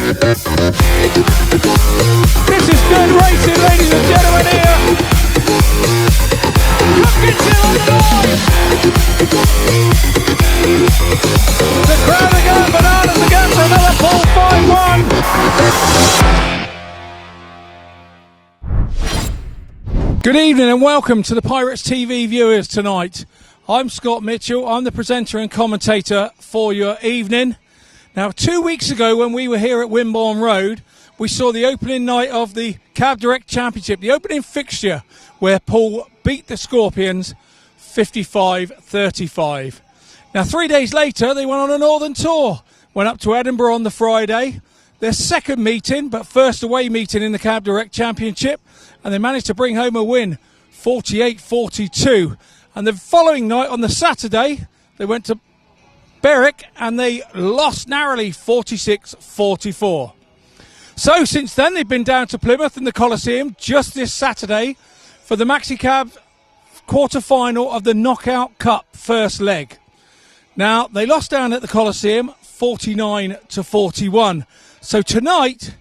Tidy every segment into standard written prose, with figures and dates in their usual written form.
This is good racing, ladies and gentlemen, here. Look at it on board. The crowd are going bananas again for another Poole 5-1. Good evening and welcome to the Pirates TV viewers tonight. I'm Scott Mitchell. I'm the presenter and commentator for your evening. Now, 2 weeks ago when we were here at Wimborne Road, we saw the opening night of the Cab Direct Championship, the opening fixture, where Poole beat the Scorpions 55-35. Now, 3 days later, they went on a northern tour, went up to Edinburgh on the Friday, their second meeting, but first away meeting in the Cab Direct Championship, and they managed to bring home a win, 48-42. And the following night, on the Saturday, they went to Berwick and they lost narrowly, 46-44. So since then, they've been down to Plymouth in the Coliseum just this Saturday for the Maxi Cab quarter-final of the Knockout Cup first leg. Now, they lost down at the Coliseum 49-41. So tonight,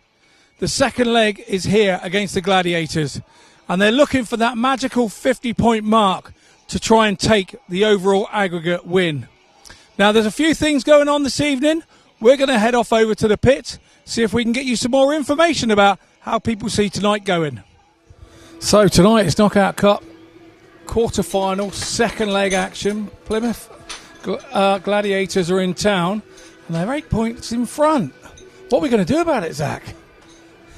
the second leg is here against the Gladiators. And they're looking for that magical 50-point mark to try and take the overall aggregate win. Now, there's a few things going on this evening. We're going to head off over to the pit, see if we can get you some more information about how people see tonight going. So tonight it's Knockout Cup quarter-final, second leg action. Plymouth Gladiators are in town and they're 8 points in front. What are we going to do about it, Zach?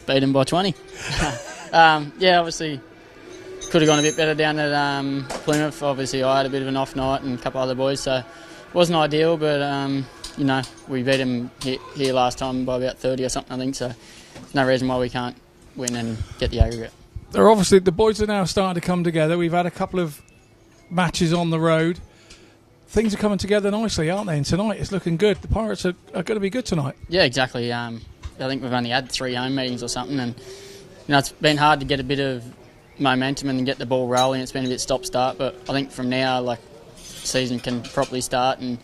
Beat them by 20. Yeah, obviously could have gone a bit better down at Plymouth. Obviously I had a bit of an off night and a couple other boys, so it wasn't ideal, but you know, we beat them here last time by about 30 or something, I think, so there's no reason why we can't win and get the aggregate. They're obviously, the boys are now starting to come together. We've had a couple of matches on the road. Things are coming together nicely, aren't they? And tonight it's looking good. The Pirates are going to be good tonight. Yeah, exactly. I think we've only had 3 home meetings or something, and you know, it's been hard to get a bit of momentum and get the ball rolling. It's been a bit stop-start, but I think from now, like, the season can properly start and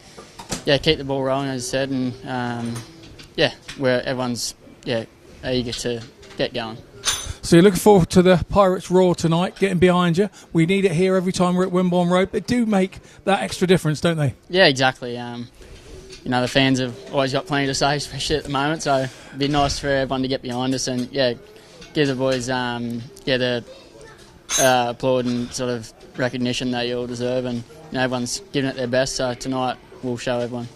yeah, keep the ball rolling, as I said, and yeah, where everyone's eager to get going. So you're looking forward to the Pirates Roar tonight, getting behind you. We need it here every time we're at Wimborne Road. They do make that extra difference, don't they? Yeah, exactly. You know, the fans have always got plenty to say, especially at the moment, so it'd be nice for everyone to get behind us and yeah, give the boys the applaud and sort of recognition they all deserve, and you know, everyone's giving it their best, so tonight we'll show everyone.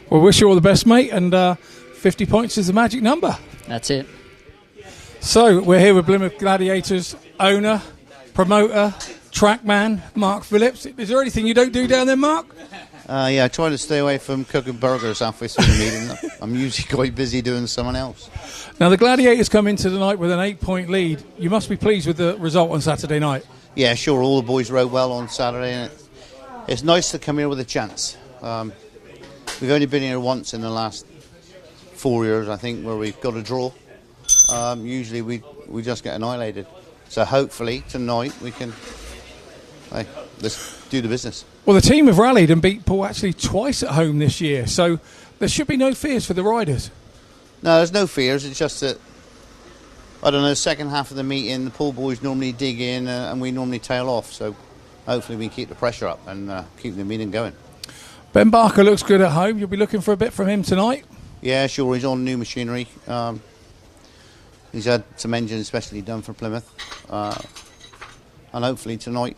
Well, wish you all the best, mate, and 50 points is the magic number. That's it. So we're here with Plymouth Gladiators owner, promoter, trackman, Mark Phillips. Is there anything you don't do down there, Mark? Yeah, I try to stay away from cooking burgers halfway through the meeting. I'm usually quite busy doing someone else. Now, the Gladiators come into the night with an 8-point lead. You must be pleased with the result on Saturday night. Yeah, sure. All the boys rode well on Saturday, and it's nice to come here with a chance. We've only been here once in the last 4 years, I think, where we've got a draw. Usually we just get annihilated. So hopefully tonight we can let's do the business. Well, the team have rallied and beat Poole actually twice at home this year, so there should be no fears for the riders. No, there's no fears. It's just that, I don't know, the second half of the meeting, the Poole boys normally dig in and we normally tail off. So hopefully we can keep the pressure up and keep the meeting going. Ben Barker looks good at home. You'll be looking for a bit from him tonight? Yeah, sure. He's on new machinery. He's had some engines specially done for Plymouth. And hopefully tonight,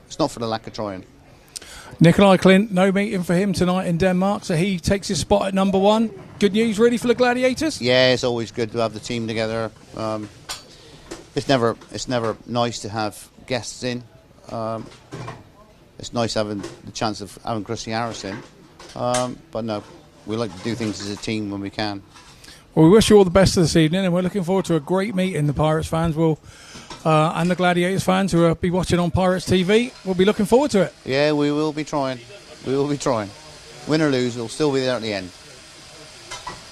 it's not for the lack of trying. Nicolai KLINDT, no meeting for him tonight in Denmark, so he takes his spot at number 1. Good news really for the Gladiators? Yeah, it's always good to have the team together. It's never nice to have guests in. It's nice having the chance of having Chrissy Harris in. But no, we like to do things as a team when we can. Well, we wish you all the best this evening, and we're looking forward to a great meeting. The Pirates fans will, and the Gladiators fans who will be watching on Pirates TV, will be looking forward to it. Yeah, we will be trying. We will be trying. Win or lose, we'll still be there at the end.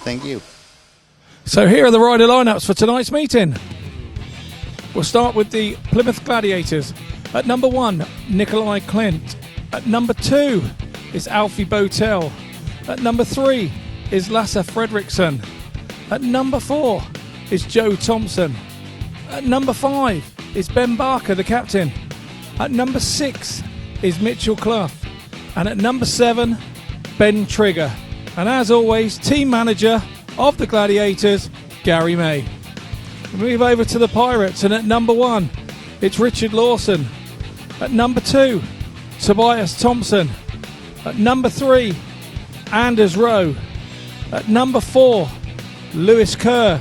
Thank you. So here are the rider lineups for tonight's meeting. We'll start with the Plymouth Gladiators. At number 1, Nicolai KLINDT. At number 2 is Alfie BOWTELL. At number 3 is Lasse FREDRIKSEN. At number 4 is Joe Thompson. At number 5 is Ben Barker, the captain. At number 6 is Mitchell Cluff. And at number 7, Ben Trigger. And as always, team manager of the Gladiators, Garry May. We move over to the Pirates, and at number 1, it's Richard Lawson. At number 2, Tobias THOMSEN. At number 3, Anders Rowe. At number 4, Lewis Kerr.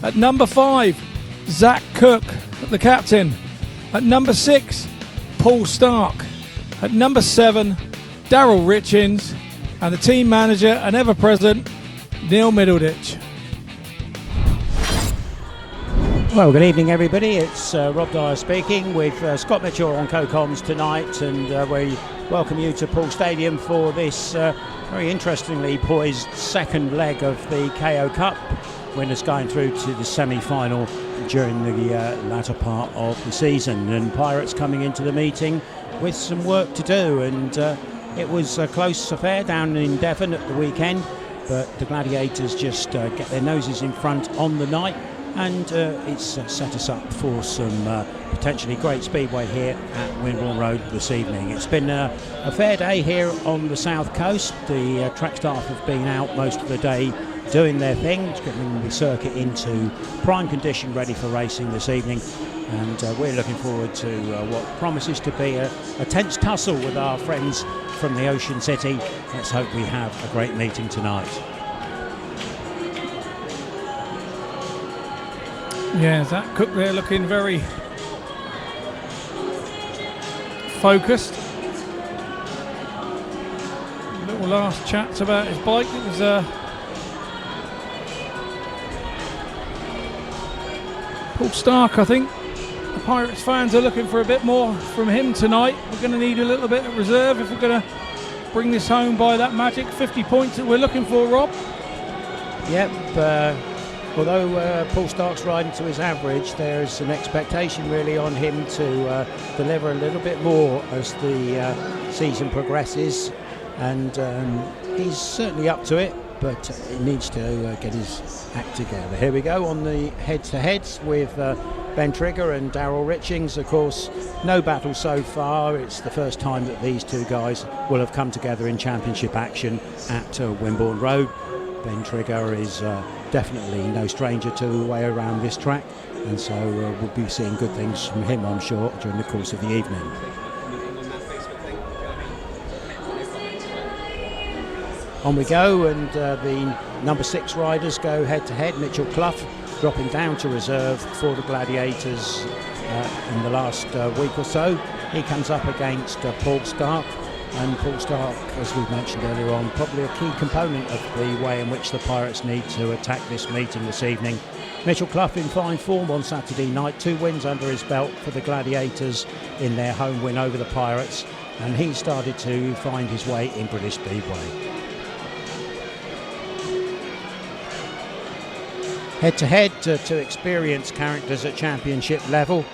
At number 5, Zach Cook, the captain. At number 6, Paul Starke. At number 7, Darryl RITCHINGS. And the team manager and ever-present, Neil MIDDLEDITCH. Well, good evening, everybody. It's Rob Dyer speaking with Scott Mitchell on co-coms tonight, and we welcome you to Poole Stadium for this very interestingly poised second leg of the KO Cup. Winners going through to the semi-final during the latter part of the season, and Pirates coming into the meeting with some work to do. And it was a close affair down in Devon at the weekend, but the Gladiators just get their noses in front on the night, and it's set us up for some potentially great speedway here at Wimborne Road this evening. It's been a fair day here on the south coast. The track staff have been out most of the day doing their thing, getting the circuit into prime condition ready for racing this evening, and we're looking forward to what promises to be a tense tussle with our friends from the Ocean City. Let's hope we have a great meeting tonight. Yeah, Zach Cook there looking very focused. Little last chats about his bike. It was Paul Starke, I think. The Pirates fans are looking for a bit more from him tonight. We're going to need a little bit of reserve if we're going to bring this home by that magic 50 points that we're looking for, Rob. Yep. Although Paul Starke's riding to his average, there's an expectation really on him to deliver a little bit more as the season progresses, and he's certainly up to it, but he needs to get his act together. Here we go on the head-to-heads with Ben Trigger and Darryl RITCHINGS. Of course, no battle so far. It's the first time that these two guys will have come together in championship action at Wimborne Road. Ben Trigger is definitely no stranger to the way around this track, and so we'll be seeing good things from him, I'm sure, during the course of the evening. On we go, and the number 6 riders go head-to-head. Mitchell Cluff dropping down to reserve for the Gladiators in the last week or so. He comes up against Paul Starke. And Paul Starke, as we've mentioned earlier on, probably a key component of the way in which the Pirates need to attack this meeting this evening. Mitchell Cluff in fine form on Saturday night, 2 wins under his belt for the Gladiators in their home win over the Pirates, and he started to find his way in British Speedway. Head-to-head to experienced characters at championship level.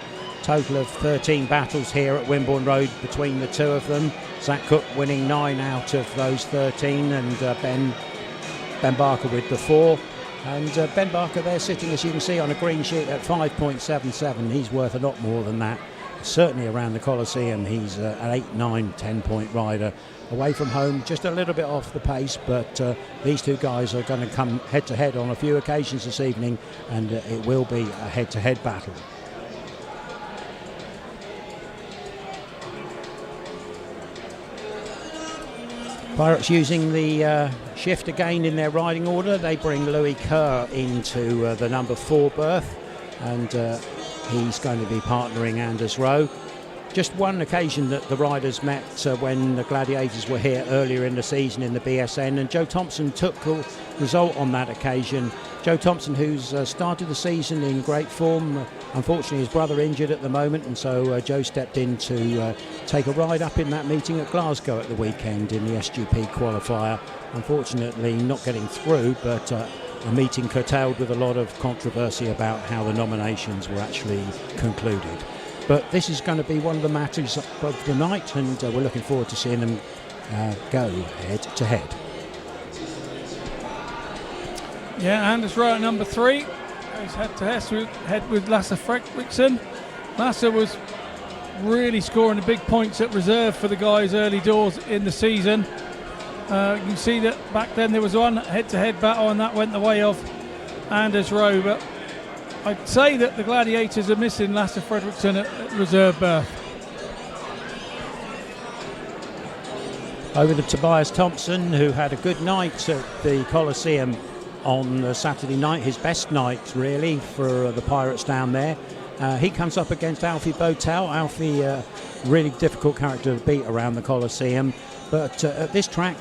Total of 13 battles here at Wimborne Road between the two of them. Zach Cook winning 9 out of those 13, and Ben Barker with the 4. And Ben Barker there sitting, as you can see, on a green sheet at 5.77. He's worth a lot more than that. Certainly around the Coliseum, he's an 8, 9, 10-point rider. Away from home, just a little bit off the pace, but these two guys are going to come head-to-head on a few occasions this evening, and it will be a head-to-head battle. Pirates using the shift again in their riding order. They bring Louis Kerr into the number 4 berth, and he's going to be partnering Anders Rowe. Just one occasion that the riders met when the Gladiators were here earlier in the season in the BSN, and Joe Thompson took a result on that occasion. Joe Thompson, who's started the season in great form. Unfortunately, his brother injured at the moment, and so Joe stepped in to take a ride up in that meeting at Glasgow at the weekend in the SGP qualifier. Unfortunately, not getting through, but a meeting curtailed with a lot of controversy about how the nominations were actually concluded. But this is going to be one of the matters of the night, and we're looking forward to seeing them go head-to-head. Yeah, Anders Rowe at number 3. Goes head with Lasse FREDRIKSEN. Lasse was really scoring the big points at reserve for the guys early doors in the season. You can see that back then there was one head-to-head battle and that went the way of Anders Rowe, but I'd say that the Gladiators are missing Lasse FREDRIKSEN at reserve berth. Over to Tobias THOMSEN, who had a good night at the Coliseum on Saturday night, his best night really for the Pirates down there. He comes up against Alfie BOWTELL. Alfie, really difficult character to beat around the Coliseum, but at this track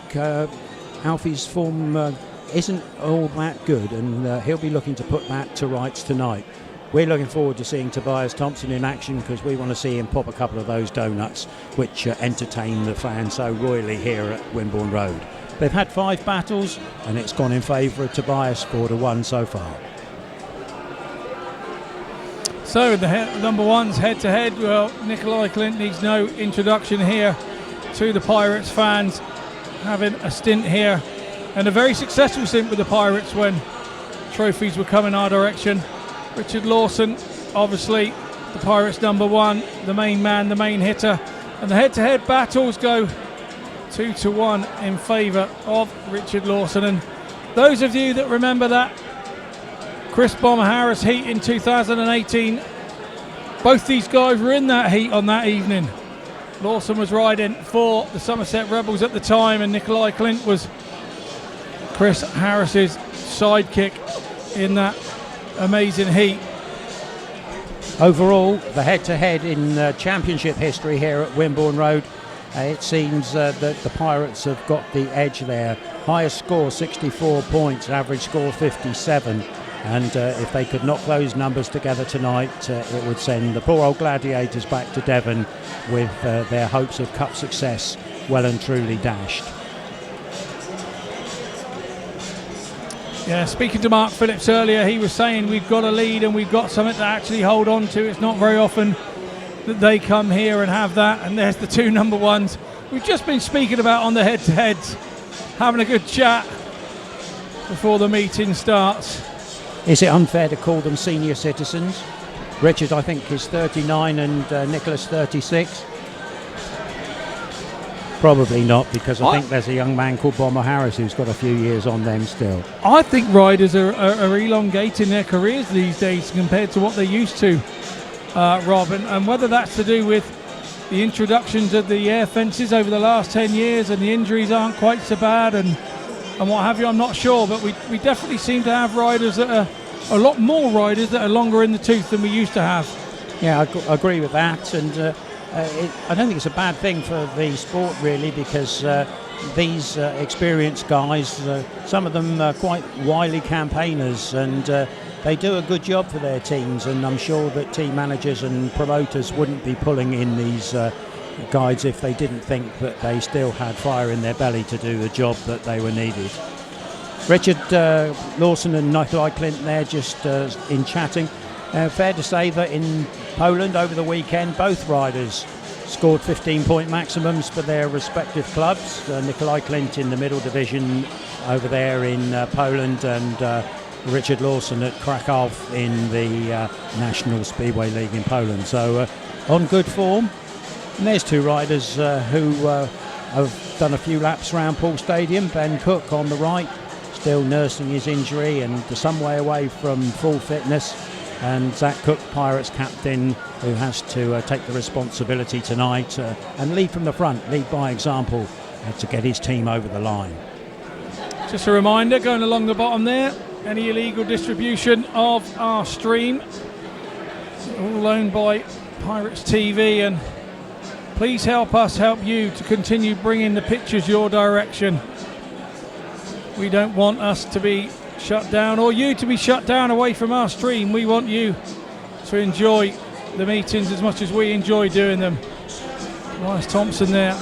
Alfie's form isn't all that good, and he'll be looking to put that to rights tonight. We're looking forward to seeing Tobias THOMSEN in action because we want to see him pop a couple of those donuts which entertain the fans so royally here at Wimborne Road. They've had 5 battles and it's gone in favour of Tobias 4-1 so far. So the number 1's head-to-head. Well, Nicolai KLINDT needs no introduction here to the Pirates fans, having a stint here and a very successful stint with the Pirates when trophies were coming our direction. Richard Lawson, obviously the Pirates number 1, the main man, the main hitter, and the head-to-head battles go 2-1 in favour of Richard Lawson. And those of you that remember that Chris Bomber Harris heat in 2018, both these guys were in that heat on that evening. Lawson was riding for the Somerset Rebels at the time, and Nicolai KLINDT was Chris Harris's sidekick in that amazing heat. Overall, the head-to-head in championship history here at Wimborne Road, it seems that the Pirates have got the edge there. Highest score 64 points, average score 57, and if they could knock those numbers together tonight, it would send the poor old Gladiators back to Devon with their hopes of cup success well and truly dashed. Yeah, speaking to Mark Phillips earlier, he was saying we've got a lead and we've got something to actually hold on to. It's not very often that they come here and have that, and there's the 2 number 1s we've just been speaking about on the head-to-heads, having a good chat before the meeting starts. Is it unfair to call them senior citizens? Richard, I think, is 39 and Nicholas 36. Probably not, because I think there's a young man called Bomber Harris who's got a few years on them still. I think riders are elongating their careers these days compared to what they used to, Rob, and whether that's to do with the introductions of the air fences over the last 10 years and the injuries aren't quite so bad and what have you, I'm not sure, but we definitely seem to have riders that are a lot more riders that are longer in the tooth than we used to have. Yeah, I agree with that, and I don't think it's a bad thing for the sport really, because these experienced guys, some of them are quite wily campaigners, and they do a good job for their teams, and I'm sure that team managers and promoters wouldn't be pulling in these guides if they didn't think that they still had fire in their belly to do the job that they were needed. Richard Lawson and Nicolai KLINDT there just in chatting. Fair to say that in Poland over the weekend, both riders scored 15-point maximums for their respective clubs. Nicolai KLINDT in the middle division over there in Poland, and Richard Lawson at Krakow in the National Speedway League in Poland. So on good form. And there's 2 riders who have done a few laps around Poole Stadium. Ben Cook on the right, still nursing his injury and some way away from full fitness. And Zach Cook, Pirates captain, who has to take the responsibility tonight and lead from the front, lead by example to get his team over the line. Just a reminder, going along the bottom there, any illegal distribution of our stream, all owned by Pirates TV, and please help us help you to continue bringing the pictures your direction. We don't want us to be shut down or you to be shut down away from our stream. We want you to enjoy the meetings as much as we enjoy doing them. Nice Thompson there,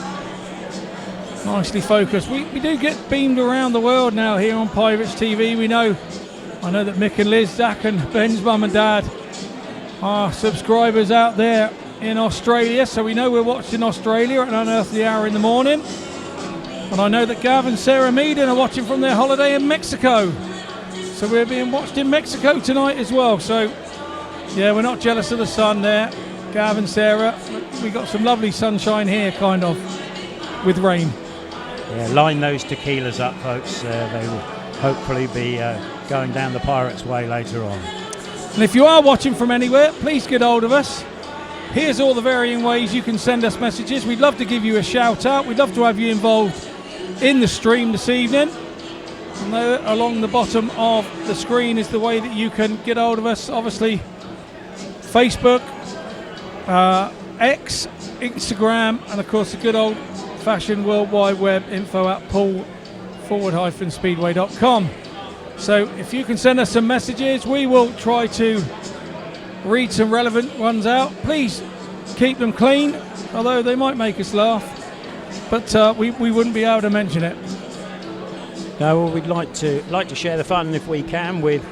nicely focused. We do get beamed around the world now here on Pirates TV. I know that Mick and Liz, Zach and Ben's mum and dad are subscribers out there in Australia, so we know we're watching Australia at an unearthly hour in the morning. And I know that Gav and Sarah Meaden are watching from their holiday in Mexico. So we're being watched in Mexico tonight as well. So yeah, we're not jealous of the sun there. Gav and Sarah, we got some lovely sunshine here, kind of, with rain. Yeah, line those tequilas up, folks. They will hopefully be going down the Pirates' way later on. And if you are watching from anywhere, please get hold of us. Here's all the varying ways you can send us messages. We'd love to give you a shout out. We'd love to have you involved in the stream this evening. And there, along the bottom of the screen is the way that you can get hold of us. Obviously, Facebook, X, Instagram, and of course the good old fashioned World Wide Web info at poole-speedway.com. So if you can send us some messages, we will try to read some relevant ones out. Please keep them clean, although they might make us laugh, but we wouldn't be able to mention it. No, well, we'd like to share the fun if we can with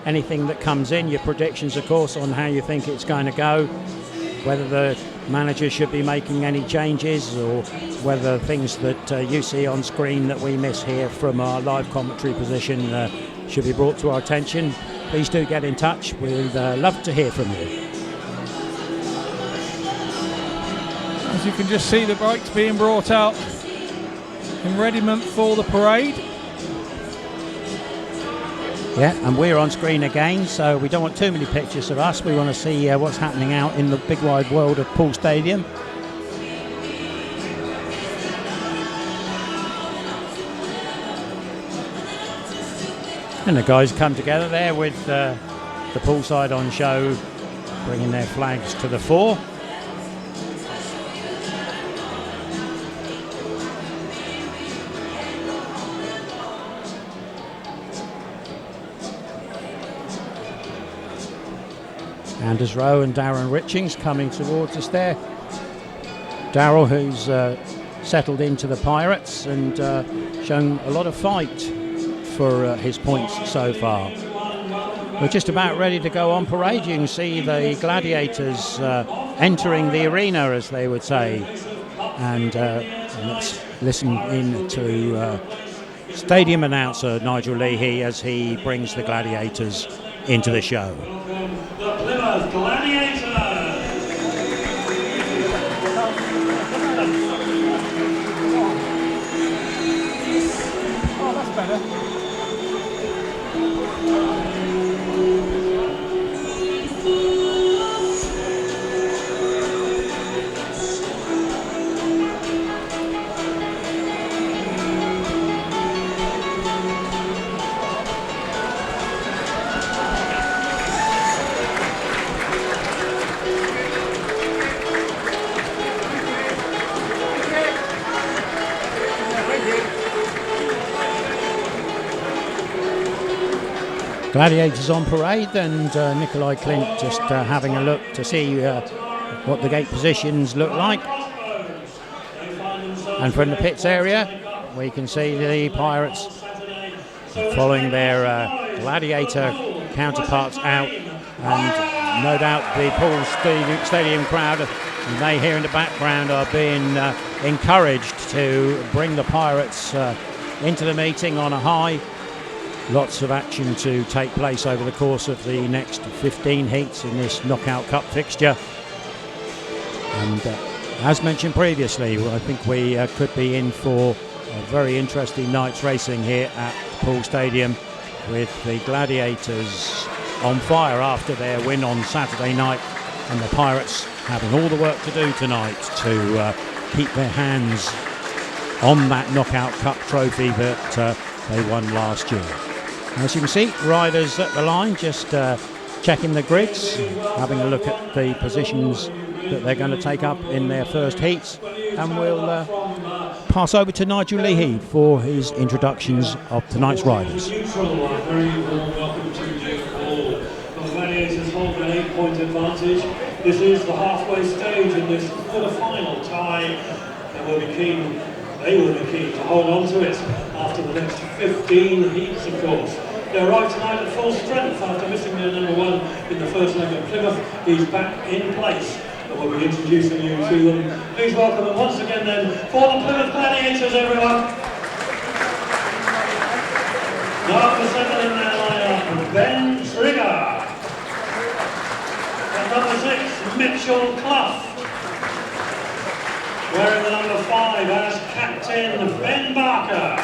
anything that comes in. Your predictions, of course, on how you think it's going to go, whether the manager should be making any changes, or whether things that you see on screen that we miss here from our live commentary position should be brought to our attention. Please do get in touch. We'd love to hear from you. As you can just see, the bikes being brought out in readiness for the parade. Yeah, and we're on screen again, so we don't want too many pictures of us. We want to see what's happening out in the big wide world of Poole Stadium. And the guys come together there with the poolside on show, bringing their flags to the fore. Anders Rowe and Darryl RITCHINGS coming towards us there. Darryl, who's settled into the Pirates and shown a lot of fight for his points so far. We're just about ready to go on parade. You can see the Gladiators entering the arena, as they would say. And let's listen in to stadium announcer Nigel Leahy as he brings the Gladiators into the show. The Plymouth Gladiators! Oh, that's better. Gladiators on parade, and Nicolai KLINDT just having a look to see what the gate positions look like. And from the pits area, we can see the Pirates following their Gladiator counterparts out, and no doubt the Poole Stadium crowd, they here in the background, are being encouraged to bring the Pirates into the meeting on a high. Lots of action to take place over the course of the next 15 heats in this Knockout Cup fixture. And as mentioned previously, I think we could be in for a very interesting night's racing here at Poole Stadium, with the Gladiators on fire after their win on Saturday night, and the Pirates having all the work to do tonight to keep their hands on that Knockout Cup trophy that they won last year. As you can see, riders at the line just checking the grids, having a look at the positions that they're going to take up in their first heats, and we'll pass over to Nigel Leahy for his introductions of tonight's riders. Very warm welcome to you all. The Gladiators hold an 8-point advantage. This is the halfway stage in this quarter-final tie, and they will be keen to hold on to it after the next 15 heats, of course. They arrived tonight at full strength after missing their number one in the first leg at Plymouth. He's back in place, and we'll be introducing you to them. Please welcome them once again then for the Plymouth Gladiators, everyone. Now for second in their lineup, Mitchell Cluff. Wearing the number 5 as captain, Ben Barker.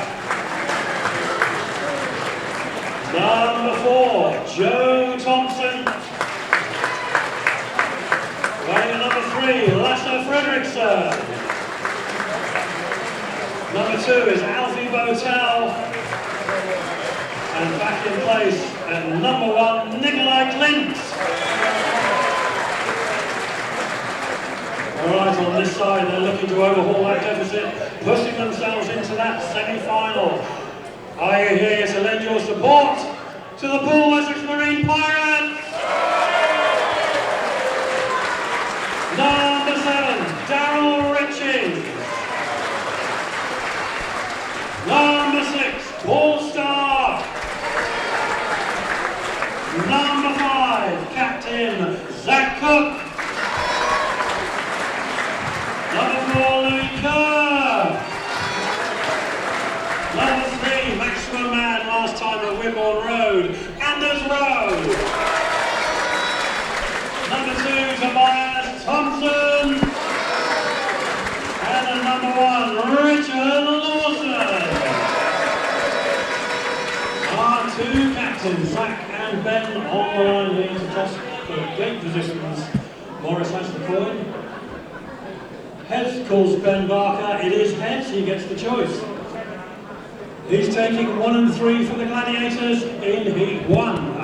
Number 4, Joe Thompson. Wearing number 3, Lasse FREDRIKSEN. Number 2 is Alfie BOWTELL. And back in place at number 1, Nicolai KLINDT. Alright, on this side they're looking to overhaul that deficit, pushing themselves into that semi-final. Are you here to lend your support to the Poole Wessex Marine Pirates? Number 7, Darryl RITCHINGS. Number 6, Poole Starke. Number 5, Captain Zach Cook. Number 4, Kerr. Number 3, maximum man last time at Wimborne Road, Rowe. Number 2, Tobias THOMSEN. And the number 1, Lawson. Our 2 captains, Zach and Ben, on the line here to toss the gate positions. Morris has the coin. Heads calls Ben Barker. It is heads, he gets the choice. He's taking 1 and 3 for the Gladiators in Heat 1.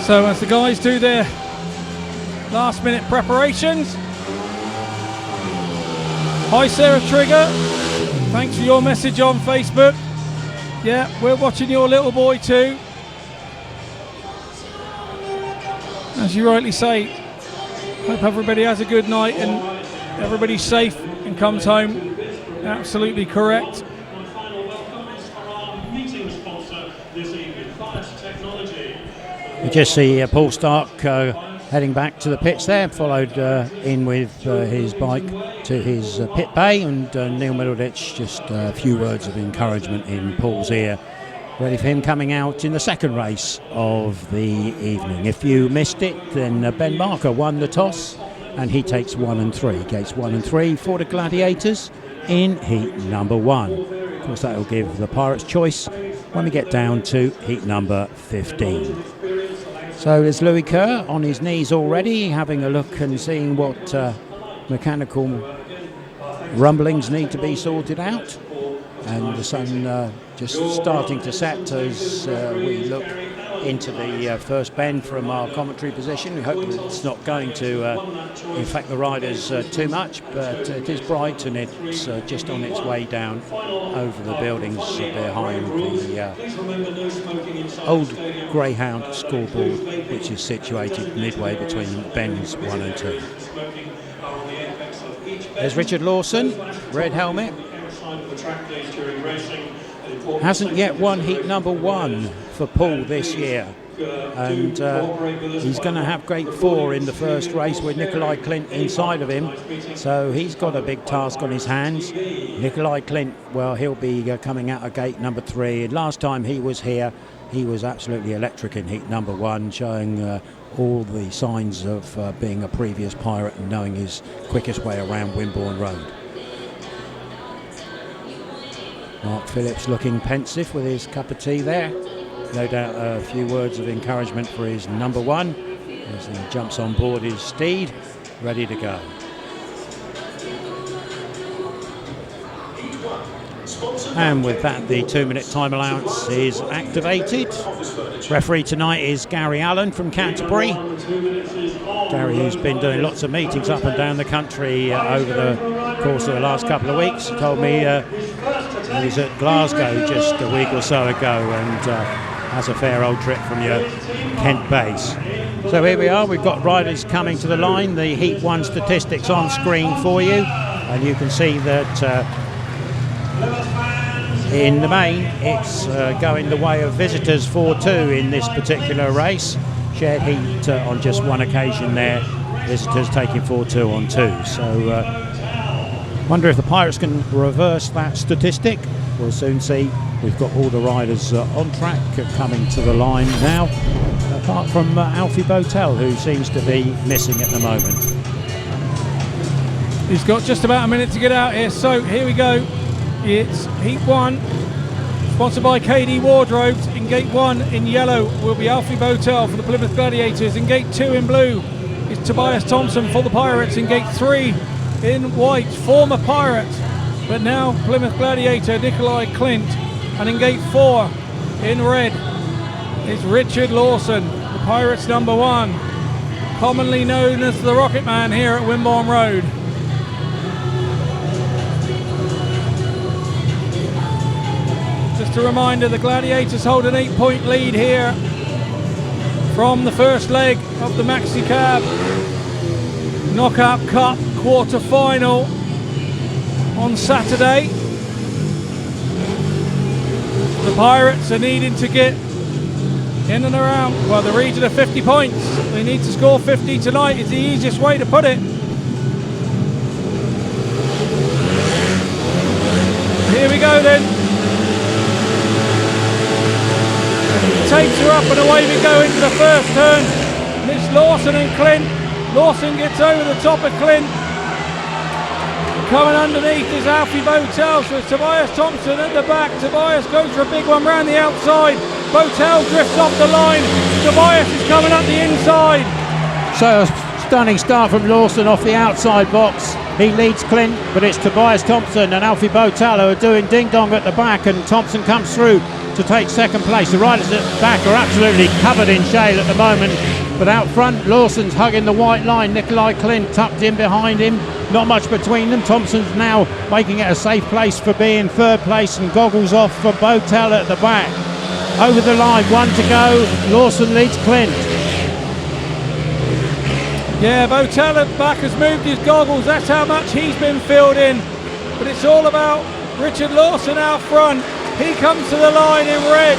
So as the guys do their last minute preparations. Hi Sarah Trigger, thanks for your message on Facebook. Yeah, we're watching your little boy too. As you rightly say, hope everybody has a good night and everybody's safe and comes home. Absolutely correct. My final welcome is for our meeting sponsor this evening, Technology. You just see Poole Starke heading back to the pits there, followed in with his bike to his pit bay, and Neil MIDDLEDITCH just a few words of encouragement in Paul's ear, ready for him coming out in the second race of the evening. If you missed it, then Ben Barker won the toss and he takes 1 and 3. Gates 1 and 3 for the Gladiators in heat number 1. Of course, that will give the Pirates choice when we get down to heat number 15. So there's Louis Kerr on his knees already, having a look and seeing what mechanical rumblings need to be sorted out. and the sun just starting to set as we look into the first bend from our commentary position. We hope that it's not going to affect the riders too much, but it is bright and it's just on its way down over the buildings behind the old Greyhound scoreboard, which is situated midway between bends 1 and 2. There's Richard Lawson, red helmet. Hasn't yet won heat number 1 for Poole this year, and he's going to have gate 4 in the first race with Nicolai KLINDT inside of him, so he's got a big task on his hands. Nicolai KLINDT, well, he'll be coming out of gate number 3. Last time he was here, he was absolutely electric in heat number 1, showing all the signs of being a previous pirate and knowing his quickest way around Wimborne Road. Mark Phillips looking pensive with his cup of tea there. No doubt a few words of encouragement for his number 1 as he jumps on board his steed, ready to go. And with that, the 2-minute time allowance is activated. Referee tonight is Gary Allen from Canterbury. Gary, who's been doing lots of meetings up and down the country over the course of the last couple of weeks, told me he was at Glasgow just a week or so ago, and has a fair old trip from your Kent base. So here we are, we've got riders coming to the line. The Heat 1 statistics on screen for you, and you can see that in the main it's going the way of visitors 4-2 in this particular race. Shared heat on just one occasion there, visitors taking 4-2 on 2. So wonder if the Pirates can reverse that statistic. We'll soon see. We've got all the riders on track coming to the line now, apart from Alfie BOWTELL, who seems to be missing at the moment. He's got just about a minute to get out here, so here we go. It's heat 1, sponsored by KD Wardrobes. In gate 1 in yellow will be Alfie BOWTELL for the Plymouth Gladiators. In gate 2 in blue is Tobias THOMSEN for the Pirates. In gate 3 in white, former Pirate, but now Plymouth Gladiator, Nicolai KLINDT. And in gate 4 in red is Richard Lawson, the Pirates number 1, commonly known as the Rocket Man here at Wimborne Road. Just a reminder, the Gladiators hold an 8-point lead here from the first leg of the Maxi Cab Knockout Cup quarter final on Saturday. The Pirates are needing to get in and around, well, the region of 50 points. They need to score 50 tonight, is the easiest way to put it. Here we go then. Takes her up and away we go into the first turn. And it's Lawson and KLINDT. Lawson gets over the top of KLINDT. Coming underneath is Alfie BOWTELL, so it's Tobias THOMSEN at the back. Tobias goes for a big one round the outside. BOWTELL drifts off the line. Tobias is coming up the inside. So a stunning start from Lawson off the outside box. He leads KLINDT, but it's Tobias THOMSEN and Alfie BOWTELL who are doing ding-dong at the back, and Thompson comes through to take second place. The riders at the back are absolutely covered in shale at the moment, but out front Lawson's hugging the white line. Nicolai KLINDT tucked in behind him, not much between them. Thompson's now making it a safe place for being third place, and goggles off for BOWTELL at the back. Over the line, 1 to go. Lawson leads KLINDT. Yeah, BOWTELL at the back has moved his goggles, that's how much he's been filled in. But it's all about Richard Lawson out front. He comes to the line in red,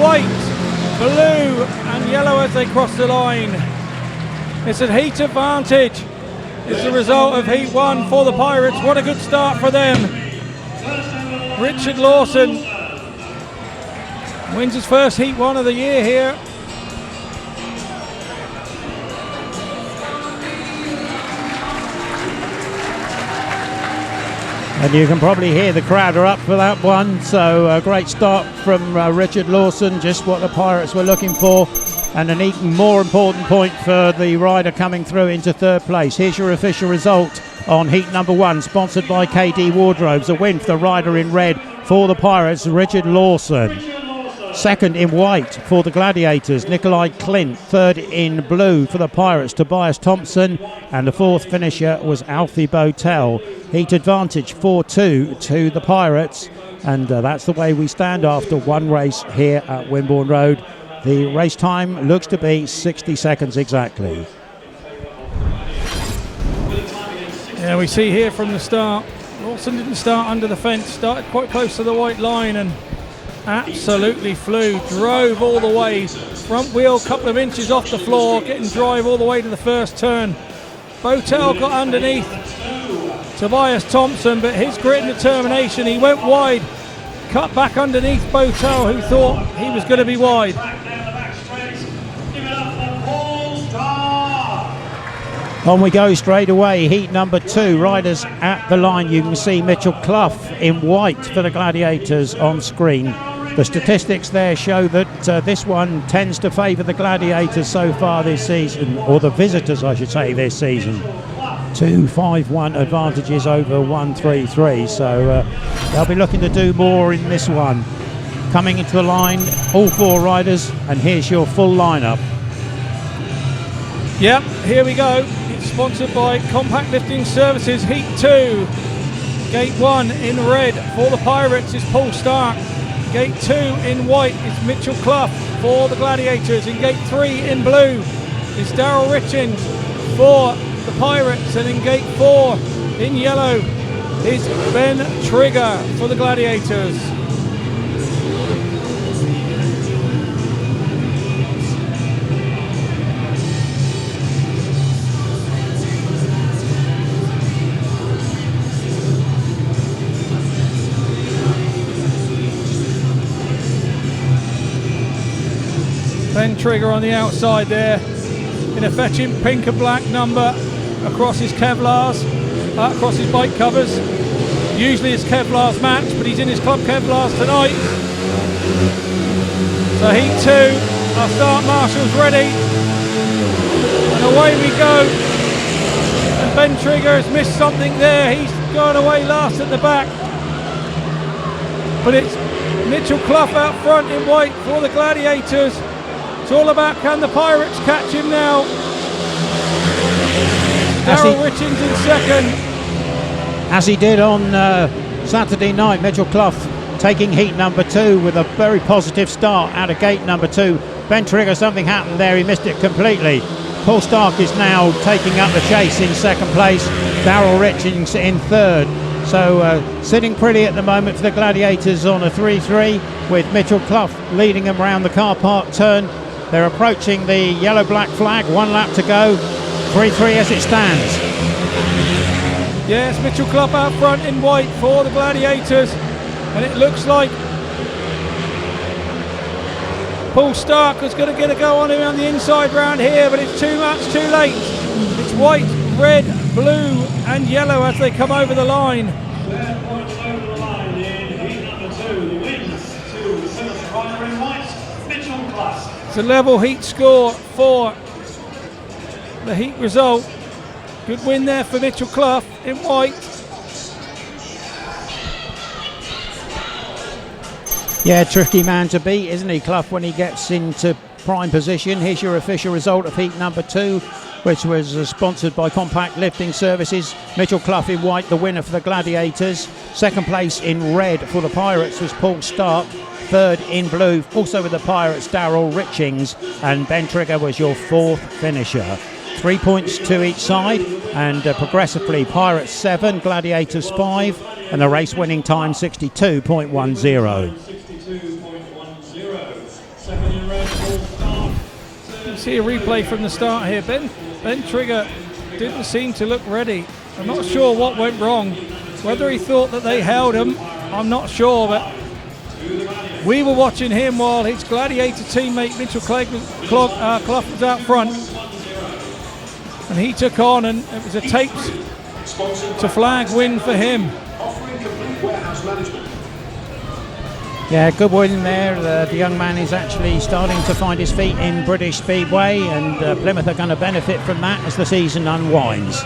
white, blue and yellow as they cross the line. It's a heat advantage. It's the result of heat 1 for the Pirates. What a good start for them. Richard Lawson wins his first heat 1 of the year here. And you can probably hear the crowd are up for that one. So a great start from Richard Lawson, just what the Pirates were looking for, and an even more important point for the rider coming through into third place. Here's your official result. on heat number 1, sponsored by KD Wardrobes. A win for the rider in red for the Pirates, Richard Lawson. Second in white for the Gladiators, Nicolai KLINDT. Third in blue for the Pirates, Tobias THOMSEN. And the fourth finisher was Alfie BOWTELL. Heat advantage 4-2 to the Pirates. And that's the way we stand after one race here at Wimborne Road. The race time looks to be 60 seconds exactly. Yeah, we see here from the start, Lawson didn't start under the fence, started quite close to the white line and absolutely flew, drove all the way, front wheel couple of inches off the floor, getting drive all the way to the first turn. BOWTELL got underneath Tobias THOMSEN, but his grit and determination, he went wide, cut back underneath BOWTELL, who thought he was going to be wide. On we go straight away, heat number 2, riders at the line. You can see Mitchell Cluff in white for the Gladiators on screen. The statistics there show that this one tends to favour the Gladiators so far this season, or the visitors I should say this season. 2-5-1 advantages over 1-3-3, so they'll be looking to do more in this one. Coming into the line, all 4 riders, and here's your full lineup. Yep, here we go. It's sponsored by Compact Lifting Services. Heat 2. Gate 1 in red for the Pirates is Poole Starke. Gate 2 in white is Mitchell Cluff for the Gladiators. In Gate 3 in blue is Darryl RITCHINGS for the Pirates. And in Gate 4 in yellow is Ben Trigger for the Gladiators. Ben Trigger on the outside there in a fetching pink and black number across his Kevlars, across his bike covers. Usually his Kevlars match, but he's in his club Kevlars tonight. So heat 2, our start marshal's ready, and away we go. And Ben Trigger has missed something there, he's gone away last at the back. But it's Mitchell Cluff out front in white for the Gladiators. It's all about, can the Pirates catch him now? Darryl RITCHINGS in second. As he did on Saturday night, Mitchell Cluff taking heat number 2 with a very positive start out of gate number 2. Ben Trigger, something happened there, he missed it completely. Poole Starke is now taking up the chase in second place. Darryl RITCHINGS in third. So sitting pretty at the moment for the Gladiators on a 3-3 with Mitchell Cluff leading them around the car park turn. They're approaching the yellow-black flag, 1 lap to go. 3-3 as it stands. Yes, Mitchell Cluff out front in white for the Gladiators. And it looks like Poole Starke is going to get a go on him on the inside round here, but it's too much, too late. It's white, red, blue and yellow as they come over the line. It's a level heat score for the heat result. Good win there for Mitchell Cluff in white. Yeah, tricky man to beat, isn't he, Cluff, when he gets into prime position. Here's your official result of heat number 2, which was sponsored by Compact Lifting Services. Mitchell Cluff in white, the winner for the Gladiators. Second place in red for the Pirates was Poole Starke. Third in blue, also with the Pirates, Darryl RITCHINGS. And Ben Trigger was your 4th finisher. 3 points to each side, and progressively Pirates 7, Gladiators 5, and the race winning time 62.10. You see a replay from the start here. Ben Trigger didn't seem to look ready. I'm not sure what went wrong. Whether he thought that they held him, I'm not sure, but we were watching him while his Gladiator teammate Mitchell Cluff was out front. And he took on, and it was a taped to flag win for him. Yeah, good win there. The young man is actually starting to find his feet in British Speedway, and Plymouth are going to benefit from that as the season unwinds.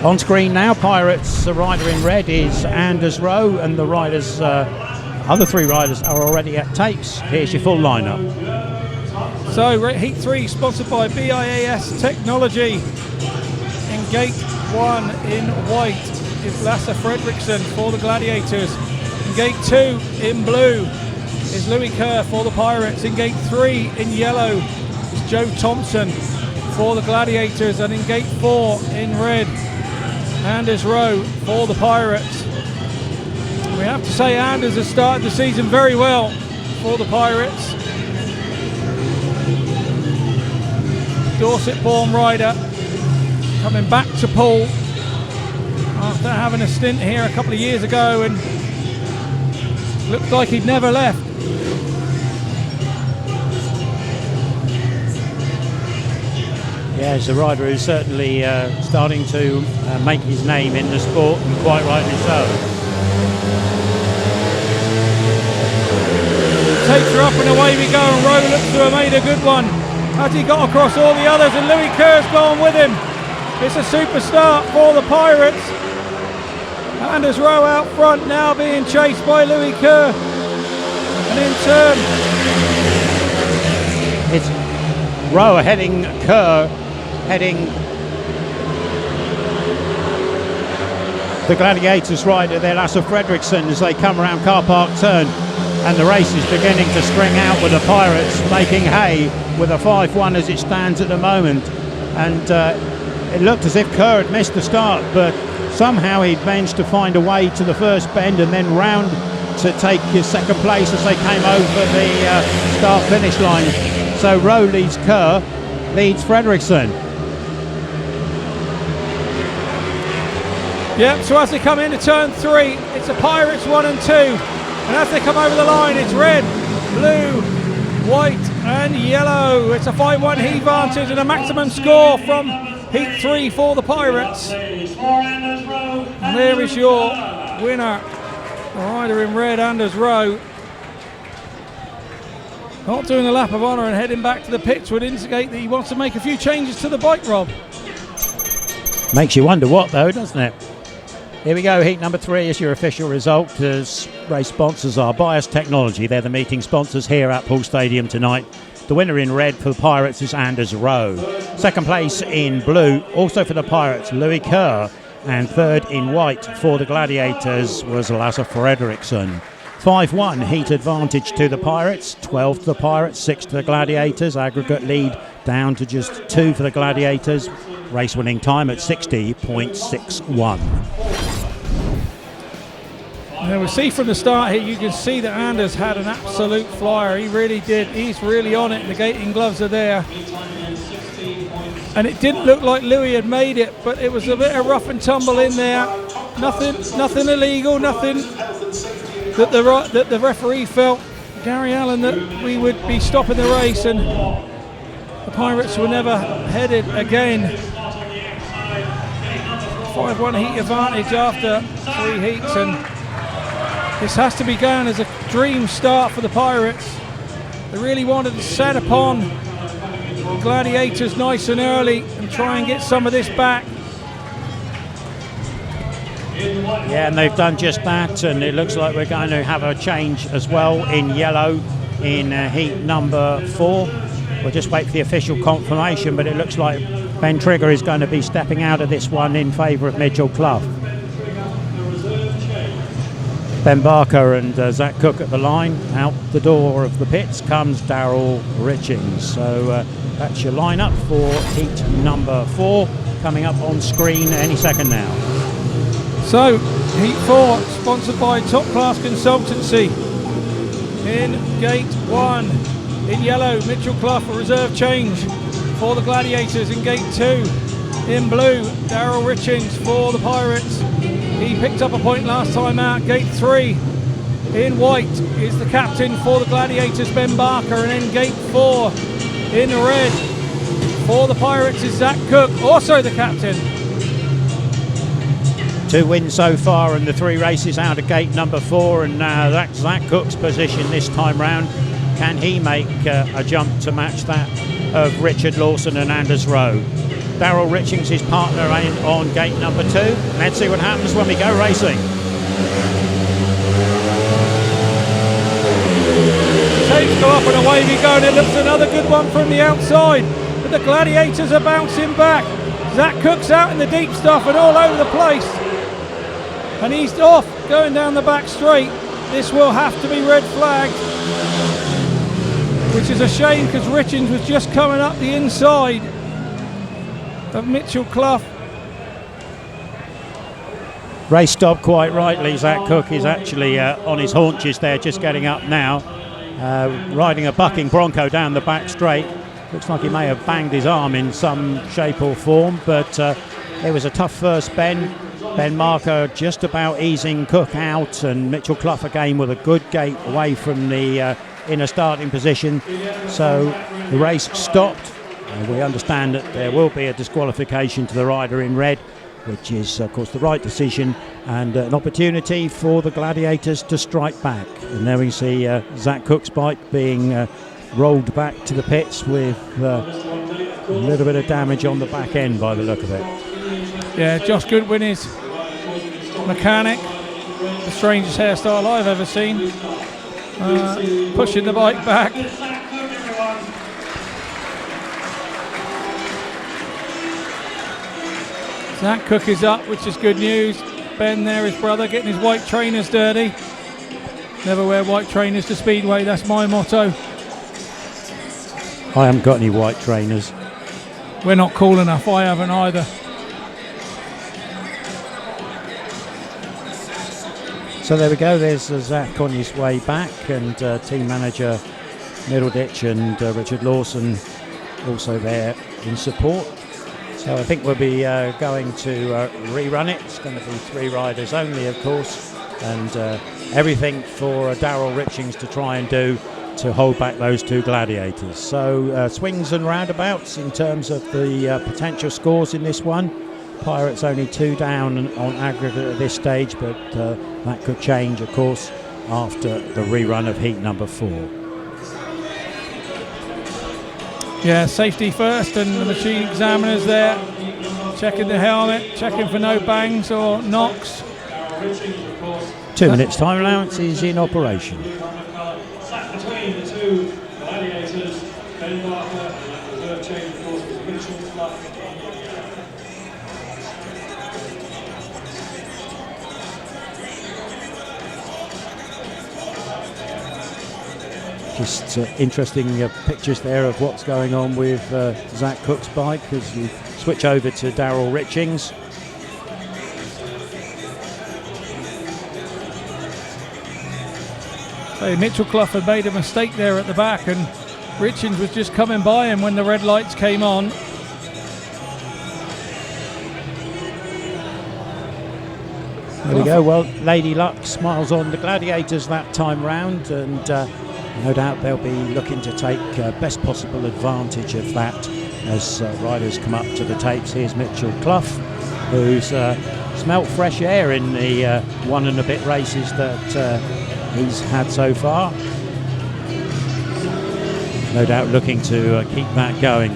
On screen now, Pirates, the rider in red is Anders Rowe, and the riders, other 3 riders are already at tapes. Here's your full lineup. So Heat 3 sponsored by BIAS Technology. In Gate 1 in white is Lasse FREDRIKSEN for the Gladiators. In Gate 2 in blue is Louis Kerr for the Pirates. In Gate 3 in yellow is Joe Thompson for the Gladiators. And in Gate 4 in red, Anders Rowe for the Pirates. We have to say Anders has started the season very well for the Pirates. Dorset-born rider coming back to Poole after having a stint here a couple of years ago, and looked like he'd never left. Yeah, it's a rider who's certainly starting to make his name in the sport, and quite rightly so. Takes her up and away we go, and Rowe looks to have made a good one as he got across all the others, and Louis Kerr's gone with him. It's a super start for the Pirates. Anders Rowe out front now being chased by Louis Kerr, and in turn it's Rowe heading Kerr, heading the Gladiators rider there, Lasse FREDRIKSEN, as they come around car park turn, and the race is beginning to string out with the Pirates making hay with a 5-1 as it stands at the moment. And it looked as if Kerr had missed the start, but somehow he'd managed to find a way to the first bend and then round to take his second place as they came over the start-finish line. So Rowe leads Kerr, leads FREDRIKSEN. Yep, so as they come into turn 3, it's the Pirates 1 and 2. And as they come over the line, it's red, blue, white and yellow. It's a 5-1 heat advantage and a maximum score from Heat 3 for the Pirates. And there is your winner, the rider in red, Anders Rowe. Not doing a lap of honour and heading back to the pits would indicate that he wants to make a few changes to the bike, Rob. Makes you wonder what, though, doesn't it? Here we go, heat number 3 is your official result. As race sponsors are BIAS Technology. They're the meeting sponsors here at Poole Stadium tonight. The winner in red for the Pirates is Anders Rowe. Second place in blue, also for the Pirates, Louis Kerr. And third in white for the Gladiators was Lasse FREDRIKSEN. 5-1 heat advantage to the Pirates, 12 to the Pirates, 6 to the Gladiators. Aggregate lead down to just 2 for the Gladiators. Race winning time at 60.61. Now we see from the start here, you can see that Anders had an absolute flyer. He really did. He's really on it. The gating gloves are there. And it didn't look like Louis had made it, but it was a bit of rough and tumble in there. Nothing illegal, nothing that the referee felt, Gary Allen, that we would be stopping the race and the Pirates were never headed again. 5-1 heat advantage after 3 heats, and this has to be going as a dream start for the Pirates. They really wanted to set upon the Gladiators nice and early and try and get some of this back. Yeah, and they've done just that, and it looks like we're going to have a change as well in yellow in heat number 4. We'll just wait for the official confirmation, but it looks like Ben Trigger is going to be stepping out of this one in favour of Mitchell Cluff. Ben Barker and Zach Cook at the line. Out the door of the pits comes Darryl RITCHINGS. So that's your lineup for heat number 4, coming up on screen any second now. So, heat 4, sponsored by Top Class Consultancy. In gate 1, in yellow, Mitchell Cluff, a reserve change for the Gladiators. In gate 2, in blue, Darryl RITCHINGS for the Pirates. He picked up a point last time out. Gate 3, in white, is the captain for the Gladiators, Ben Barker. And in gate 4, in red, for the Pirates is Zach Cook, also the captain. 2 wins so far in the 3 races out of gate number 4, and that's Zach Cook's position this time round. Can he make a jump to match that of Richard Lawson and Anders Rowe? Darryl Richings, his partner, on gate number 2. Let's see what happens when we go racing. Tapes go up and away we go, and it looks another good one from the outside, but the Gladiators are bouncing back. Zach Cook's out in the deep stuff and all over the place, and he's off going down the back straight. This will have to be red flagged, which is a shame because Richings was just coming up the inside of Mitchell Cluff. Race stop quite rightly. Zach Cook is actually on his haunches there, just getting up now, riding a bucking bronco down the back straight. Looks like he may have banged his arm in some shape or form, but it was a tough first bend. Ben Marker just about easing Cook out, and Mitchell Cluff again with a good gate away from the inner starting position. So the race stopped. We understand that there will be a disqualification to the rider in red, which is of course the right decision, and an opportunity for the Gladiators to strike back. And there we see Zach Cook's bike being rolled back to the pits with a little bit of damage on the back end by the look of it. Yeah, Josh Goodwin is mechanic, the strangest hairstyle I've ever seen, pushing the bike back. Zach Cook is up, which is good news. Ben there, his brother, getting his white trainers dirty. Never wear white trainers to Speedway, that's my motto. I haven't got any white trainers. We're not cool enough, I haven't either. So there we go, there's Zach on his way back, and team manager MIDDLEDITCH and Richard Lawson also there in support. So I think we'll be going to rerun it. It's going to be 3 riders only, of course, and everything for Darryl Richings to try and do to hold back those 2 Gladiators. So swings and roundabouts in terms of the potential scores in this one. Pirates only 2 down on aggregate at this stage, but that could change, of course, after the rerun of heat number 4. Yeah, safety first, and the machine examiners there checking the helmet, checking for no bangs or knocks. 2 minutes time allowance is in operation. Sat between the 2 Gladiators, Ben Barker, and that reserve change, of course, was Mitchell Cluff. Just interesting pictures there of what's going on with Zach Cook's bike as you switch over to Darryl Richings. So Mitchell Cluff had made a mistake there at the back, and Richings was just coming by him when the red lights came on. There we go. Well, Lady Luck smiles on the Gladiators that time round, and no doubt they'll be looking to take best possible advantage of that as riders come up to the tapes. Here's Mitchell Cluff, who's smelt fresh air in the 1 and a bit races that he's had so far. No doubt looking to keep that going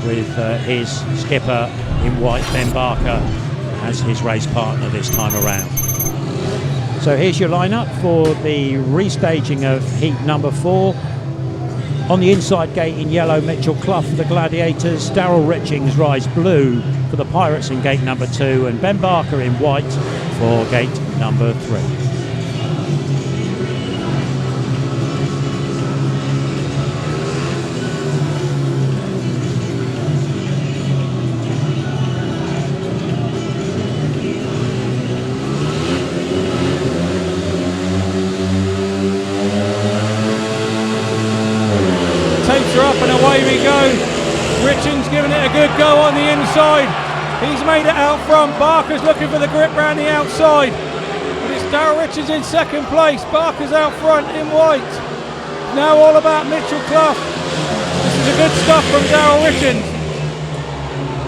with his skipper in white, Ben Barker, as his race partner this time around. So here's your lineup for the restaging of heat number 4. On the inside gate in yellow, Mitchell Cluff for the Gladiators. Darryl Richings rides blue for the Pirates in gate number 2, and Ben Barker in white for gate number 3. Away we go. Richings giving it a good go on the inside. He's made it out front. Barker's looking for the grip round the outside. But it's Darryl Richings in second place. Barker's out front in white. Now all about Mitchell Cluff. This is a good stuff from Darryl Richings.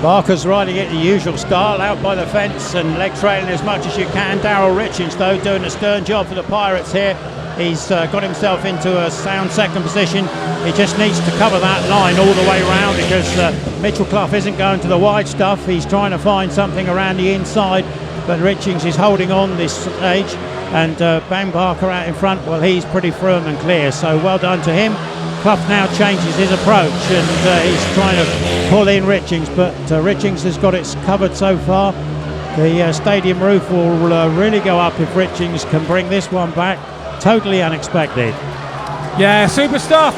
Barker's riding it the usual style, out by the fence and leg trailing as much as you can. Darryl Richings, though, doing a stern job for the Pirates here He's got himself into a sound second position. He just needs to cover that line all the way around, because Mitchell Cluff isn't going to the wide stuff. He's trying to find something around the inside, but Ritchings is holding on this stage, and Ben Barker out in front, well, he's pretty firm and clear, so well done to him. Cluff now changes his approach, and he's trying to pull in Ritchings, but Ritchings has got it covered so far. The stadium roof will really go up if Ritchings can bring this one back. Totally unexpected. Yeah, super stuff.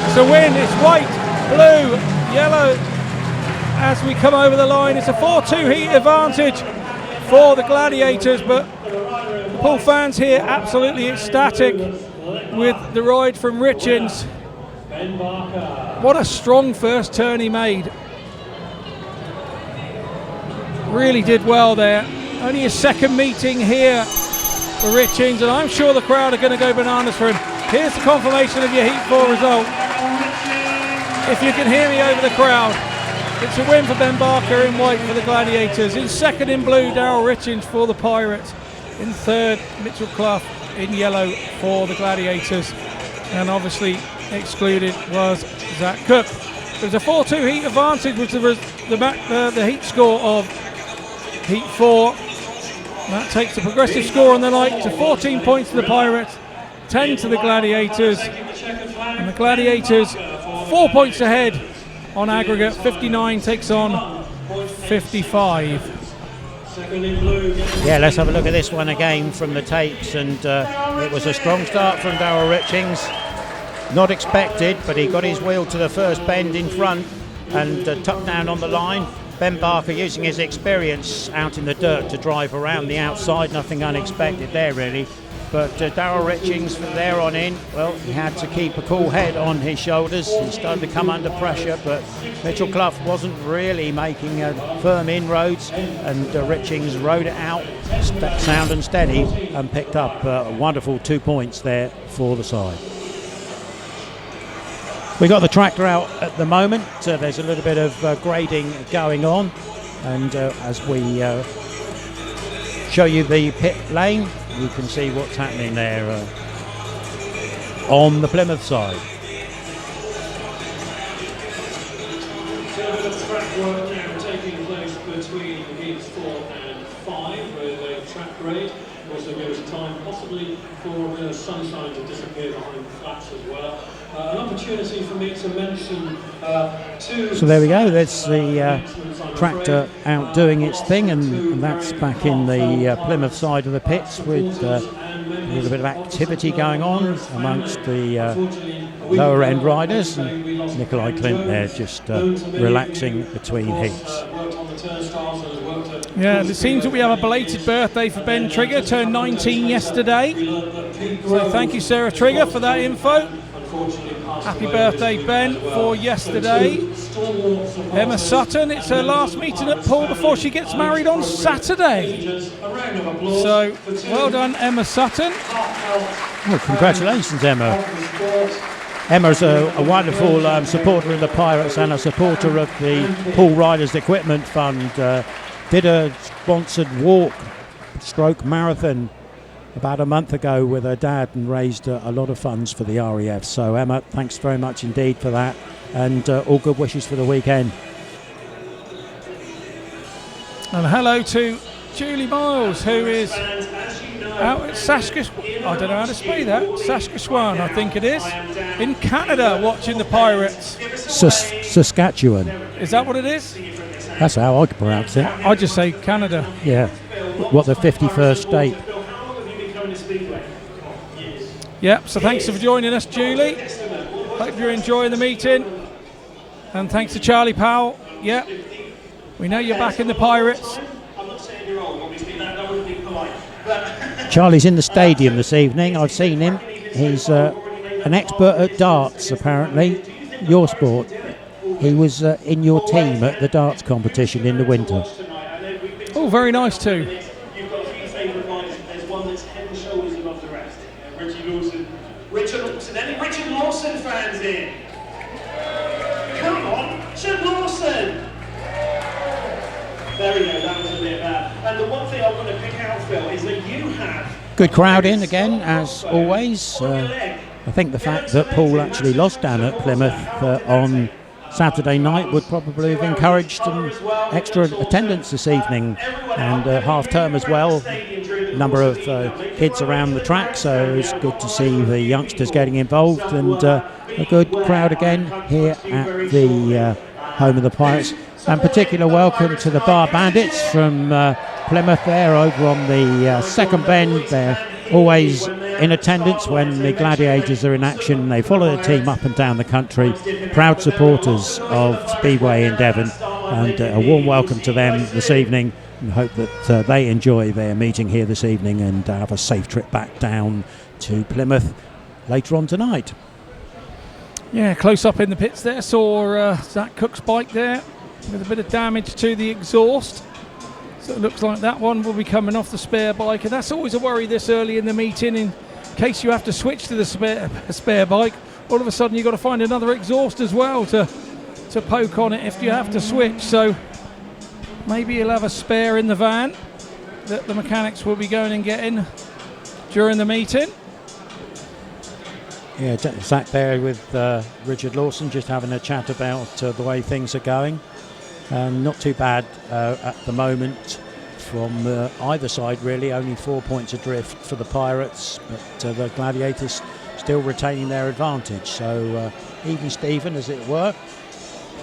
It's a win. It's white, blue, yellow as we come over the line. It's a 4-2 heat advantage for the Gladiators, but the Poole fans here absolutely ecstatic with the ride from Ritchings. What a strong first turn he made. Really did well there. Only his second meeting here for Ritchings, and I'm sure the crowd are going to go bananas for him. Here's the confirmation of your Heat 4 result. If you can hear me over the crowd, it's a win for Ben Barker in white for the Gladiators. In second in blue, Darryl Ritchings for the Pirates. In third, Mitchell Cluff in yellow for the Gladiators. And obviously excluded was Zach Cook. It was a 4-2 heat advantage, which was the heat score of Heat 4. That takes the progressive score on the night to 14 points to the Pirates, 10 to the Gladiators. And the Gladiators 4 points ahead on aggregate. 59 takes on 55. Yeah, let's have a look at this one again from the tapes, and it was a strong start from Darryl Ritchings. Not expected, but he got his wheel to the first bend in front and tucked down on the line. Ben Barker using his experience out in the dirt to drive around the outside. Nothing unexpected there really, but Darryl Ritchings from there on in, well, he had to keep a cool head on his shoulders. He started to come under pressure, but Mitchell Cluff wasn't really making firm inroads, and Ritchings rode it out sound and steady and picked up a wonderful 2 points there for the side. We got the tractor out at the moment. There's a little bit of grading going on, and as we show you the pit lane, you can see what's happening there on the Plymouth side. Track work now taking place between heats 4 and 5 with a track grade. Also gives time possibly for a bit of sunshine to disappear behind the flats as well. An opportunity for me to mention two. So there we go, that's the tractor out doing its thing, and that's back in the Plymouth side of the pits with a little bit of activity going on amongst the lower end riders. And Nicolai KLINDT there just relaxing between heats. Yeah, it seems that we have a belated birthday for Ben Trigger, turned 19 yesterday. So thank you, Sarah Trigger, for that info. Happy birthday, Ben, for yesterday. Emma Sutton, it's her last meeting at Poole before she gets married on Saturday. So, well done, Emma Sutton. Well, congratulations, Emma. Emma's a wonderful supporter of the Pirates and a supporter of the Poole Riders Equipment Fund. Did a sponsored walk/stroke marathon about a month ago with her dad and raised a lot of funds for the RAF. So Emma, thanks very much indeed for that, and all good wishes for the weekend. And hello to Julie Miles, who is out at Saskatchewan, I don't know how to say that, Saskatchewan I think it is, in Canada, watching the Pirates. Saskatchewan. Is that what it is? That's how I could pronounce it. I just say Canada. Yeah. What, the 51st state? Yep, so thanks for joining us, Julie. Hope you're enjoying the meeting. And thanks to Charlie Powell. Yep, we know you're back in the Pirates. Charlie's in the stadium this evening. I've seen him. He's an expert at darts, apparently. Your sport. He was in your team at the darts competition in the winter. Oh, very nice too. You've got a few favourite lines. There's one that's head and shoulders above the rest. Richard Lawson fans in. Come on, Richard Lawson. There we go, that was a bit bad. And the one thing I want to pick out, Phil, is that you have Good crowd in again, as always. I think the fact that Poole actually lost down at Plymouth on Saturday night would probably have encouraged an extra attendance this evening, and half term as well. Number of kids around the track, so it's good to see the youngsters getting involved, and a good crowd again here at the home of the Pirates. And particular welcome to the Bar Bandits from Plymouth there over on the second bend. They're always in attendance when the Gladiators are in action. They follow the team up and down the country. Proud supporters of Speedway in Devon, and a warm welcome to them this evening, and hope that they enjoy their meeting here this evening and have a safe trip back down to Plymouth later on tonight. Yeah, close up in the pits there, saw Zach Cook's bike there with a bit of damage to the exhaust. So it looks like that one will be coming off the spare bike, and that's always a worry this early in the meeting, in case you have to switch to the spare bike. All of a sudden you've got to find another exhaust as well to poke on it if you have to switch. So maybe you'll have a spare in the van that the mechanics will be going and getting during the meeting. Yeah, Zach there with Richard Lawson, just having a chat about the way things are going. Not too bad at the moment from either side, really. Only 4 points adrift for the Pirates, but the Gladiators still retaining their advantage. So even Steven, as it were,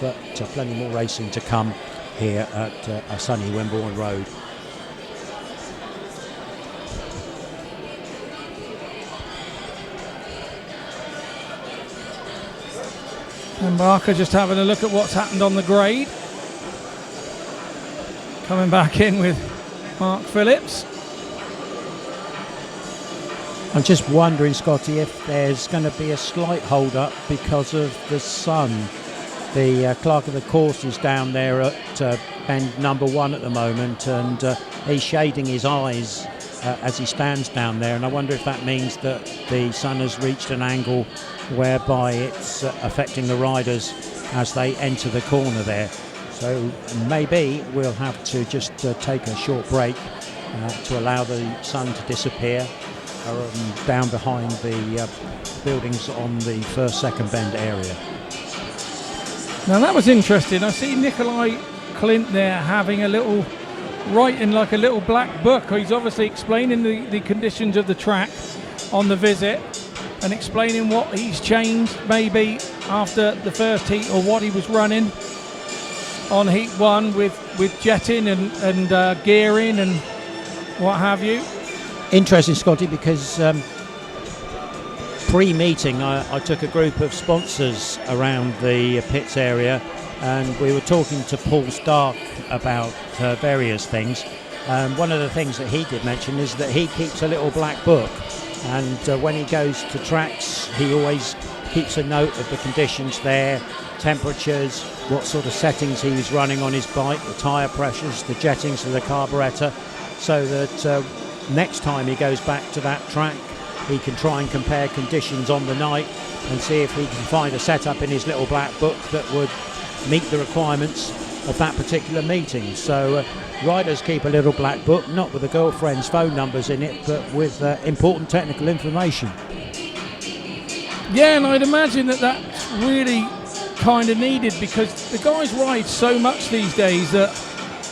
but plenty more racing to come here at a sunny Wimborne Road. And Barker just having a look at what's happened on the grade. Coming back in with Mark Phillips. I'm just wondering, Scotty, if there's going to be a slight hold-up because of the sun. The clerk of the course is down there at bend number 1 at the moment, and he's shading his eyes as he stands down there, and I wonder if that means that the sun has reached an angle whereby it's affecting the riders as they enter the corner there. So maybe we'll have to just take a short break to allow the sun to disappear down behind the buildings on the second bend area. Now that was interesting. I see Nicolai KLINDT there having a little, writing like a little black book. He's obviously explaining the conditions of the track on the visit and explaining what he's changed maybe after the first heat, or what he was running on heat 1 with jetting and gearing and what have you. Interesting, Scotty, because pre-meeting I took a group of sponsors around the pits area, and we were talking to Paul Starke about various things. One of the things that he did mention is that he keeps a little black book, and when he goes to tracks he always keeps a note of the conditions there, temperatures, what sort of settings he's running on his bike, the tyre pressures, the jettings of the carburettor, so that next time he goes back to that track he can try and compare conditions on the night and see if he can find a setup in his little black book that would meet the requirements of that particular meeting. So riders keep a little black book, not with a girlfriend's phone numbers in it, but with important technical information. Yeah, and I'd imagine that that's really kind of needed, because the guys ride so much these days that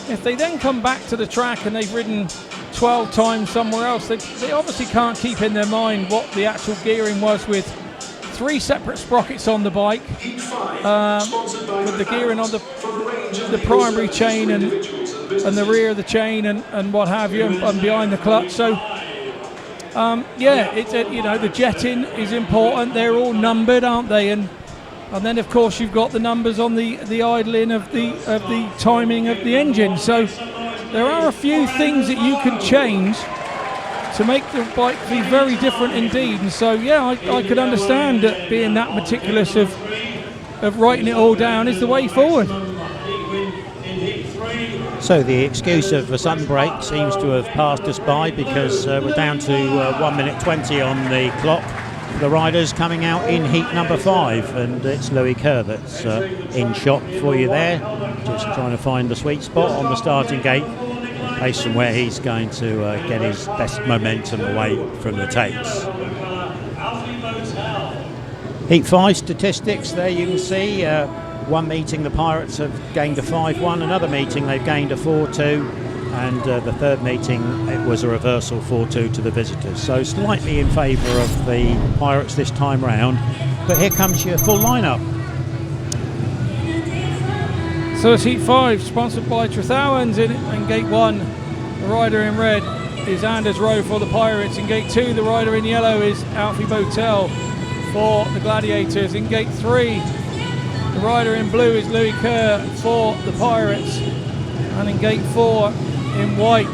if they then come back to the track and they've ridden 12 times somewhere else, they obviously can't keep in their mind what the actual gearing was with 3 separate sprockets on the bike, with the gearing on the primary chain and the rear of the chain and what have you, and behind the clutch. So yeah, it's the jetting is important. They're all numbered, aren't they? And then of course you've got the numbers on the idling of the timing of the engine. So there are a few things that you can change to make the bike be very different indeed. And so yeah, I could understand that being that meticulous of writing it all down is the way forward. So the excuse of the sun break seems to have passed us by, because we're down to 1 minute 20 on the clock. The riders coming out in heat number 5, and it's Louis Kerr that's in shot for you there, just trying to find the sweet spot on the starting gate. based on where he's going to get his best momentum away from the tapes. Heat 5 statistics there you can see. One meeting the Pirates have gained a 5-1, another meeting they've gained a 4-2, and the third meeting it was a reversal 4-2 to the visitors. So slightly in favour of the Pirates this time round. But here comes your full lineup. So it's Heat 5, sponsored by Trethowens in Gate 1. The rider in red is Rowe for the Pirates. In Gate 2, the rider in yellow is Alfie BOWTELL for the Gladiators. In Gate 3, the rider in blue is Louis Kerr for the Pirates. And in Gate 4, in white,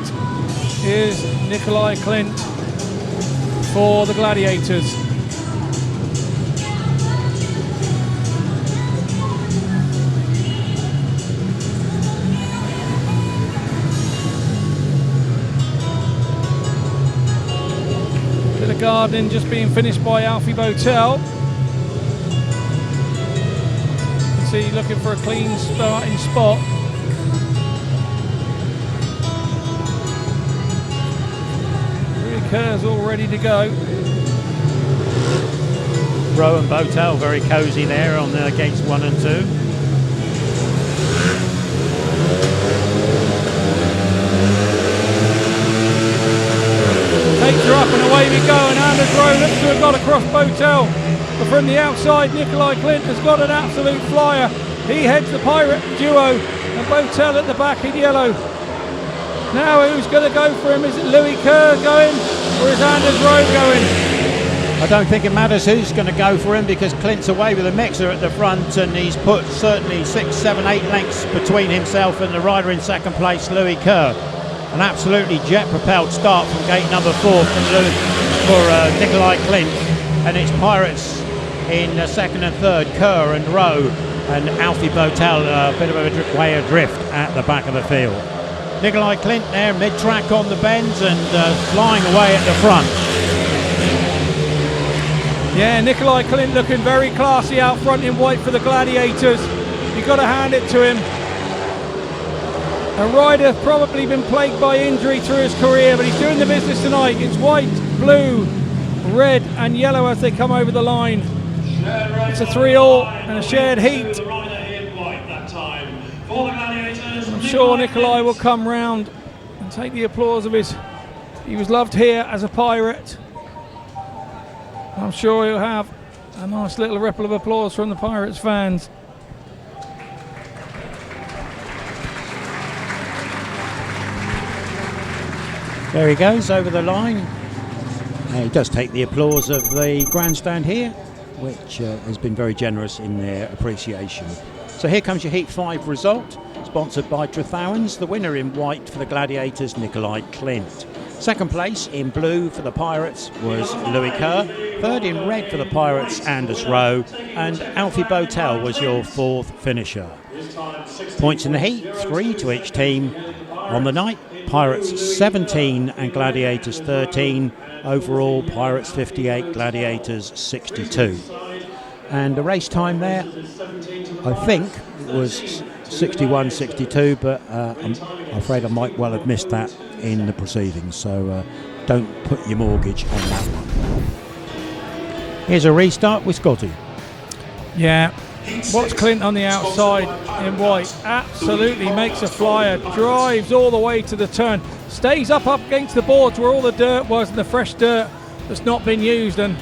is Nicolai KLINDT for the Gladiators. Bit of gardening just being finished by Alfie BOWTELL. See, looking for a clean starting spot. Kerr's all ready to go. Rowe and BOWTELL very cosy there on gates 1 and 2. Takes her up and away we go, and Rowe looks to have got across BOWTELL. But from the outside, Nicolai KLINDT has got an absolute flyer. He heads the Pirate duo, and BOWTELL at the back in yellow. Now who's going to go for him? Is it Louis Kerr going, or is Rowe going? I don't think it matters who's going to go for him, because KLINDT's away with a mixer at the front, and he's put certainly 6, 7, 8 lengths between himself and the rider in second place, Louis Kerr. An absolutely jet-propelled start from gate number 4 for Nicolai KLINDT, and it's Pirates in second and third, Kerr and Rowe, and Alfie BOWTELL a bit of a way adrift at the back of the field. Nicolai KLINDT there mid-track on the bends and flying away at the front. Yeah, Nicolai KLINDT looking very classy out front in white for the Gladiators. You've got to hand it to him. A rider probably been plagued by injury through his career, but he's doing the business tonight. It's white, blue, red and yellow as they come over the line. It's a 3-all and a shared heat. I'm sure Nicolai will come round and take the applause of his... He was loved here as a Pirate. I'm sure he'll have a nice little ripple of applause from the Pirates fans. There he goes over the line. He does take the applause of the grandstand here, which has been very generous in their appreciation. So here comes your Heat 5 result, sponsored by Trethowens. The winner in white for the Gladiators, Nicolai KLINDT. Second place in blue for the Pirates was Louis Kerr. Third in red for the Pirates, Rowe. And Alfie BOWTELL was your fourth finisher. Points in the heat, 3 to each team. On the night, Pirates 17 and Gladiators 13. Overall, Pirates 58, Gladiators 62. And the race time there, I think, was 61-62, but I'm afraid I might well have missed that in the proceedings, so don't put your mortgage on that one. Here's a restart with Scotty. Yeah, watch KLINDT on the outside in white, absolutely makes a flyer, drives all the way to the turn, stays up against the boards where all the dirt was and the fresh dirt that's not been used, and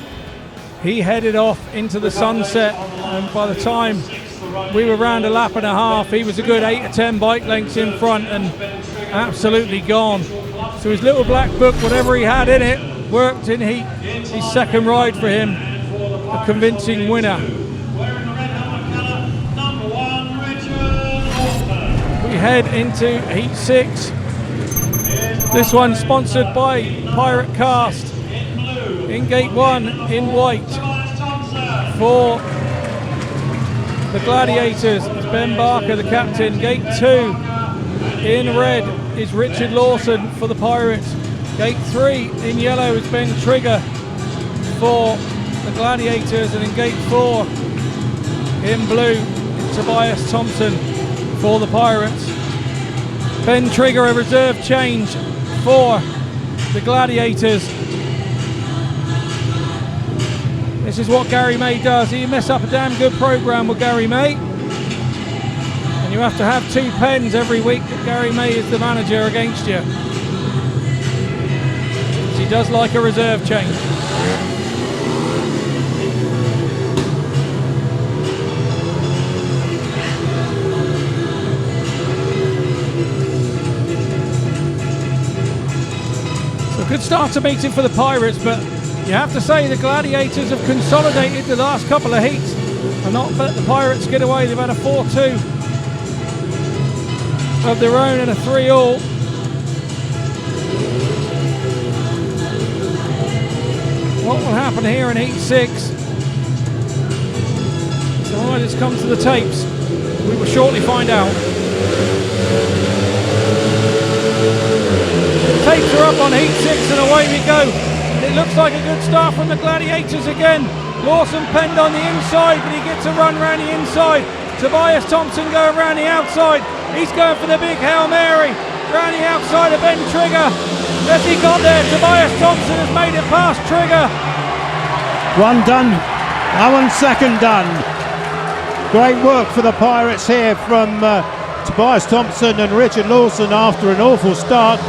he headed off into the sunset, and by the time we were round a lap and a half, he was a good 8 or 10 bike lengths in front and absolutely gone. So his little black book, whatever he had in it, worked in heat. His second ride for him, a convincing winner. We head into Heat 6. This one sponsored by Pirate Cast. In Gate 1 in white for the Gladiators is Ben Barker, the captain. Gate 2 in red is Richard Lawson for the Pirates. Gate 3 in yellow is Ben Trigger for the Gladiators, and in Gate 4 in blue Tobias Thompson for the Pirates. Ben Trigger, a reserve change for the Gladiators. This is what Garry May does. You mess up a damn good programme with Garry May, and you have to have 2 pens every week that Garry May is the manager against you. He does like a reserve change. So good start to meeting for the Pirates, but you have to say the Gladiators have consolidated the last couple of heats and not let the Pirates get away. They've had a 4-2 of their own and a 3-all. What will happen here in Heat 6? So all has come to the tapes. We will shortly find out. Tapes are up on Heat 6 and away we go. It looks like a good start from the Gladiators again. Lawson penned on the inside, but he gets a run round the inside. Tobias Thompson going around the outside. He's going for the big Hail Mary. Round the outside of Ben Trigger. As he got there, Tobias Thompson has made it past Trigger. One done, that one's second done. Great work for the Pirates here from Tobias Thompson and Richard Lawson after an awful start.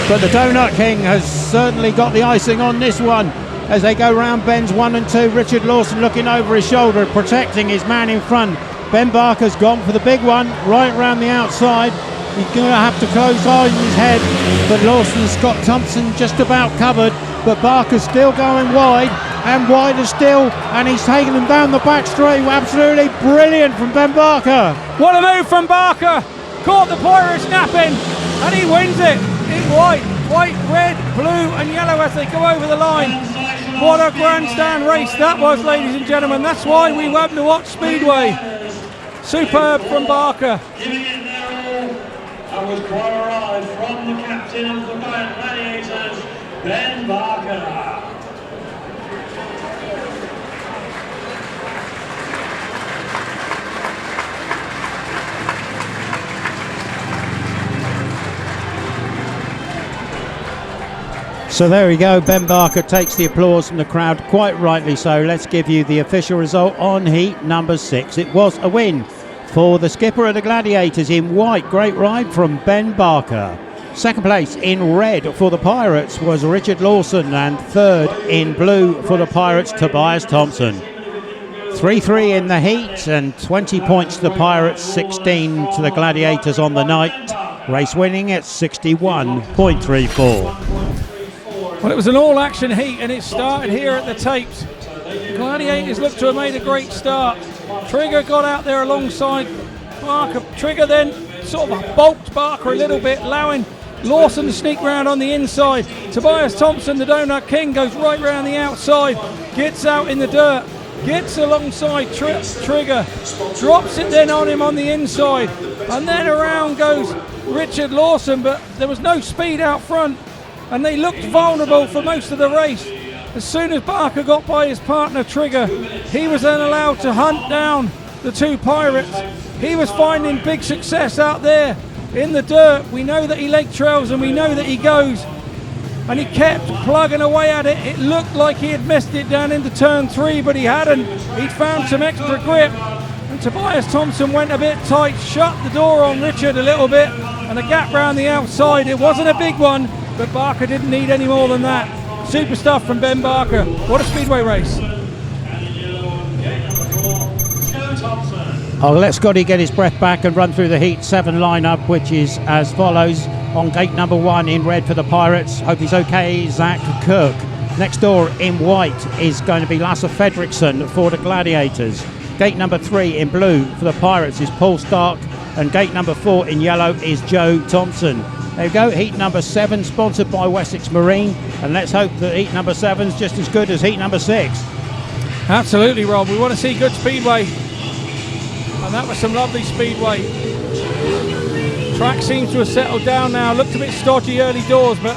But the Donut King has certainly got the icing on this one as they go round bends 1 and 2. Richard Lawson looking over his shoulder, protecting his man in front. Ben Barker's gone for the big one, right round the outside. He's going to have to close eyes in his head, but Lawson's got Thompson just about covered. But Barker's still going wide, and wider still, and he's taking him down the back straight. Absolutely brilliant from Ben Barker. What a move from Barker. Caught the Pirates napping, and he wins it in white, red, blue and yellow as they go over the line. What a grandstand race that was, ladies and gentlemen. That's why we love to watch Speedway. Superb from Barker. Giving it their all. That was quite a ride from the captain of the Gladiators, Ben Barker. So there we go, Ben Barker takes the applause from the crowd, quite rightly so. Let's give you the official result on heat number 6. It was a win for the skipper of the Gladiators in white. Great ride from Ben Barker. Second place in red for the Pirates was Richard Lawson, and third in blue for the Pirates, Tobias Thompson. 3-3 in the heat and 20 points to the Pirates, 16 to the Gladiators on the night. Race winning at 61.34. Well, it was an all-action heat, and it started here at the tapes. The Gladiators looked to have made a great start. Trigger got out there alongside Barker. Trigger then sort of bulked Barker a little bit, allowing Lawson to sneak round on the inside. Tobias Thompson, the Donut King, goes right round the outside, gets out in the dirt, gets alongside Trigger, drops it then on him on the inside, and then around goes Richard Lawson, but there was no speed out front, and they looked vulnerable for most of the race. As soon as Barker got by his partner Trigger, he was then allowed to hunt down the two Pirates. He was finding big success out there in the dirt. We know that he leg trails and we know that he goes, and he kept plugging away at it. It looked like he had missed it down into turn 3, but he hadn't. He'd found some extra grip, and Tobias Thompson went a bit tight, shut the door on Richard a little bit, and a gap round the outside. It wasn't a big one, but Barker didn't need any more than that. Super stuff from Ben Barker. What a speedway race. I'll let Scotty get his breath back and run through the Heat 7 lineup, which is as follows. On gate number 1 in red for the Pirates, hope he's okay, Zach Kirk. Next door in white is going to be Lasse FREDRIKSEN for the Gladiators. Gate number 3 in blue for the Pirates is Poole Starke, and gate number 4 in yellow is Joe Thompson. There you go, heat number 7, sponsored by Wessex Marine, and let's hope that heat number 7 is just as good as heat number 6. Absolutely, Rob. We want to see good speedway, and that was some lovely speedway. Track seems to have settled down now. Looked a bit stodgy early doors, but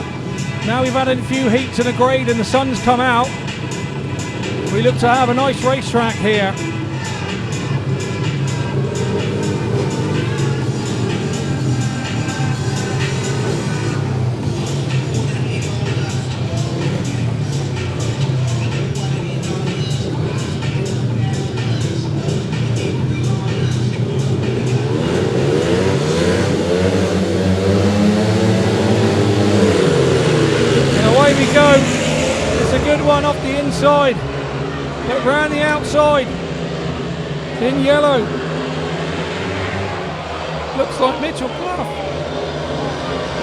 now we've had a few heats and a grade and the sun's come out. We look to have a nice racetrack here. inside, but round the outside in yellow. Looks like Mitchell Cluff.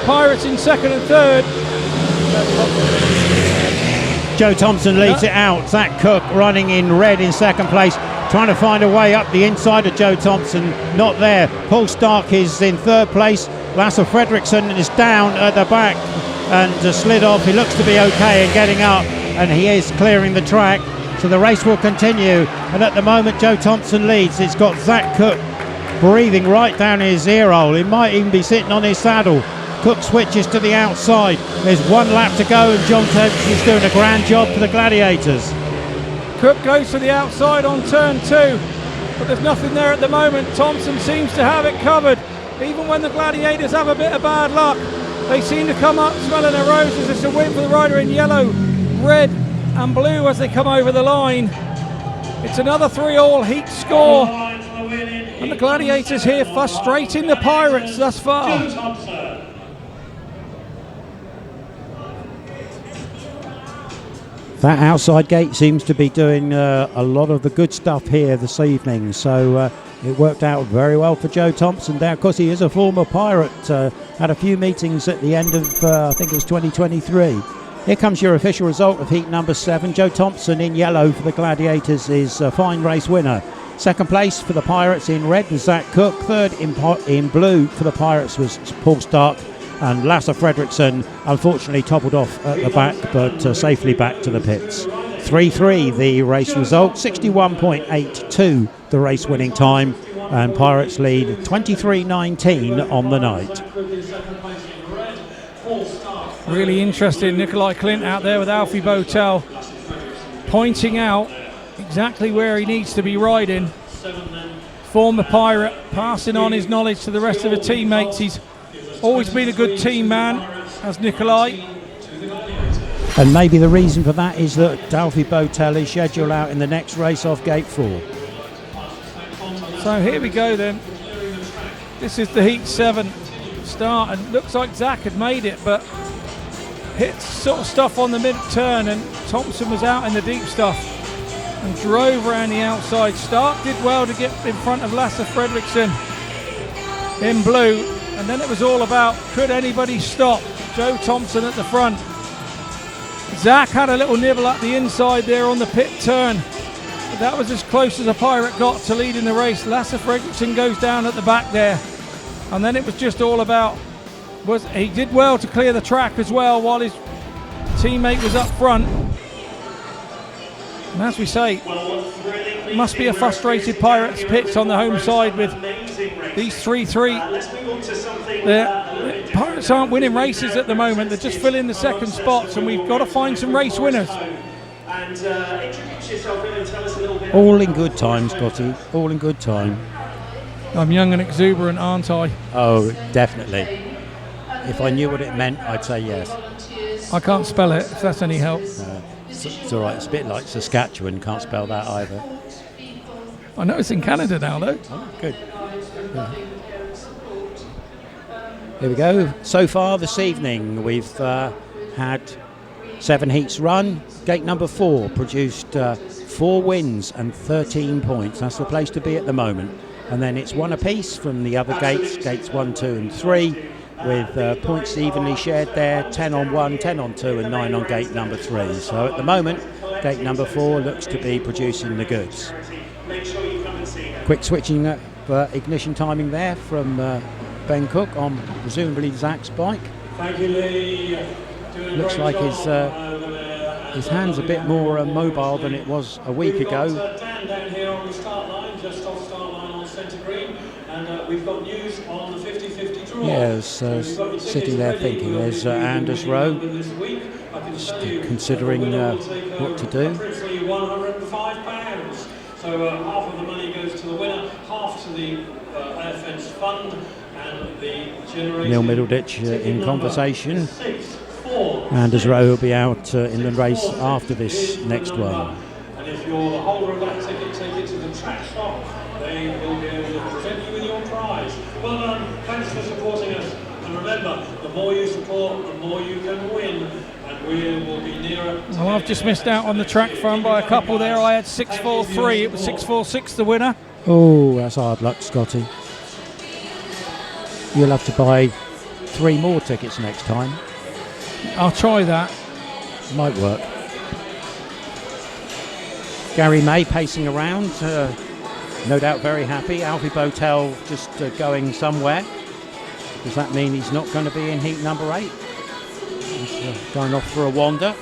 Pirates in second and third. Joe Thompson leads it out. Zach Cook running in red in second place, trying to find a way up the inside of Joe Thompson. Not there. Paul Starke is in third place. Lasse FREDRIKSEN is down at the back and slid off. He looks to be okay and getting up, and he is clearing the track. So the race will continue, and at the moment Joe Thompson leads. It's got Zach Cook breathing right down his ear hole. He might even be sitting on his saddle. Cook switches to the outside. There's one lap to go, and John Thompson is doing a grand job for the Gladiators. Cook goes to the outside on turn 2, but there's nothing there at the moment. Thompson seems to have it covered. Even when the Gladiators have a bit of bad luck, they seem to come up smelling their roses. It's a win for the rider in yellow, red and blue as they come over the line. It's another 3-all heat score, and the Gladiators here frustrating the Pirates thus far. That outside gate seems to be doing a lot of the good stuff here this evening, so it worked out very well for Joe Thompson there. Of course, he is a former Pirate, had a few meetings at the end of, I think it was 2023. Here comes your official result of heat number 7. Joe Thompson in yellow for the Gladiators is a fine race winner. Second place for the Pirates in red was Zach Cook. Third in blue for the Pirates was Paul Starke. And Lasse FREDRIKSEN unfortunately toppled off at the back, but safely back to the pits. 3-3 the race result, 61.82 the race winning time, and Pirates lead 23-19 on the night. Really interesting, Nicolai KLINDT out there with Alfie BOWTELL, pointing out exactly where he needs to be riding. Former Pirate, passing on his knowledge to the rest of the teammates. He's always been a good team man, as Nicolai. And maybe the reason for that is that Alfie BOWTELL is scheduled out in the next race off gate 4. So here we go then. This is the heat 7 start, and looks like Zach had made it, but hit sort of stuff on the mid turn, and Thompson was out in the deep stuff and drove around the outside. Starke did well to get in front of Lasse FREDRIKSEN in blue, and then it was all about, could anybody stop Joe Thompson at the front? Zach had a little nibble at the inside there on the pit turn, but that was as close as a Pirate got to leading the race. Lasse FREDRIKSEN goes down at the back there, and then it was just all about, he did well to clear the track as well while his teammate was up front. And as we say, it must be a frustrated Pirates pits on the home side with these 3-3. The Pirates aren't winning races at the moment, they're just filling the second spots, and we've got to find some race winners. All in good time, Scotty, all in good time. I'm young and exuberant, aren't I? Oh, definitely. If I knew what it meant, I'd say yes. I can't spell it, if that's any help. It's all right, it's a bit like Saskatchewan, can't spell that either. I know it's in Canada now, though. Oh, good. Yeah. Here we go. So far this evening, we've had 7 heats run. Gate number 4 produced 4 wins and 13 points. That's the place to be at the moment. And then it's 1 apiece from the other gates, gates 1, 2 and 3, with points evenly shared there, 10 on 1, 10 on 2 and 9 on gate number 3. So at the moment, gate number 4 looks to be producing the goods. Quick switching ignition timing there from Ben Cook on presumably Zach's bike. Looks like his hand's a bit more mobile than it was a week ago. Down here on the start line, just off start line on centre green, and we've got news on the 50-50 draw. Yes, sitting there thinking. There's Anders Rowe, considering what to do. £105. So half of the money goes to the winner, half to the AFN's fund, and the generator. Neil Middleditch in conversation. Anders Rowe will be out in the race after this next one. And if you're the holder of that ticket, take it to the track shop. They will be able to present you with your prize. Well done, thanks for supporting us. And remember, the more you support, the more you can win. And and we will be nearer. Well, I've just missed out on the track fun by a couple there. I had 6.43. It was 6.46 the winner. Oh, that's hard luck, Scotty. You'll have to buy 3 more tickets next time. I'll try that. Might work. Garry May pacing around, no doubt very happy. Alfie BOWTELL just going somewhere. Does that mean he's not going to be in heat number 8? He's going off for a wander.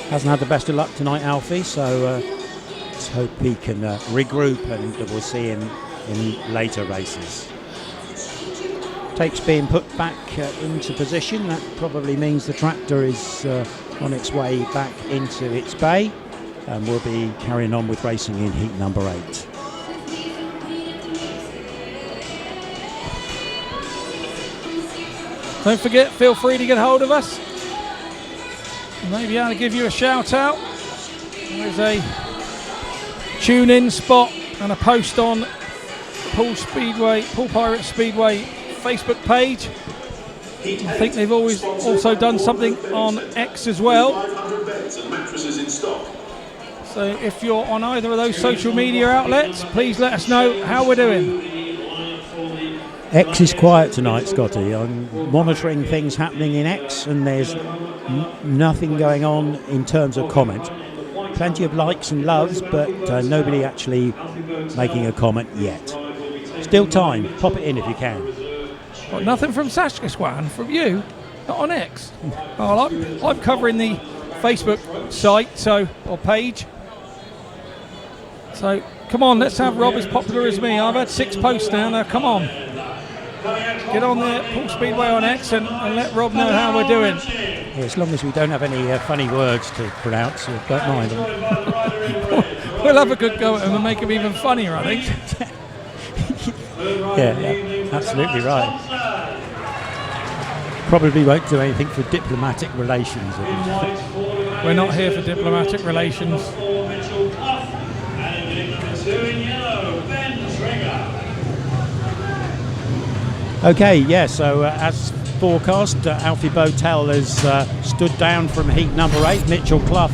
Hasn't had the best of luck tonight, Alfie, so let's hope he can regroup and we'll see him in later races. Tape's being put back into position. That probably means the tractor is on its way back into its bay, and we'll be carrying on with racing in heat number 8. Don't forget, feel free to get hold of us. Maybe I'll give you a shout out. There's a tune-in spot and a post on Poole Pirates Speedway Facebook page. I think they've always also done something on X as well. So if you're on either of those social media outlets, please let us know how we're doing. X is quiet tonight, Scotty. I'm monitoring things happening in X, and there's nothing going on in terms of comment. Plenty of likes and loves, but nobody actually making a comment yet. Still time. Pop it in if you can. Well, nothing from Saskatchewan, from you, not on X. Well, I'm covering the Facebook site, or page. So come on, let's have Rob as popular as me. I've had 6 posts now. Come on. Get on there, Poole Speedway on X, and let Rob know how we're doing. Yeah, as long as we don't have any funny words to pronounce, don't mind them. We'll have a good go at them and make them even funnier, I think. Yeah, absolutely right. Probably won't do anything for diplomatic relations. We're not here for diplomatic relations. Okay, yeah, so as forecast, Alfie BOWTELL has stood down from heat number 8. Mitchell Cluff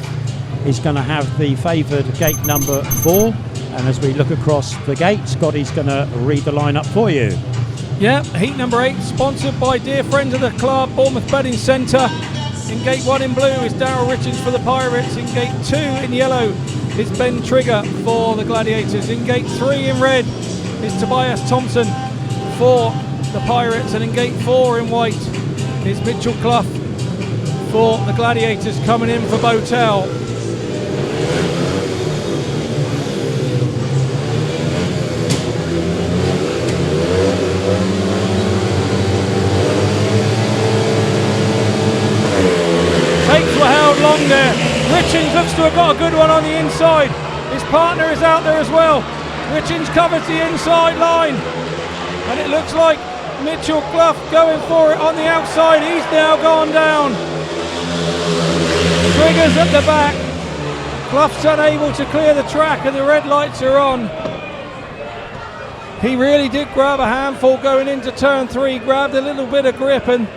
is going to have the favoured gate number 4. And as we look across the gate, Scotty's going to read the lineup for you. Yeah, heat number 8, sponsored by dear friends of the club, Bournemouth Betting Centre. In gate 1 in blue is Darryl RITCHINGS for the Pirates. In gate 2 in yellow is Ben Trigger for the Gladiators. In gate 3 in red is Tobias Thompson for the Pirates. And in gate 4 in white is Mitchell Cluff for the Gladiators, coming in for BOWTELL. Long there. Richings looks to have got a good one on the inside. His partner is out there as well. Richings covers the inside line, and it looks like Mitchell Cluff going for it on the outside. He's now gone down. Triggers at the back. Cluff's unable to clear the track, and the red lights are on. He really did grab a handful going into turn 3, grabbed a little bit of grip, and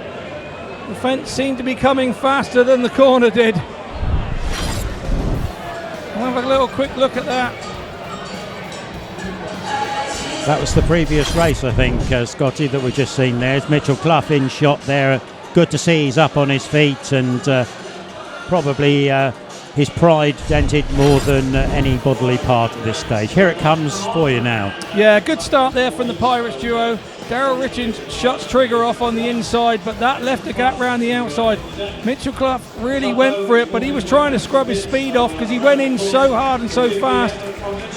the fence seemed to be coming faster than the corner did. We'll have a little quick look at that. That was the previous race, I think, Scotty, that we've just seen there. It's Mitchell Cluff in shot there. Good to see he's up on his feet, and probably his pride dented more than any bodily part at this stage. Here it comes for you now. Yeah, good start there from the Pirates duo. Darryl RITCHINGS shuts Trigger off on the inside, but that left a gap round the outside. Mitchell Cluff really went for it, but he was trying to scrub his speed off because he went in so hard and so fast.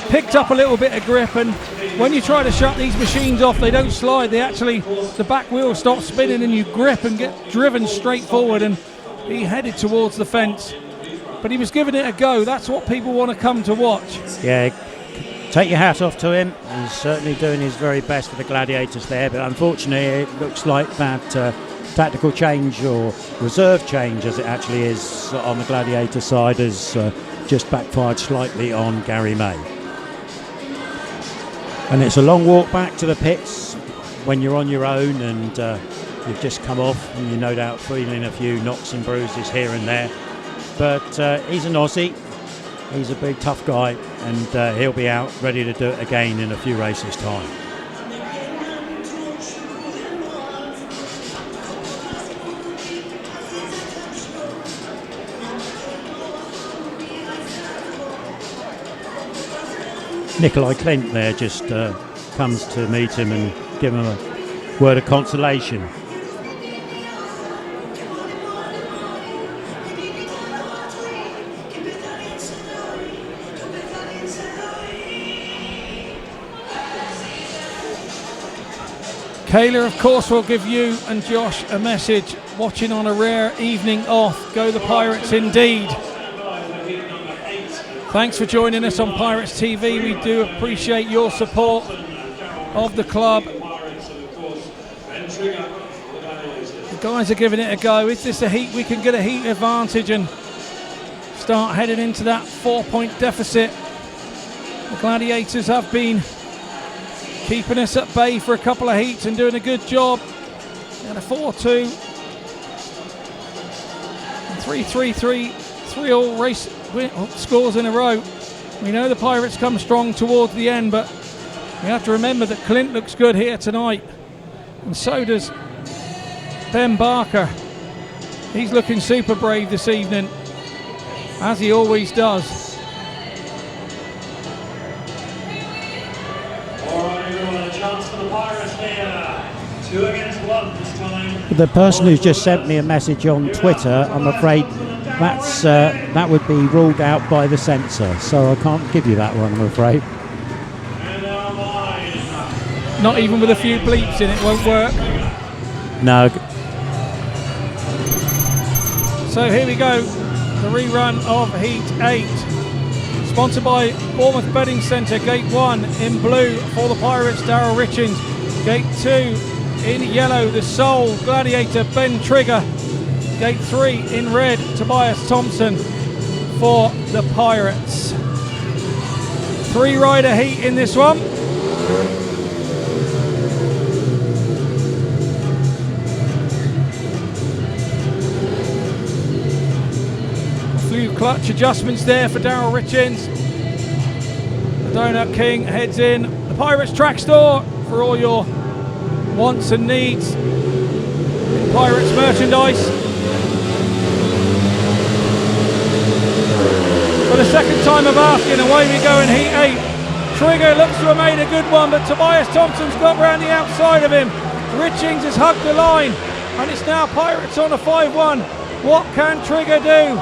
Picked up a little bit of grip, and when you try to shut these machines off, they don't slide. They actually, the back wheel stops spinning and you grip and get driven straight forward, and he headed towards the fence. But he was giving it a go. That's what people want to come to watch. Yeah. Take your hat off to him. He's certainly doing his very best for the Gladiators there, but unfortunately it looks like that tactical change, or reserve change as it actually is on the Gladiator side, has just backfired slightly on Garry May. And it's a long walk back to the pits when you're on your own, and You've just come off and you're no doubt feeling a few knocks and bruises here and there. But he's an Aussie. He's a big tough guy, and he'll be out ready to do it again in a few races' time. Nicolai KLINDT there just comes to meet him and give him a word of consolation. Kayla, of course, will give you and Josh a message. Watching on a rare evening off. Go the Pirates indeed. Thanks for joining us on Pirates TV. We do appreciate your support of the club. The guys are giving it a go. Is this a heat? We can get a heat advantage and start heading into that 4-point deficit. The Gladiators have been keeping us at bay for a couple of heats and doing a good job. And a 4-2, 3-3-3, 3-all race scores in a row. We know the Pirates come strong towards the end, but we have to remember that KLINDT looks good here tonight, and so does Ben Barker. He's looking super brave this evening, as he always does. The person who's just sent me a message on Twitter, I'm afraid that would be ruled out by the censor, so I can't give you that one, I'm afraid. Not even with a few bleeps in it won't work. No. So here we go, the rerun of Heat 8. Sponsored by Bournemouth Betting Centre. Gate 1 in blue for the Pirates, Darryl RITCHINGS. Gate 2 in yellow, the Soul Gladiator, Ben Trigger. Gate 3 in red, Tobias THOMSEN for the Pirates. 3-rider heat in this one. A few clutch adjustments there for Darryl RITCHINGS. The Donut King heads in. The Pirates track store for all your wants and needs. Pirates merchandise. For the second time of asking, away we go in Heat 8. Trigger looks to have made a good one, but Tobias THOMSEN's got round the outside of him. RITCHINGS has hugged the line, and it's now Pirates on a 5-1. What can Trigger do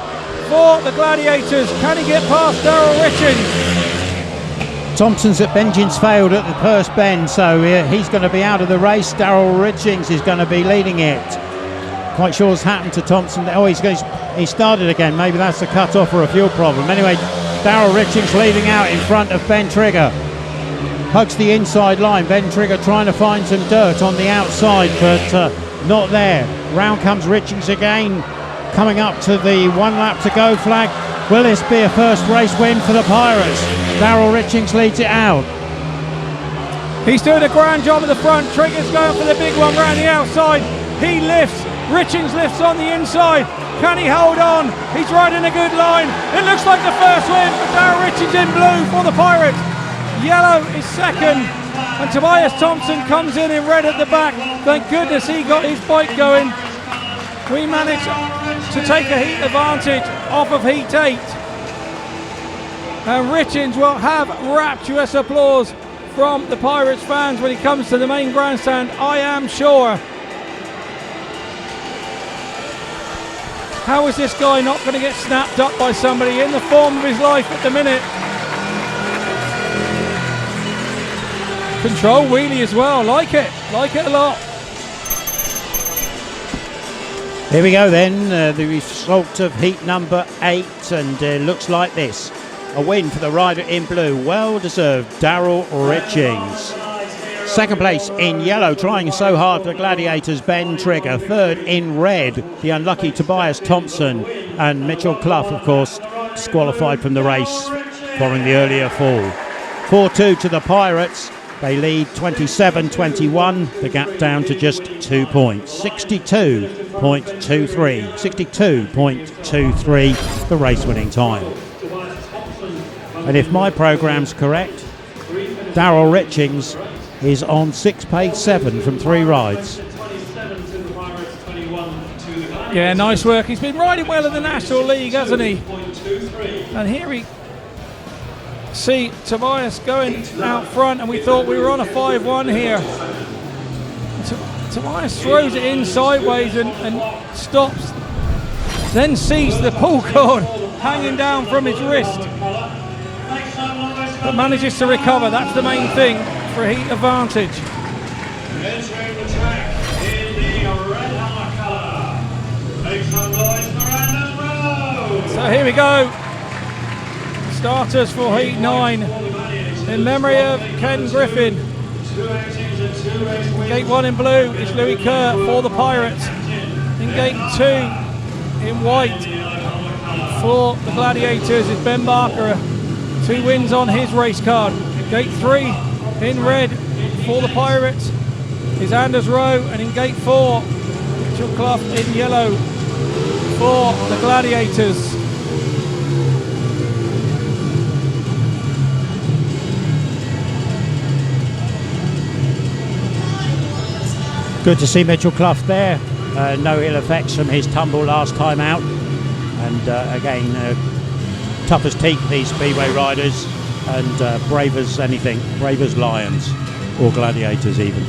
for the Gladiators? Can he get past Darryl RITCHINGS? Thompson's at Benjin's failed at the first bend, so he's going to be out of the race. Darryl RITCHINGS is going to be leading it. Quite sure what's happened to Thompson. Oh, he started again. Maybe that's a cut-off or a fuel problem. Anyway, Darryl RITCHINGS leading out in front of Ben Trigger. Hugs the inside line. Ben Trigger trying to find some dirt on the outside, but not there. Round comes RITCHINGS again, coming up to the 1 lap to go flag. Will this be a first race win for the Pirates? Darryl RITCHINGS leads it out. He's doing a grand job at the front. Trigger's going for the big one round the outside. He lifts. RITCHINGS lifts on the inside. Can he hold on? He's riding a good line. It looks like the first win for Darryl RITCHINGS in blue for the Pirates. Yellow is second, and Tobias THOMSEN comes in red at the back. Thank goodness he got his bike going. We managed to take a heat advantage off of Heat 8. And RITCHINGS will have rapturous applause from the Pirates fans when he comes to the main grandstand, I am sure. How is this guy not going to get snapped up by somebody in the form of his life at the minute? Control wheelie as well, like it a lot. Here we go then, the result of heat number 8, and looks like this. A win for the rider in blue, well deserved, Darryl RITCHINGS. Second place in yellow, trying so hard for the Gladiators, Ben Trigger. Third in red, the unlucky Tobias THOMSEN, and Mitchell Cluff, of course, disqualified from the race following the earlier fall. 4-2 to the Pirates. They lead 27-21, the gap down to just 2 points. 62.23, the race winning time. And if my programme's correct, Darryl RITCHINGS is on 6 pace 7 from 3 rides. Yeah, nice work. He's been riding well in the National League, hasn't he? And here we see Tobias going out front, and we thought we were on a 5-1 here. Tobias throws it in sideways and stops, then sees the pull cord hanging down from his wrist, but manages to recover. That's the main thing for a heat advantage. Entering the track in the red armour colour. Make some noise for Rowe. So here we go. Starters for Heat 9 in memory of Ken Griffin. Gate 1 in blue is Louis Kerr for the Pirates. In Gate 2 in white for the Gladiators is Ben Barker. 2 wins on his race card. Gate 3 in red for the Pirates is Anders Rowe, and in Gate 4 Mitchell Cluff in yellow for the Gladiators. Good to see Mitchell Cluff there. No ill effects from his tumble last time out. And again, tough as teak, these Speedway riders, and brave as anything, brave as lions, or gladiators even.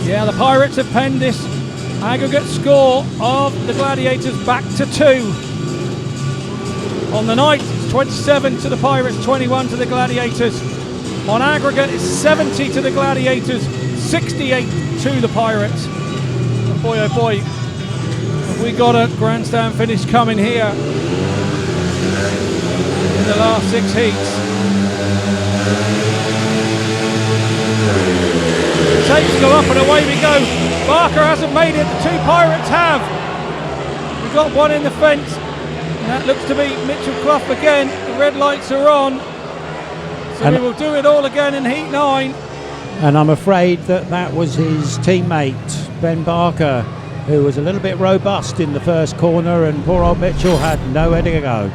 Yeah, the Pirates have penned this aggregate score of the Gladiators back to 2. On the night, it's 27 to the Pirates, 21 to the Gladiators. On aggregate, it's 70 to the Gladiators, 68 to the Pirates. And boy, oh boy, have we got a grandstand finish coming here in the last 6 heats. The tapes go up and away we go. Barker hasn't made it, the 2 Pirates have. We've got one in the fence, and that looks to be Mitchell Cluff again. The red lights are on, so we will do it all again in Heat 9. And I'm afraid that was his teammate, Ben Barker, who was a little bit robust in the first corner, and poor old Mitchell had nowhere to go.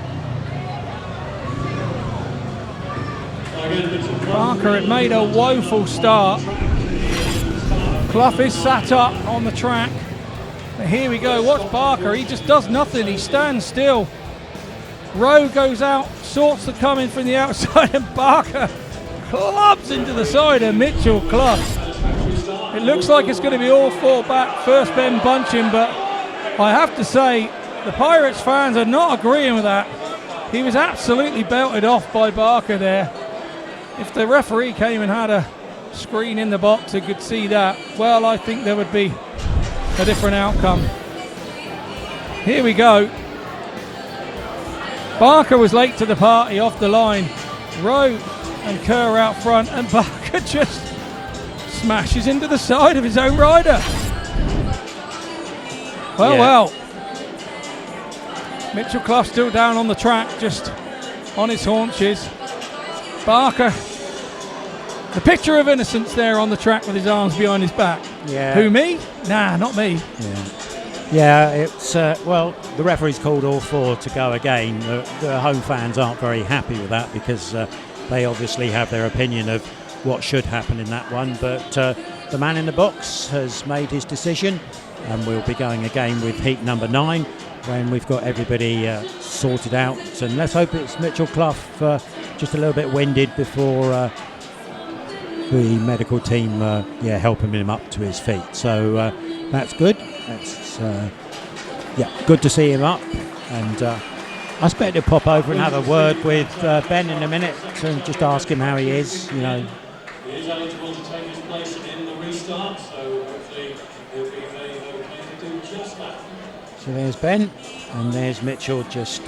Barker had made a woeful start. Cluff is sat up on the track. But here we go, watch Barker, he just does nothing, he stands still. Rowe goes out, sorts the coming from the outside, and Barker clubs into the side of Mitchell Cluff. It looks like it's going to be all 4 back, first Ben bunching, but I have to say the Pirates fans are not agreeing with that. He was absolutely belted off by Barker there. If the referee came and had a screen in the box and could see that, well, I think there would be a different outcome. Here we go. Barker was late to the party off the line. Rowe and Kerr out front, and Barker just smashes into the side of his own rider. Well. Mitchell Cluff still down on the track, just on his haunches. Barker, the picture of innocence there on the track with his arms behind his back. Yeah. Who, me? Nah, not me. Yeah, it's, well, the referee's called all 4 to go again. The home fans aren't very happy with that because they obviously have their opinion of what should happen in that one. But the man in the box has made his decision, and we'll be going again with heat number 9 when we've got everybody sorted out. And let's hope it's Mitchell Cluff just a little bit winded before the medical team helping him up to his feet. So that's good. That's good to see him up, and I expect to pop over and have a word with Ben in a minute and just ask him how he is. You know, He is eligible to take his place in the restart, so hopefully he'll be very okay to do just that. So there's Ben, and there's Mitchell just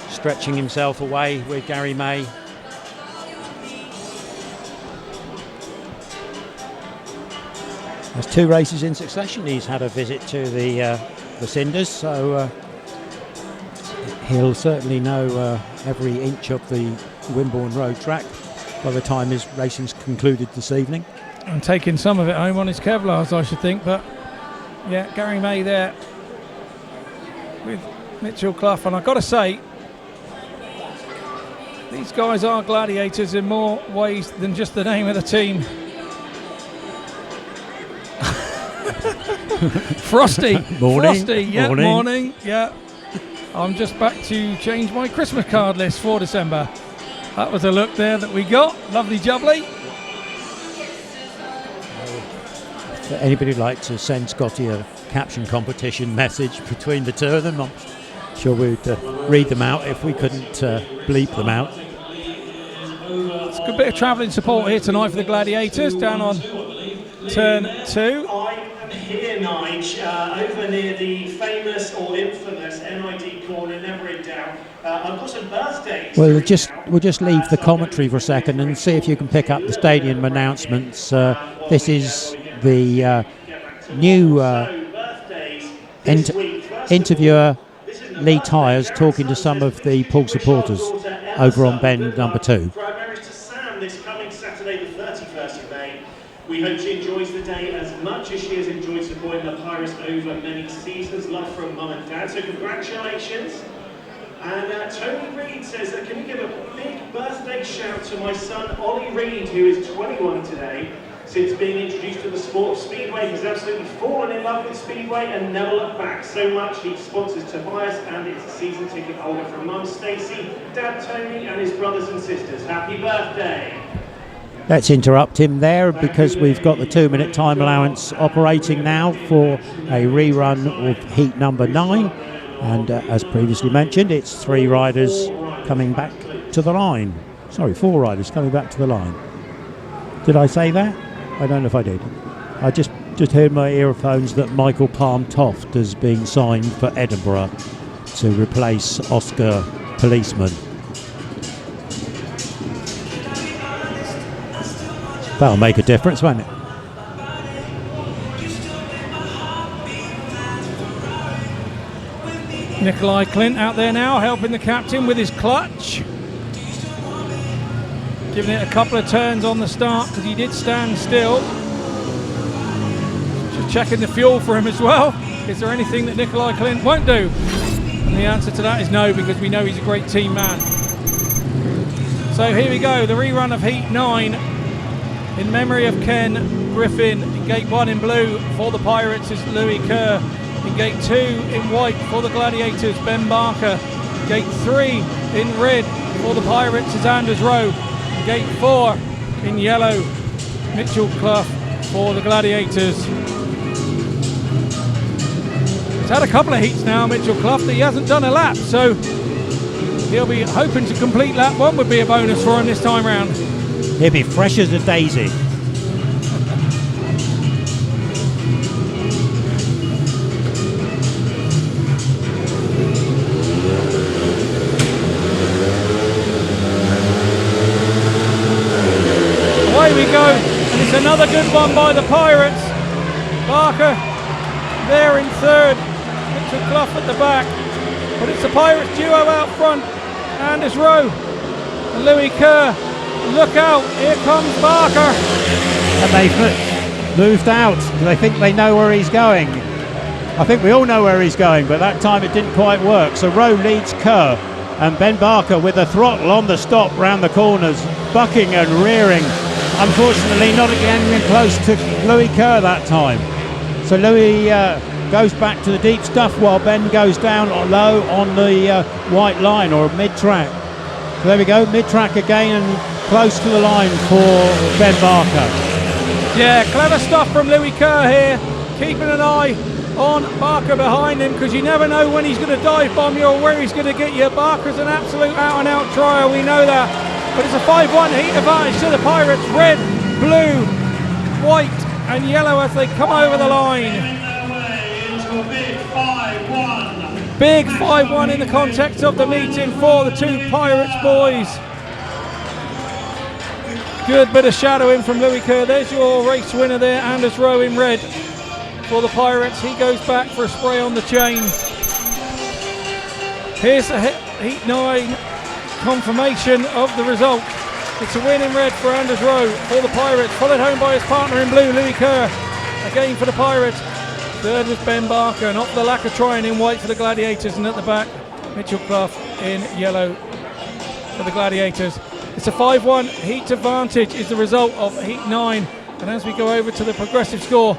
stretching himself away with Garry May. There's 2 races in succession. He's had a visit to the Cinders, so he'll certainly know every inch of the Wimborne Road track by the time his racing's concluded this evening. And taking some of it home on his Kevlars, I should think. But yeah, Garry May there with Mitchell Cluff. And I've got to say, these guys are gladiators in more ways than just the name of the team. Frosty. Morning. Frosty, yeah, morning. Yeah. I'm just back to change my Christmas card list for December. That was a look there that we got. Lovely jubbly. If anybody would like to send Scotty a caption competition message between the two of them, I'm sure we'd read them out if we couldn't bleep them out. It's a good bit of travelling support here tonight for the Gladiators down on turn 2. I am here, Nige, over near the famous or infamous MID corner, never in doubt. I've got some birthdays. We'll just leave the commentary for a second and see if you can pick up the stadium announcements. This is the new interviewer Lee Tyers talking to some of the Poole supporters over on bend number 2. This coming Saturday, the 31st of May. We hope she enjoys the day as much as she has enjoyed supporting the Pirates over many seasons. Love from Mum and Dad, so congratulations. And Tony Reed says, can you give a big birthday shout to my son Ollie Reed, who is 21 today. Since being introduced to the sport of Speedway, he's absolutely fallen in love with Speedway and never looked back. So much he sponsors Tobias and is a season ticket holder from Mum Stacey, Dad Tony and his brothers and sisters. Happy birthday. Let's interrupt him there because we've got the 2-minute time allowance operating now for a rerun of heat number 9. And as previously mentioned, it's 3 riders coming back to the line. Sorry, 4 riders coming back to the line. Did I say that? I don't know if I did. I just heard in my earphones that Michael Palm Toft has been signed for Edinburgh to replace Oscar Policeman. That'll make a difference, won't it? Nicolai KLINDT out there now, helping the captain with his clutch. Giving it a couple of turns on the start because he did stand still. Just checking the fuel for him as well. Is there anything that Nicolai KLINDT won't do? And the answer to that is no, because we know he's a great team man. So here we go, the rerun of Heat 9 in memory of Ken Griffin. In Gate 1 in blue for the Pirates is Louis Kerr. In Gate 2 in white for the Gladiators, Ben Barker. Gate 3 in red for the Pirates is Anders Rowe. Gate 4 in yellow, Mitchell Cluff for the Gladiators. He's had a couple of heats now, Mitchell Cluff, that he hasn't done a lap, so he'll be hoping to complete lap 1 would be a bonus for him this time round. He'll be fresh as a daisy. We go, and it's another good one by the Pirates. Barker there in 3rd, Mitchell Cluff at the back, but it's the Pirates duo out front. Anders Rowe and Louis Kerr. Look out, here comes Barker. And they've moved out. They think they know where he's going. I think we all know where he's going, but that time it didn't quite work. So Rowe leads Kerr, and Ben Barker with the throttle on the stop round the corners, bucking and rearing. Unfortunately, not getting close to Louis Kerr that time. So Louis goes back to the deep stuff while Ben goes down low on the white line or mid-track. So there we go, mid-track again and close to the line for Ben Barker. Yeah, clever stuff from Louis Kerr here, keeping an eye on Barker behind him because you never know when he's going to dive bomb you or where he's going to get you. Barker's an absolute out-and-out trier, we know that. But it's a 5-1 heat advantage to the Pirates. Red, blue, white and yellow as they come over the line. Big 5-1 in the context of the meeting for the 2 Pirates boys. Good bit of shadowing from Louis Kerr. There's your race winner there, Anders Rowe in red for the Pirates. He goes back for a spray on the chain. Here's the Heat 9 confirmation of the result. It's a win in red for Anders Rowe for the Pirates, followed home by his partner in blue, Louis Kerr. Again for the Pirates. Third was Ben Barker, and off the lacquer trying in white for the Gladiators, and at the back, Mitchell Cluff in yellow for the Gladiators. It's a 5-1 heat advantage is the result of heat 9. And as we go over to the progressive score,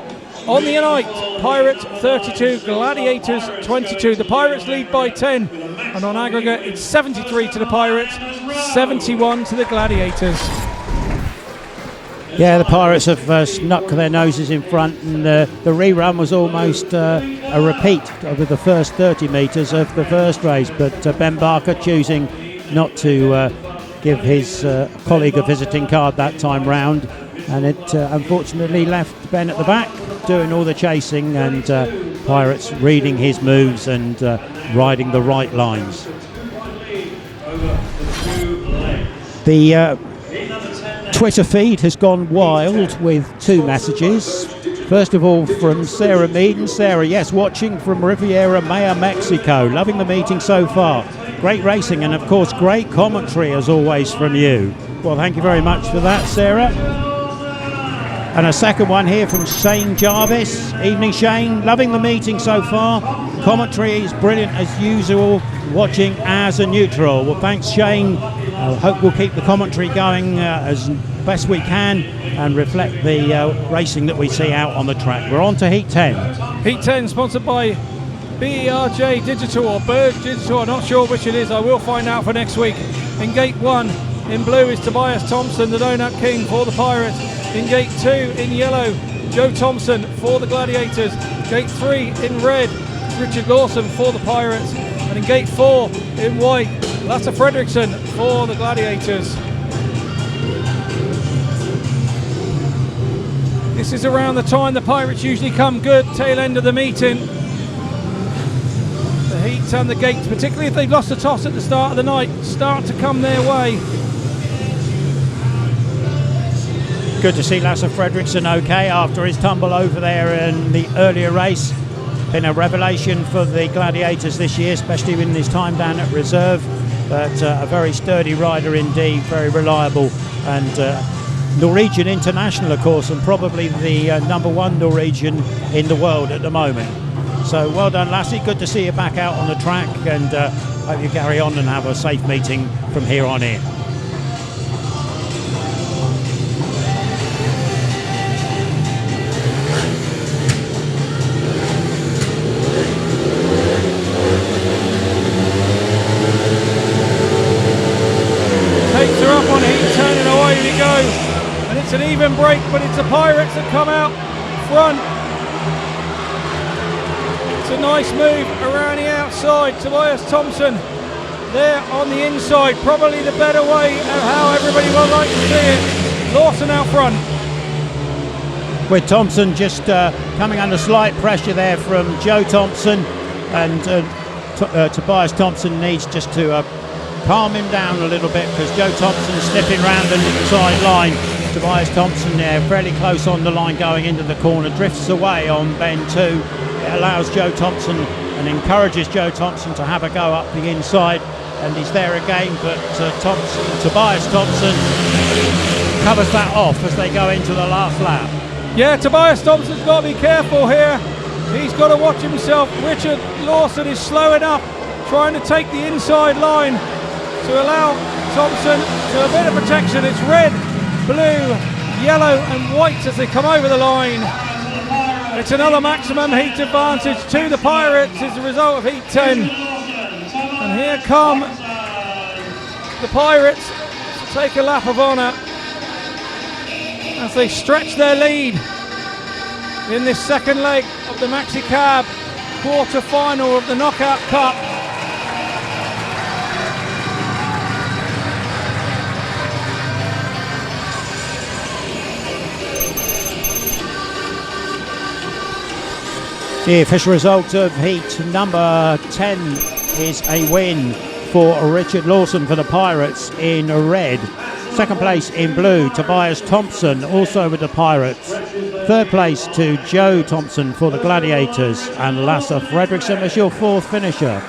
on the night, Pirates 32, Gladiators 22. The Pirates lead by 10, and on aggregate it's 73 to the Pirates, 71 to the Gladiators. Yeah, the Pirates have snuck their noses in front, and the rerun was almost a repeat of the first 30 metres of the first race, but Ben Barker choosing not to give his colleague a visiting card that time round, and it unfortunately left Ben at the back doing all the chasing, and Pirates reading his moves and riding the right lines. The Twitter feed has gone wild with 2 messages. First of all, from Sarah Meaden. Sarah, yes, watching from Riviera Maya, Mexico. Loving the meeting so far. Great racing, and of course great commentary as always from you. Well, thank you very much for that, Sarah. And a second one here from Shane Jarvis. Evening, Shane. Loving the meeting so far. Commentary is brilliant as usual. Watching as a neutral. Well, thanks, Shane. I hope we'll keep the commentary going as best we can and reflect the racing that we see out on the track. We're on to Heat 10. Heat 10 sponsored by BERJ Digital or Berg Digital. I'm not sure which it is. I will find out for next week. In gate 1 in blue is Tobias Thompson, the Donut King for the Pirates. In gate 2 in yellow, Joe Thompson for the Gladiators. Gate 3 in red, Richard Lawson for the Pirates. And in gate 4 in white, Lasse FREDRIKSEN for the Gladiators. This is around the time the Pirates usually come good, tail end of the meeting. The heats and the gates, particularly if they've lost a toss at the start of the night, start to come their way. Good to see Lasse FREDRIKSEN okay after his tumble over there in the earlier race. Been a revelation for the Gladiators this year, especially in his time down at reserve. But a very sturdy rider indeed, very reliable, and Norwegian international, of course, and probably the #1 Norwegian in the world at the moment. So well done, Lassie. Good to see you back out on the track, and hope you carry on and have a safe meeting from here on in. It's an even break, but it's the Pirates that come out front. It's a nice move around the outside. Tobias Thompson there on the inside, probably the better way of how everybody would like to see it. Lawson out front. With Thompson just coming under slight pressure there from Joe Thompson, and Tobias Thompson needs just to calm him down a little bit, because Joe Thompson's slipping round the inside line. Tobias Thompson there, fairly close on the line going into the corner, drifts away on bend 2. It allows Joe Thompson and encourages Joe Thompson to have a go up the inside, and he's there again, but Tobias Thompson covers that off as they go into the last lap. Yeah, Tobias Thompson's got to be careful here. He's got to watch himself. Richard Lawson is slowing up, trying to take the inside line to allow Thompson to a bit of protection. It's red, blue, yellow and white as they come over the line. It's another maximum heat advantage to the Pirates as a result of heat 10. And here come the Pirates to take a lap of honour as they stretch their lead in this second leg of the Maxi Cab quarter final of the Knockout Cup. The official result of heat number 10 is a win for Richard Lawson for the Pirates in red. Second place in blue, Tobias Thompson, also with the Pirates. Third place to Joe Thompson for the Gladiators, and Lasse FREDRIKSEN as your fourth finisher.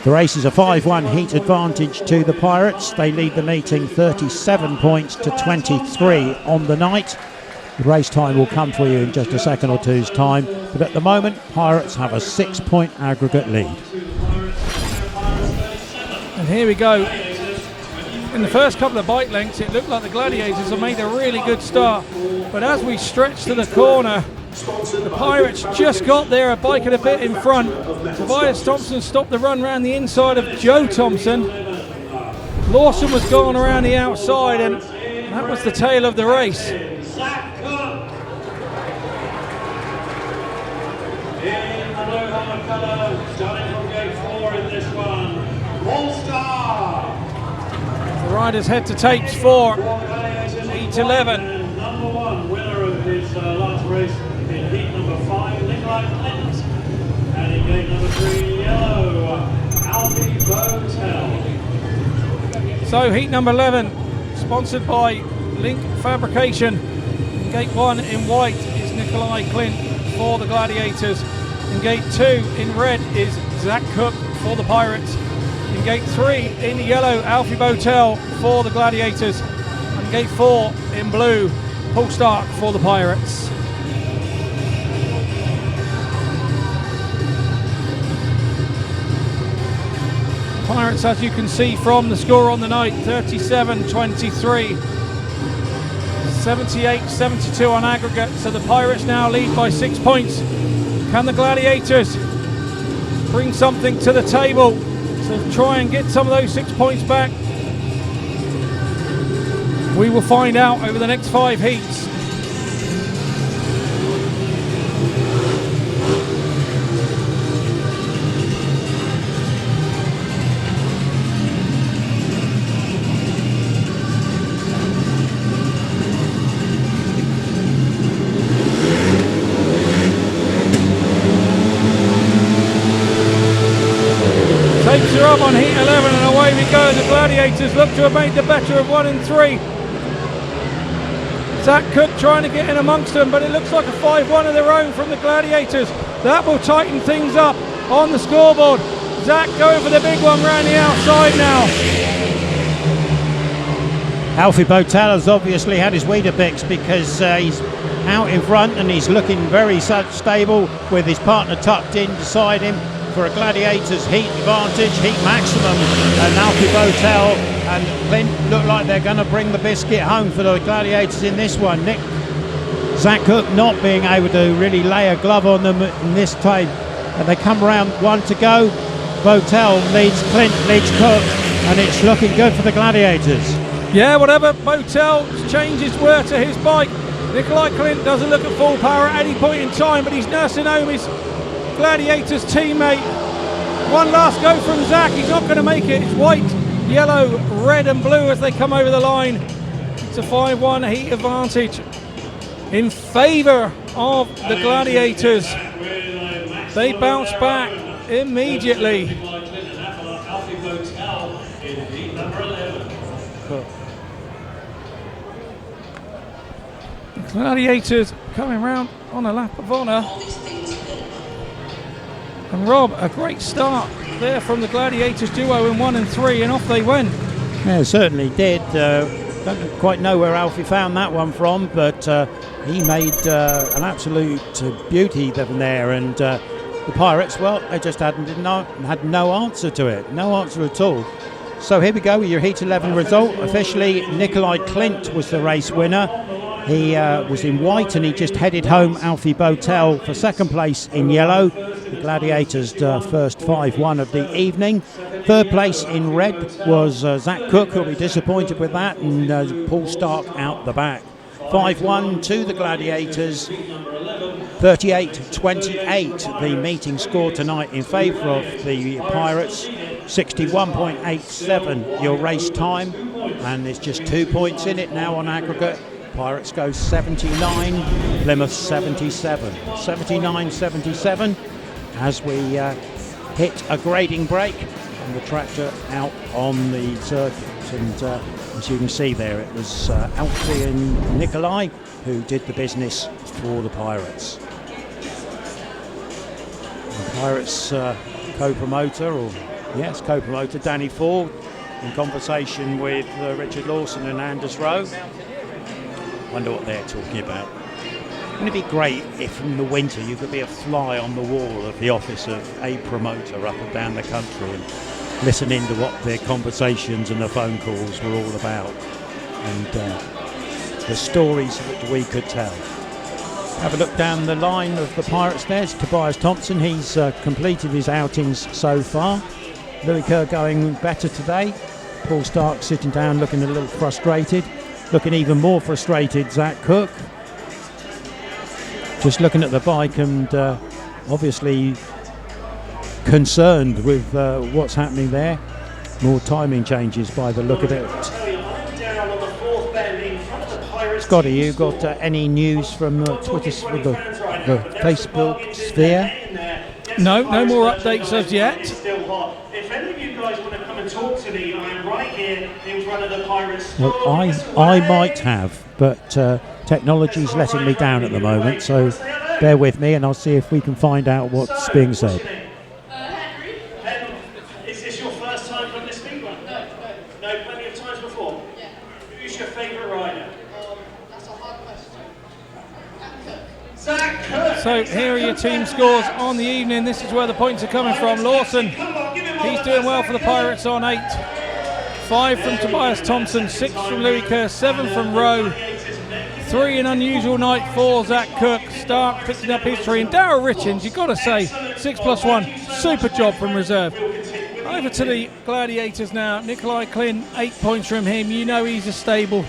The race is a 5-1 heat advantage to the Pirates. They lead the meeting 37 points to 23 on the night. The race time will come for you in just a second or two's time, but at the moment Pirates have a 6-point aggregate lead. And here we go. In the first couple of bike lengths it looked like the Gladiators have made a really good start, but as we stretch to the corner, the Pirates just got there, a bike and a bit in front. Tobias THOMSEN stopped the run around the inside of Joe Thompson. Lawson was going around the outside, and that was the tail of the race. In the blue helmet colour, starting from gate 4 in this one, All-Star. The riders head to tapes for Heat 11. And number 1 winner of his last race in heat number 5, Nicolai KLINDT. And in gate number 3, yellow, Alfie BOWTELL. So heat number 11, sponsored by Link Fabrication. In gate 1 in white is Nicolai KLINDT for the Gladiators. In gate 2 in red is Zach Cook for the Pirates. In gate 3 in yellow, Alfie BOWTELL for the Gladiators. And gate 4 in blue, Poole Starke for the Pirates. Pirates, as you can see from the score on the night, 37-23, 78-72 on aggregate, so the Pirates now lead by 6 points. Can the Gladiators bring something to the table to try and get some of those 6 points back? We will find out over the next 5 heats. Tapes are up on heat 11 and away we go. The Gladiators look to have made the better of 1 and 3. Zach Cook trying to get in amongst them, but it looks like a 5-1 of their own from the Gladiators. That will tighten things up on the scoreboard. Zach going for the big one round the outside now. Alfie BOWTELL has obviously had his Weetabix because he's out in front and he's looking very stable with his partner tucked in beside him for a Gladiators heat advantage, heat maximum, and Alfie BOWTELL and KLINDT look like they're going to bring the biscuit home for the Gladiators in this one. Zach Cook not being able to really lay a glove on them in this time, and they come around 1 to go. BOWTELL leads KLINDT, leads Cook, and it's looking good for the Gladiators. Yeah, whatever BOWTELL's changes were to his bike, Nicolai KLINDT doesn't look at full power at any point in time, but he's nursing home his Gladiators teammate. One last go from Zach, he's not going to make it. It's white, yellow, red and blue as they come over the line. It's a 5-1 heat advantage in favour of the Gladiators. They bounce back immediately. The Gladiators coming round on a lap of honour. And Rob, a great start there from the Gladiators duo in 1 and 3, and off they went. Yeah, certainly did. Don't quite know where Alfie found that one from, but he made an absolute beauty there. And the Pirates, well, they just had no answer to it, no answer at all. So here we go with your Heat 11 result. Officially, Nicolai KLINDT was the race winner. He was in white and he just headed home Alfie BOWTELL for second place in yellow. The Gladiators' first 5-1 of the evening. Third place in red was Zach Cook, who'll be disappointed with that, and Poole Starke out the back. 5-1 to the Gladiators, 38-28 the meeting score tonight in favour of the Pirates. 61.87 your race time, and there's just 2 points in it now on aggregate. Pirates go 79, Plymouth 77. 79-77 as we hit a grading break and the tractor out on the circuit. And as you can see there, it was Alfie and Nicolai who did the business for the Pirates. The Pirates co-promoter or Yes, co-promoter Danny Ford in conversation with Richard Lawson and Anders Rowe. Wonder what they're talking about. Wouldn't it be great if in the winter you could be a fly on the wall of the office of a promoter up and down the country and listen in to what their conversations and the phone calls were all about, and the stories that we could tell. Have a look down the line of the Pirates. There's Tobias THOMSEN. He's completed his outings so far. Louis Kerr going better today. Paul Starke sitting down looking a little frustrated. Looking even more frustrated, Zach Cook. Just looking at the bike and obviously concerned with what's happening there. More timing changes by the look of it. Scotty, you got any news from Twitter, the Facebook sphere? No more updates as yet. If any of you guys want to come and talk to me, I am right here in front of the Pirates. Well, I might have, but technology's letting me down at the moment, so bear with me and I'll see if we can find out what's being said. Is this your first time from this speedway? No, plenty of times before? Yeah. Who's your favourite rider? That's a hard question. Zach Cook. So here are your team scores on the evening. This is where the points are coming from. Lawson, he's doing well for the Pirates on 8. 5 from Tobias THOMSEN, 6 from Louis Kerr, 7 from Rowe. 3 an unusual night for Zach Cook. Starke picking up his 3. And Darryl RITCHINGS, you've got to say, 6+1, super job from reserve. Over to the Gladiators now. Nicolai KLINDT, 8 points from him. You know he's a stable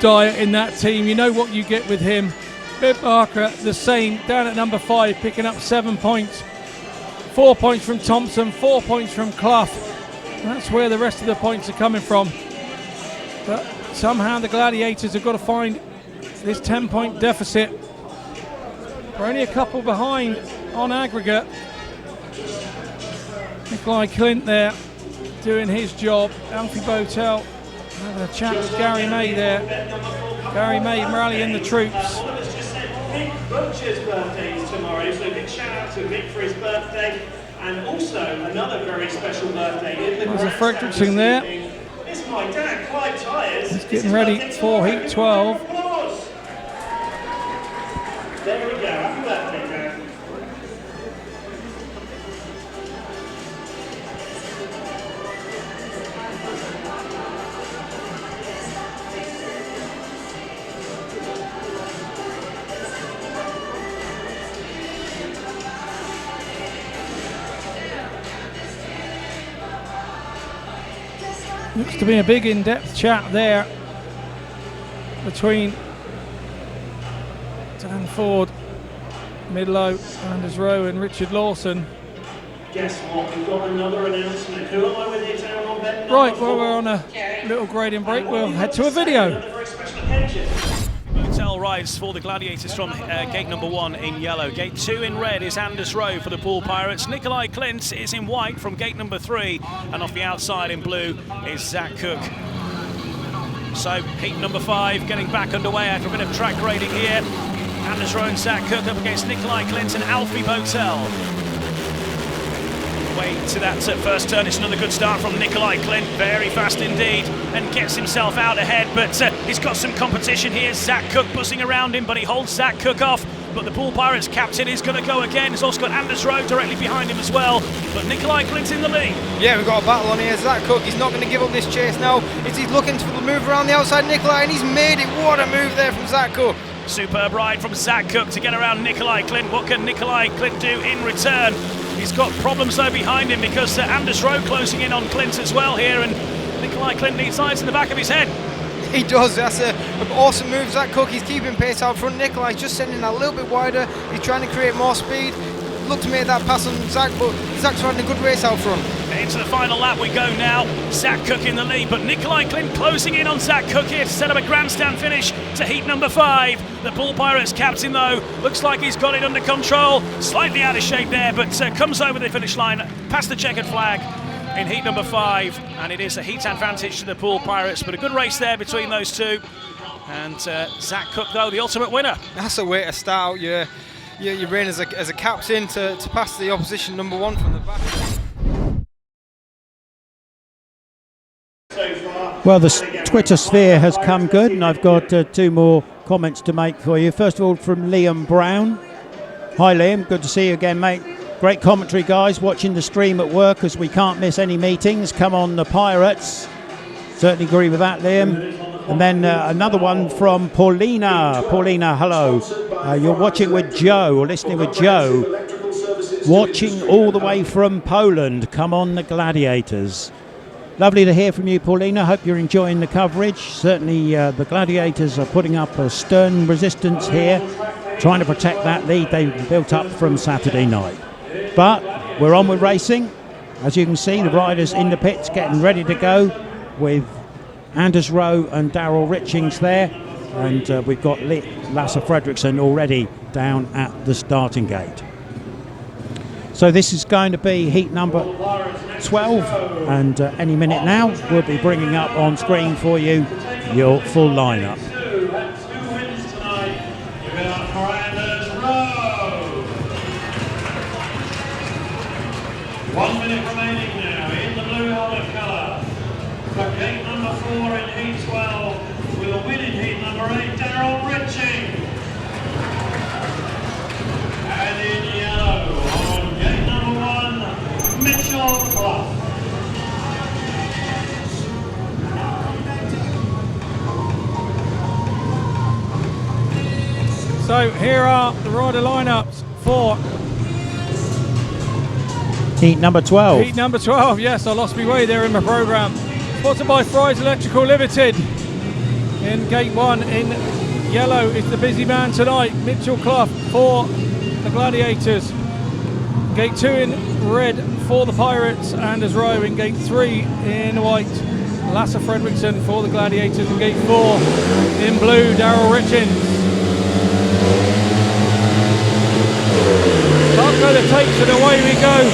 Dyer in that team. You know what you get with him. Bib Barker, the same, down at number 5, picking up 7 points. 4 points from Thompson, 4 points from Cluff. That's where the rest of the points are coming from. But somehow the Gladiators have got to find this 10-point deficit. We're only a couple behind on aggregate. Nicolai KLINDT there doing his job. Alfie BOWTELL having a chat with Garry MAY there. Garry MAY rallying the troops. Vic Butcher's birthday is tomorrow, so big shout out to Vic for his birthday, and also another very special birthday in the There's a Fredriksson there. It's my dad, Clive Tyres. He's getting ready for Heat 12. There we go, happy birthday, Dad. Looks to be a big in-depth chat there between Dan Ford, Midlow, Anders Rowe and Richard Lawson. Guess what, we've got another announcement. Who am I with here down on bed? Right, well we're on a little grading break, we'll head to a video. Bowtell rides for the Gladiators from gate number 1 in yellow. Gate 2 in red is Anders Rowe for the Poole Pirates. Nicolai KLINDT is in white from gate number 3, and off the outside in blue is Zach Cook. So heat number 5 getting back underway after a bit of track grading here. Anders Rowe and Zach Cook up against Nicolai KLINDT and Alfie BOWTELL. Way to that first turn. It's another good start from Nicolai KLINDT, very fast indeed, and gets himself out ahead, but he's got some competition here. Zach Cook buzzing around him, but he holds Zach Cook off. But the Poole Pirates captain is going to go again. He's also got Anders Rowe directly behind him as well, but Nicolai KLINDT in the lead. Yeah, we've got a battle on here. Zach Cook, he's not going to give up this chase now. He's looking to move around the outside Nicolai, and he's made it. What a move there from Zach Cook. Superb ride from Zach Cook to get around Nicolai KLINDT. What can Nicolai KLINDT do in return? He's got problems though behind him because Anders Rowe closing in on KLINDT as well here, and Nicolai KLINDT needs eyes in the back of his head. He does. That's an awesome move. Zach Cook, he's keeping pace out front. Nicolai's just sending that a little bit wider. He's trying to create more speed. Looked to make that pass on Zach, but Zach's running a good race out front. Into the final lap we go now. Zach Cook in the lead, but Nicolai KLINDT closing in on Zach Cook here to set up a grandstand finish to heat number 5. The Poole Pirates captain though looks like he's got it under control. Slightly out of shape there, but comes over the finish line past the checkered flag in heat number 5, and it is a heat advantage to the Poole Pirates, but a good race there between those two. And Zach Cook though, the ultimate winner. That's a way to start out your reign as a captain, to pass the opposition number 1 from the back. Well, the Twitter sphere has come good, and I've got 2 more comments to make for you. First of all, from Liam Brown. Hi, Liam. Good to see you again, mate. Great commentary, guys. Watching the stream at work as we can't miss any meetings. Come on, the Pirates. Certainly agree with that, Liam. And then another one from Paulina. Paulina, hello. You're watching with Joe, or listening with Joe. Watching all the way from Poland. Come on, the Gladiators. Lovely to hear from you, Paulina. Hope you're enjoying the coverage. Certainly the Gladiators are putting up a stern resistance here, trying to protect that lead they built up from Saturday night. But we're on with racing. As you can see, the riders in the pits getting ready to go, with Anders Rowe and Darryl RITCHINGS there. And we've got Lasse FREDRIKSEN already down at the starting gate. So this is going to be heat number 12, and any minute now we'll be bringing up on screen for you your full lineup. 1 minute remaining now in the blue helmet colour. For gate number 4 in heat 12, with a win in heat number 8, Darryl RITCHINGS. And in yellow on gate number 1, Cluff. So here are the rider lineups for heat number 12. Heat number 12, yes, I lost my way there in my programme. Sponsored by Fry's Electrical Limited. In gate 1 in yellow is the busy man tonight, Cluff for the Gladiators. Gate 2 in red for the Pirates, Anders Rowe. In gate 3 in white, Lasse FREDRIKSEN for the Gladiators. In gate 4 in blue, Darryl RITCHINGS. Starke the takes it, away we go.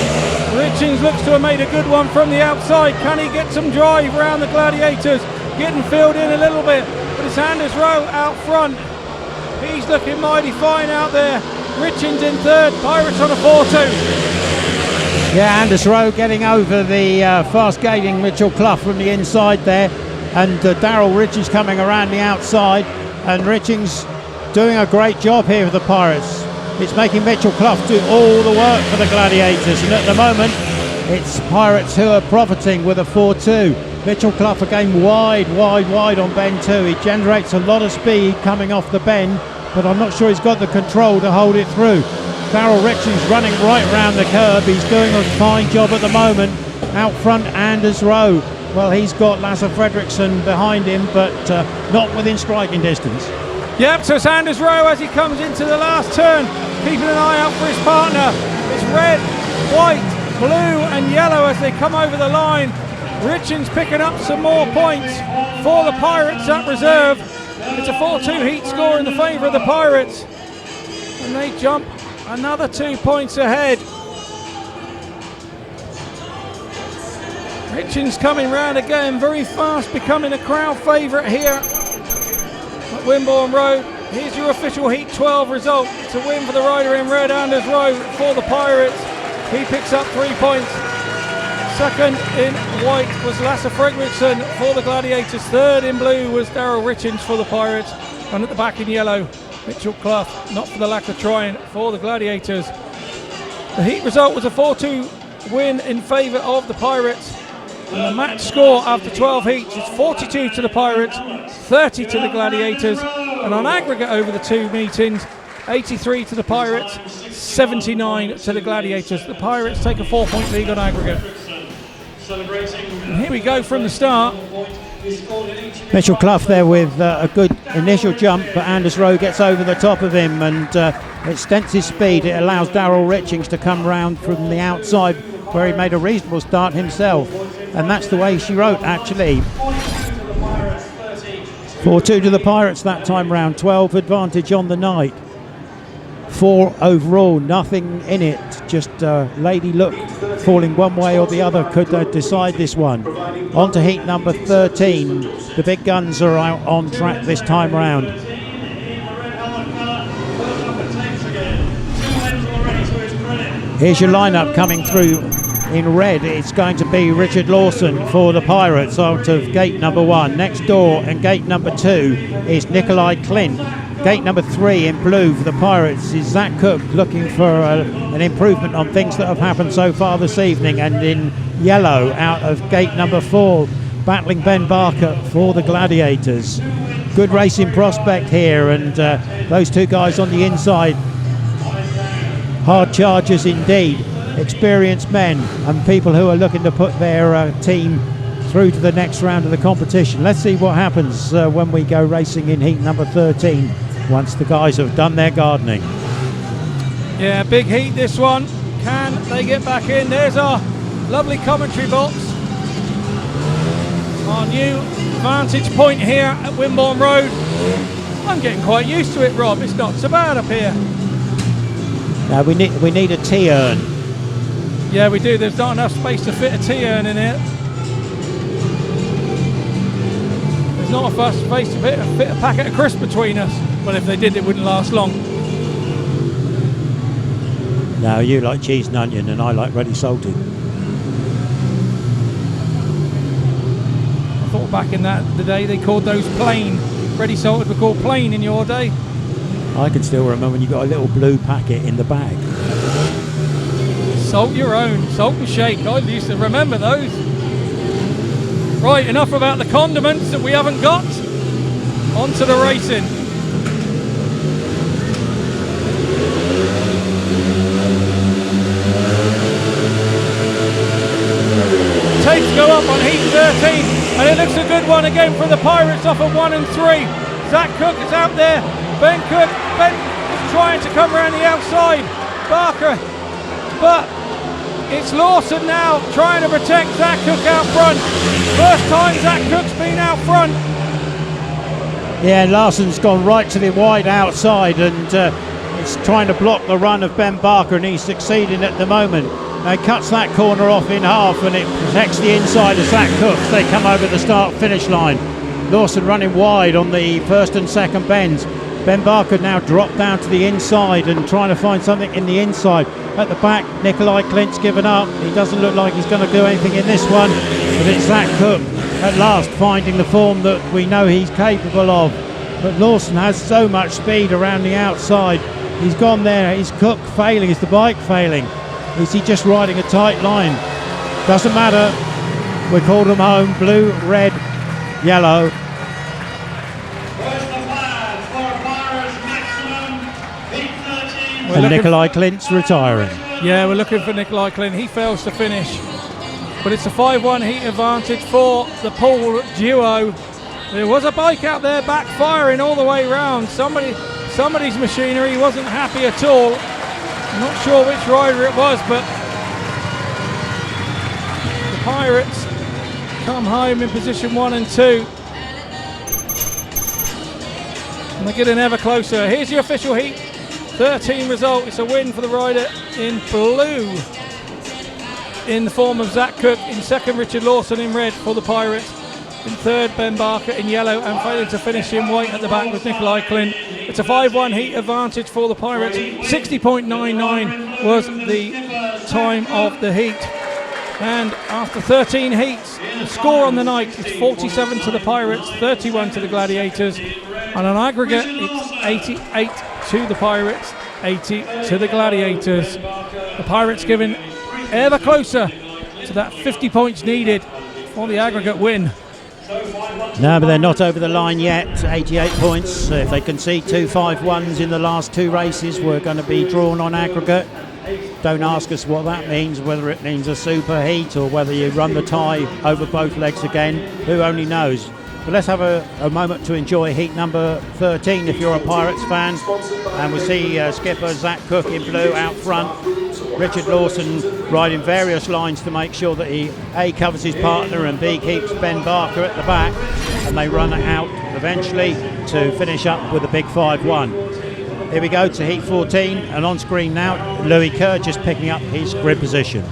RITCHINGS looks to have made a good one from the outside. Can he get some drive around the Gladiators? Getting filled in a little bit, but it's Anders Rowe out front. He's looking mighty fine out there. RITCHINGS in third, Pirates on a 4-2. Yeah, Anders Rowe getting over the fast gaining Cluff from the inside there, and Darryl RITCHINGS coming around the outside, and RITCHINGS doing a great job here for the Pirates. It's making Cluff do all the work for the Gladiators, and at the moment it's Pirates who are profiting with a 4-2. Cluff again wide on bend 2. He generates a lot of speed coming off the bend, but I'm not sure he's got the control to hold it through. Darryl RITCHINGS running right round the curb. He's doing a fine job at the moment. Out front, Anders Rowe. Well, he's got Lasse FREDRIKSEN behind him, but not within striking distance. Yep, so it's Anders Rowe as he comes into the last turn, keeping an eye out for his partner. It's red, white, blue and yellow as they come over the line. RITCHINGS picking up some more points for the Pirates at reserve. It's a 4-2 heat score in the favour of the Pirates, and they jump another 2 points ahead. RITCHINGS coming round again very fast, becoming a crowd favourite here at Wimborne Road. Here's your official heat 12 result. It's a win for the rider in red, Anders Rowe for the Pirates. He picks up 3 points. Second in white was Lasse FREDRIKSEN for the Gladiators. Third in blue was Darryl RITCHINGS for the Pirates. And at the back in yellow, Cluff, not for the lack of trying, for the Gladiators. The heat result was a 4-2 win in favour of the Pirates. And the match score after 12 heats is 42 to the Pirates, 30 to the Gladiators. And on aggregate over the 2 meetings, 83 to the Pirates, 79 to the Gladiators. The Pirates take a 4-point lead on aggregate. And here we go from the start. Cluff there with a good initial jump, but Anders Rowe gets over the top of him and extends his speed. It allows Darryl RITCHINGS to come round from the outside, where he made a reasonable start himself. And that's the way she wrote, actually. 4-2 to the Pirates that time round. 12 advantage on the night. 4 overall, nothing in it. Just Lady Luck falling one way or the other could decide this one. On to heat number 13. The big guns are out on track this time round. Here's your lineup coming through in red, it's going to be Richard Lawson for the Pirates out of gate number 1. Next door and gate number 2 is Nicolai KLINDT. Gate number 3 in blue for the Pirates is Zach Cook, looking for an improvement on things that have happened so far this evening. And in yellow out of gate number 4, battling Ben Barker for the Gladiators. Good racing prospect here, and those two guys on the inside, hard chargers indeed, experienced men and people who are looking to put their team through to the next round of the competition. Let's see what happens when we go racing in heat number 13 once the guys have done their gardening. Yeah, big heat this one. Can they get back in? There's our lovely commentary box. Our new vantage point here at Wimborne Road. I'm getting quite used to it, Rob. It's not so bad up here. Now we need a tea urn. Yeah, we do. There's not enough space to fit a tea urn in here. There's not enough space to fit a packet of crisps between us. Well, if they did, it wouldn't last long. Now you like cheese and onion, and I like ready salted. I thought back in the day they called those plain. Ready salted were called plain in your day. I can still remember when you got a little blue packet in the bag. Salt your own, salt and shake. I used to remember those. Right, enough about the condiments that we haven't got. On to the racing. Tapes go up on heat 13, and it looks a good one again for the Pirates off of 1 and 3. Zach Cook is out there. Ben is trying to come around the outside. Barker, but it's Lawson now trying to protect Zach Cook out front. First time Zach Cook's been out front. Yeah, Larson's gone right to the wide outside, and it's trying to block the run of Ben Barker, and he's succeeding at the moment. Now cuts that corner off in half, and it protects the inside of Zach Cook. They come over the start-finish line. Lawson running wide on the first and second bends. Ben Barker now dropped down to the inside and trying to find something in the inside. At the back, Nicolai KLINDT's given up. He doesn't look like he's going to do anything in this one, but it's Zach Cook at last finding the form that we know he's capable of. But Lawson has so much speed around the outside. He's gone there. Is Cook failing? Is the bike failing? Is he just riding a tight line? Doesn't matter. We called them home. Blue, red, yellow. And Nicolai KLINDT's retiring. Yeah, we're looking for Nicolai KLINDT. He fails to finish. But it's a 5-1 heat advantage for the Poole duo. There was a bike out there backfiring all the way round. Somebody's machinery wasn't happy at all. I'm not sure which rider it was, but the Pirates come home in position 1 and 2. And they're getting ever closer. Here's your official heat 13 result. It's a win for the rider in blue in the form of Zach Cook. In second, Richard Lawson in red for the Pirates. In third, Ben Barker in yellow, and failing to finish in white at the back with Nicolai KLINDT. It's a 5-1 heat advantage for the Pirates. 60.99 was the time of the heat. And after 13 heats, the score on the night is 47 to the Pirates, 31 to the Gladiators. And on aggregate, it's 88 to the Pirates, 80 to the Gladiators. The Pirates getting ever closer to that 50 points needed for the aggregate win. No, but they're not over the line yet. 88 points. If they concede 2 5-1s in the last 2 races, we're going to be drawn on aggregate. Don't ask us what that means, whether it means a super heat or whether you run the tie over both legs again. Who only knows? But let's have a moment to enjoy heat number 13 if you're a Pirates fan. And we see skipper Zach Cook in blue out front. Richard Lawson riding various lines to make sure that he A, covers his partner, and B, keeps Ben Barker at the back, and they run out eventually to finish up with a big 5-1. Here we go to heat 14, and on screen now Louis Kerr just picking up his grid position.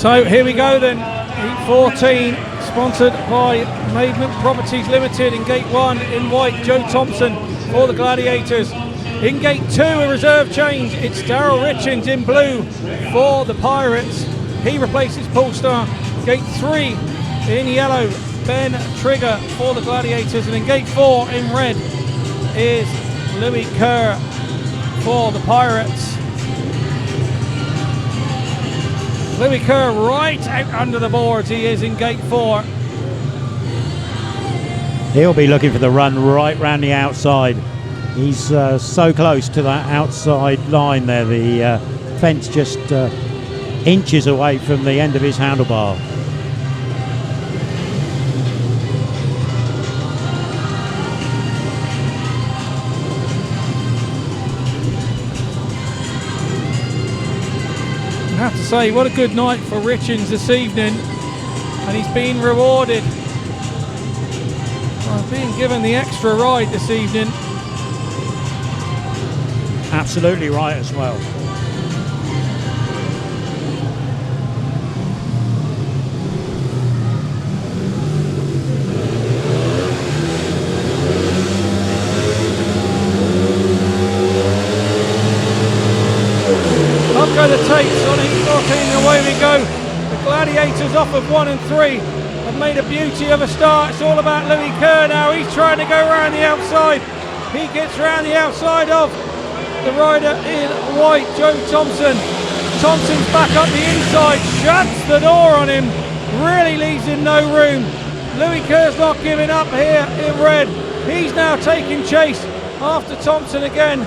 So here we go then, Heat 14, sponsored by Pavement Properties Limited. In Gate 1 in white, Joe Thompson for the Gladiators. In Gate 2, a reserve change, it's Darryl RITCHINGS in blue for the Pirates. He replaces Poole Star. Gate 3 in yellow, Ben Trigger for the Gladiators. And in Gate 4 in red is Louis Kerr for the Pirates. Louis Kerr right out under the boards, he is in Gate 4. He'll be looking for the run right round the outside. He's so close to that outside line there. The fence just inches away from the end of his handlebar. I have to say, what a good night for RITCHINGS this evening, and he's been rewarded by being given the extra ride this evening. Absolutely right as well. Up go the tapes on Heat 14, and away we go. The Gladiators off of 1 and 3 have made a beauty of a start. It's all about Louis Kerr now. He's trying to go around the outside. He gets around the outside of the rider in white, Joe Thompson. Thompson's back up the inside, shuts the door on him, really leaves him no room. Louis Kerr's not giving up here in red. He's now taking chase after Thompson again.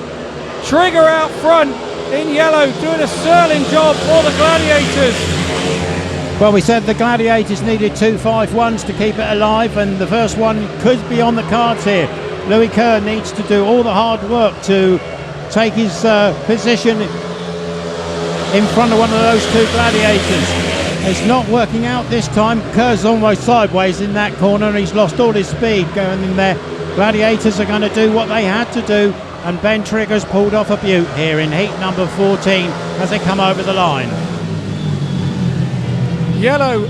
Trigger out front in yellow, doing a sterling job for the Gladiators. Well, we said the Gladiators needed 2 5-1s to keep it alive, and the first one could be on the cards here. Louis Kerr needs to do all the hard work to take his position in front of one of those 2 Gladiators. It's not working out this time. Kerr's almost sideways in that corner. He's lost all his speed going in there. Gladiators are going to do what they had to do, and Ben Trigger's pulled off a beaut here in heat number 14 as they come over the line. Yellow,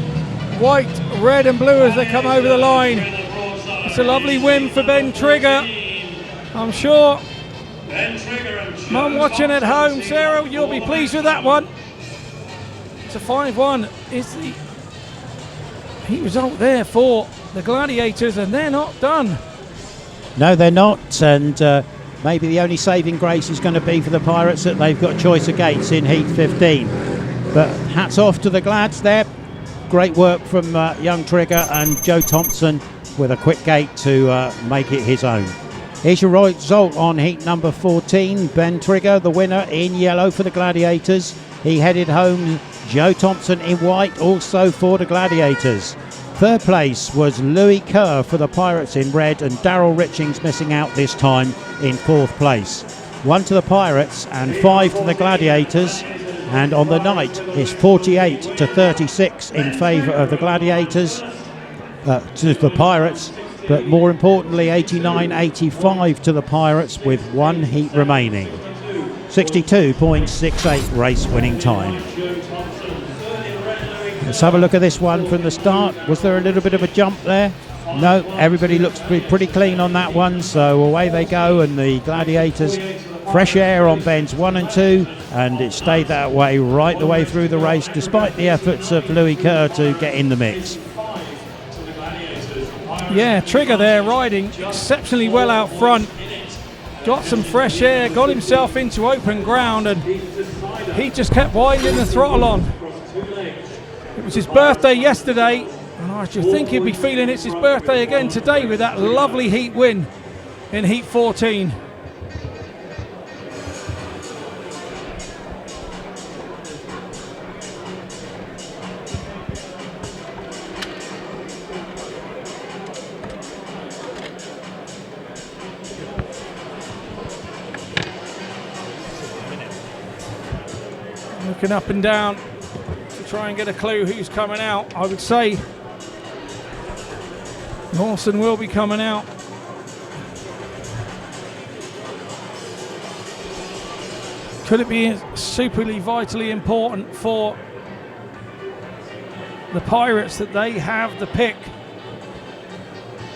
white, red and blue as they come over the line. It's a lovely win for Ben Trigger. I'm sure Mum watching at home, Sarah, you'll be pleased with that one. It's a 5-1. It's the heat result there for the Gladiators, and they're not done. No, they're not, and maybe the only saving grace is going to be for the Pirates that they've got choice of gates in heat 15. But hats off to the Glads there. Great work from young Trigger and Joe Thompson with a quick gate to make it his own. Here's your result on heat number 14. Ben Trigger, the winner in yellow for the Gladiators. He headed home. Joe Thompson in white, also for the Gladiators. Third place was Louis Kerr for the Pirates in red, and Darryl RITCHINGS missing out this time in 4th place. 1 to the Pirates and 5 to the Gladiators. And on the night, it's 48 to 36 in favour of the Gladiators, to the Pirates, but more importantly 89-85 to the Pirates with 1 heat remaining. 62.68 race winning time. Let's have a look at this one from the start. Was there a little bit of a jump there? No, everybody looks pretty clean on that one, so away they go, and the Gladiators, fresh air on bends 1 and 2, and it stayed that way right the way through the race, despite the efforts of Louis Kerr to get in the mix. Yeah, Trigger there riding exceptionally well out front. Got some fresh air, got himself into open ground, and he just kept winding the throttle on. It was his birthday yesterday, and I should think he'd be feeling it's his birthday again today with that lovely heat win in heat 14. Looking up and down to try and get a clue who's coming out. I would say Lawson will be coming out. Could it be superly vitally important for the Pirates that they have the pick.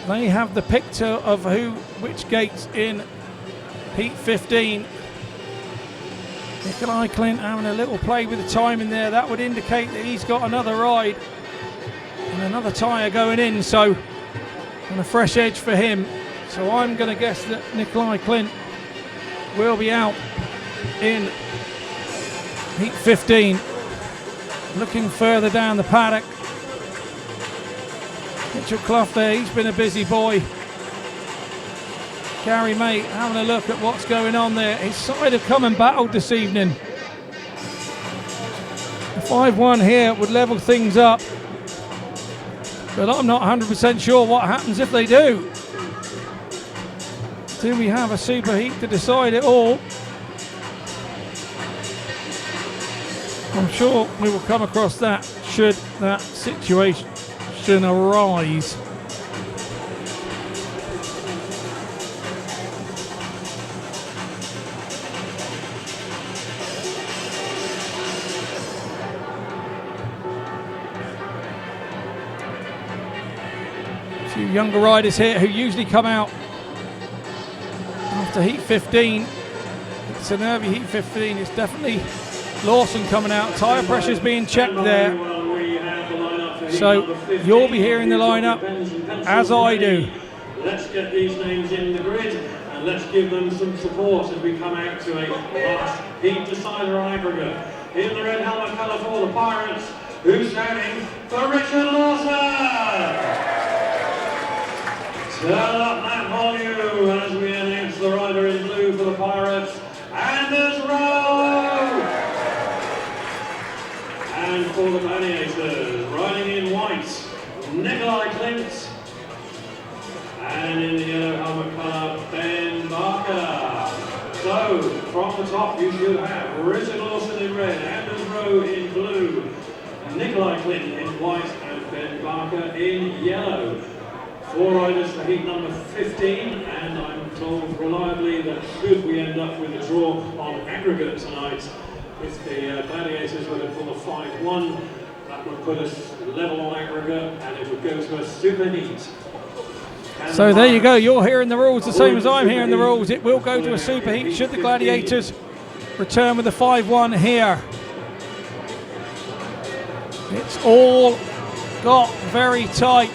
They have the pick of which gates in Heat 15. Nicolai KLINDT having a little play with the time in there. That would indicate that he's got another ride and another tyre going in, so on a fresh edge for him. So I'm going to guess that Nicolai KLINDT will be out in Heat 15. Looking further down the paddock, Mitchell Cluff there, he's been a busy boy. Garry May having a look at what's going on there. His side have come and battled this evening. The 5-1 here would level things up, but I'm not 100% sure what happens if they do. Do we have a super heat to decide it all? I'm sure we will come across that should that situation arise. A few younger riders here who usually come out after Heat 15. It's a nervy Heat 15. It's definitely Lawson coming out. Tyre pressure's being checked there. So you'll be hearing the lineup as I do. Let's get these names in the grid and let's give them some support as we come out to a last heat decider on aggregate. In the red helmet colour for the Pirates, who's standing for Richard Lawson. Turn up that volume as we announce the rider in blue for the Pirates, Anders Rowe. And for the Gladiators, riding in white, Nicolai KLINDT. And in the yellow helmet colour, Ben Barker. So, from the top you should have Richard Lawson in red, Anders Rowe in blue, Nicolai KLINDT in white, and Ben Barker in yellow. 4 riders for heat number 15, and I'm told reliably that should we end up with a draw on aggregate tonight, if the Gladiators were to pull a 5-1, that would put us level on aggregate and it would go to a super heat. And so there you go, you're hearing the rules the same as I'm hearing the rules. It will go to a super heat should the Gladiators return with a 5-1 here. It's all got very tight.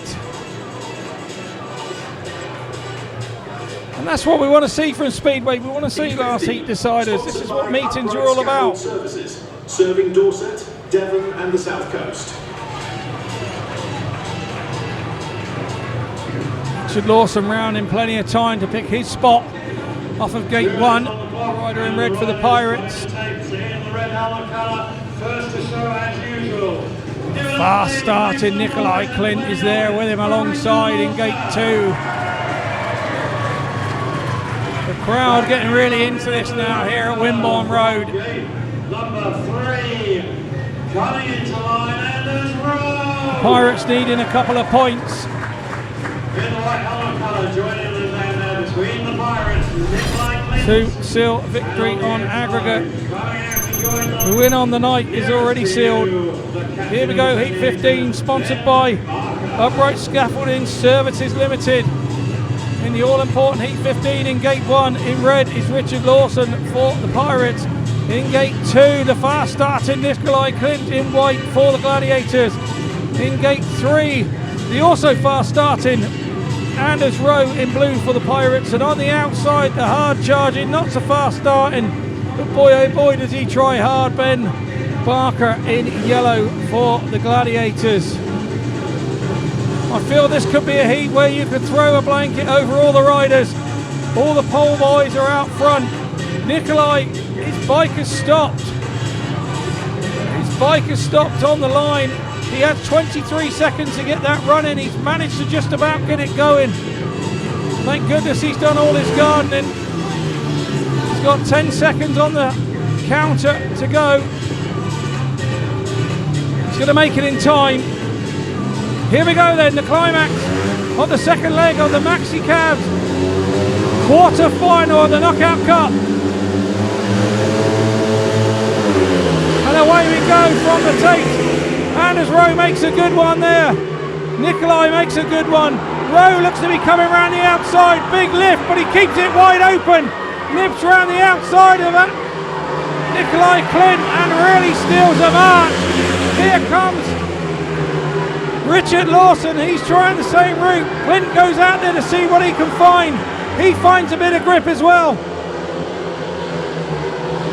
And that's what we want to see from Speedway. We want to see last heat deciders. This is what meetings are all about. Services, serving Dorset, Devon and the South Coast. Richard Lawson round in plenty of time to pick his spot off of gate 1. Rider in red for the Pirates. Fast starting Nicolai KLINDT is there with him alongside in gate 2. Crowd getting really into this now here at Wimborne Road. Number 3 coming into line, Anders Rowe. Pirates needing a couple of points. In the white helmet colour, joining them down there between the Pirates, Nicolai KLINDT. To seal victory on aggregate. The win on the night is already sealed. Here we go, Heat 15, sponsored by Upright Scaffolding Services Limited. In the all-important Heat 15 in Gate 1 in red is Richard Lawson for the Pirates. In Gate 2, the fast starting Nicolai KLINDT in white for the Gladiators. In Gate 3, the also fast starting Anders Rowe in blue for the Pirates. And on the outside, the hard charging, not so fast starting, but boy oh boy does he try hard, Ben Barker in yellow for the Gladiators. I feel this could be a heat where you could throw a blanket over all the riders. All the pole boys are out front. Nicolai, his bike has stopped. His bike has stopped on the line. He had 23 seconds to get that run in. He's managed to just about get it going. Thank goodness he's done all his gardening. He's got 10 seconds on the counter to go. He's going to make it in time. Here we go then, the climax of the second leg of the Maxi Cabs quarter final of the Knockout Cup. And away we go from the tape Anders Rowe makes a good one there. Nicolai makes a good one. Rowe looks to be coming around the outside. Big lift, but he keeps it wide open. Nips around the outside of it. Nicolai KLINDT and really steals a march. Here comes Richard Lawson. He's trying the same route. KLINDT goes out there to see what he can find. He finds a bit of grip as well.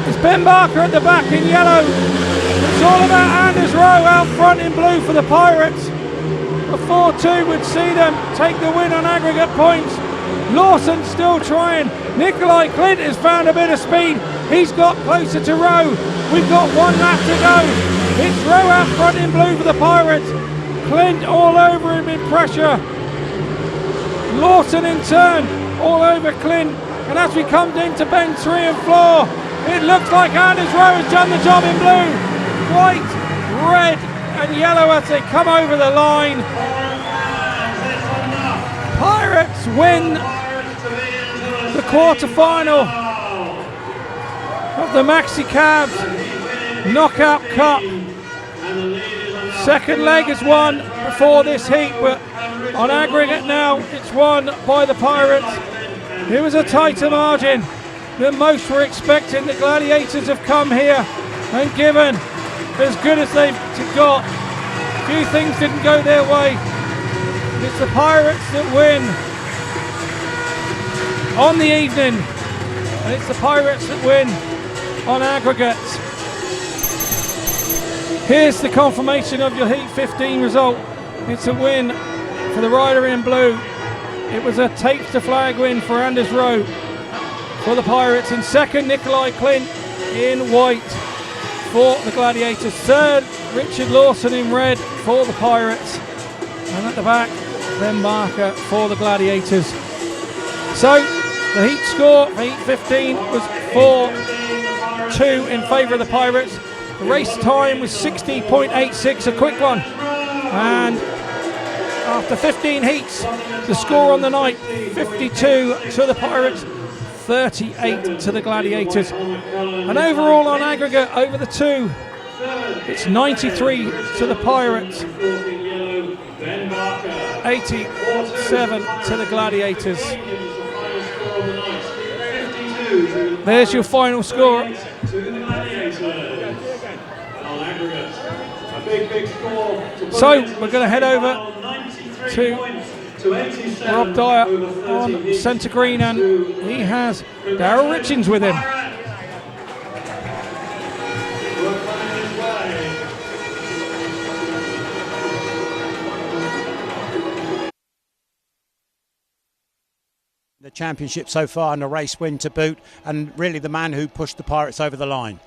It's Ben Barker at the back in yellow. It's all about Anders Rowe out front in blue for the Pirates. A 4-2 would see them take the win on aggregate points. Lawson still trying. Nicolai KLINDT has found a bit of speed. He's got closer to Rowe. We've got 1 lap to go. It's Rowe out front in blue for the Pirates. KLINDT all over him in pressure. Lawson in turn all over KLINDT. And as we come into bend 3 and 4, it looks like Anders Rowe has done the job in blue. White, red and yellow as they come over the line. Pirates win the quarter-final of the Maxi Cabs Knockout Cup. Second leg is won before this heat, but on aggregate now it's won by the Pirates. It was a tighter margin than most were expecting. The Gladiators have come here and given as good as they've got. A few things didn't go their way. It's the Pirates that win on the evening, and it's the Pirates that win on aggregates. Here's the confirmation of your Heat 15 result. It's a win for the rider in blue. It was a tapes to flag win for Anders Rowe for the Pirates. In second, Nicolai KLINDT in white for the Gladiators. Third, Richard Lawson in red for the Pirates. And at the back, Ben Barker for the Gladiators. So the heat score for Heat 15 was 4-2 in favour of the Pirates. The race time was 60.86, a quick one. And after 15 heats, the score on the night, 52 to the Pirates, 38 to the Gladiators. And overall on aggregate over the two, it's 93 to the Pirates, 87 to the Gladiators. There's your final score. So we're going to head over to Rob Dyer on centre green, and he has Darryl RITCHINGS with him. The championship so far and the race win to boot, and really the man who pushed the Pirates over the line.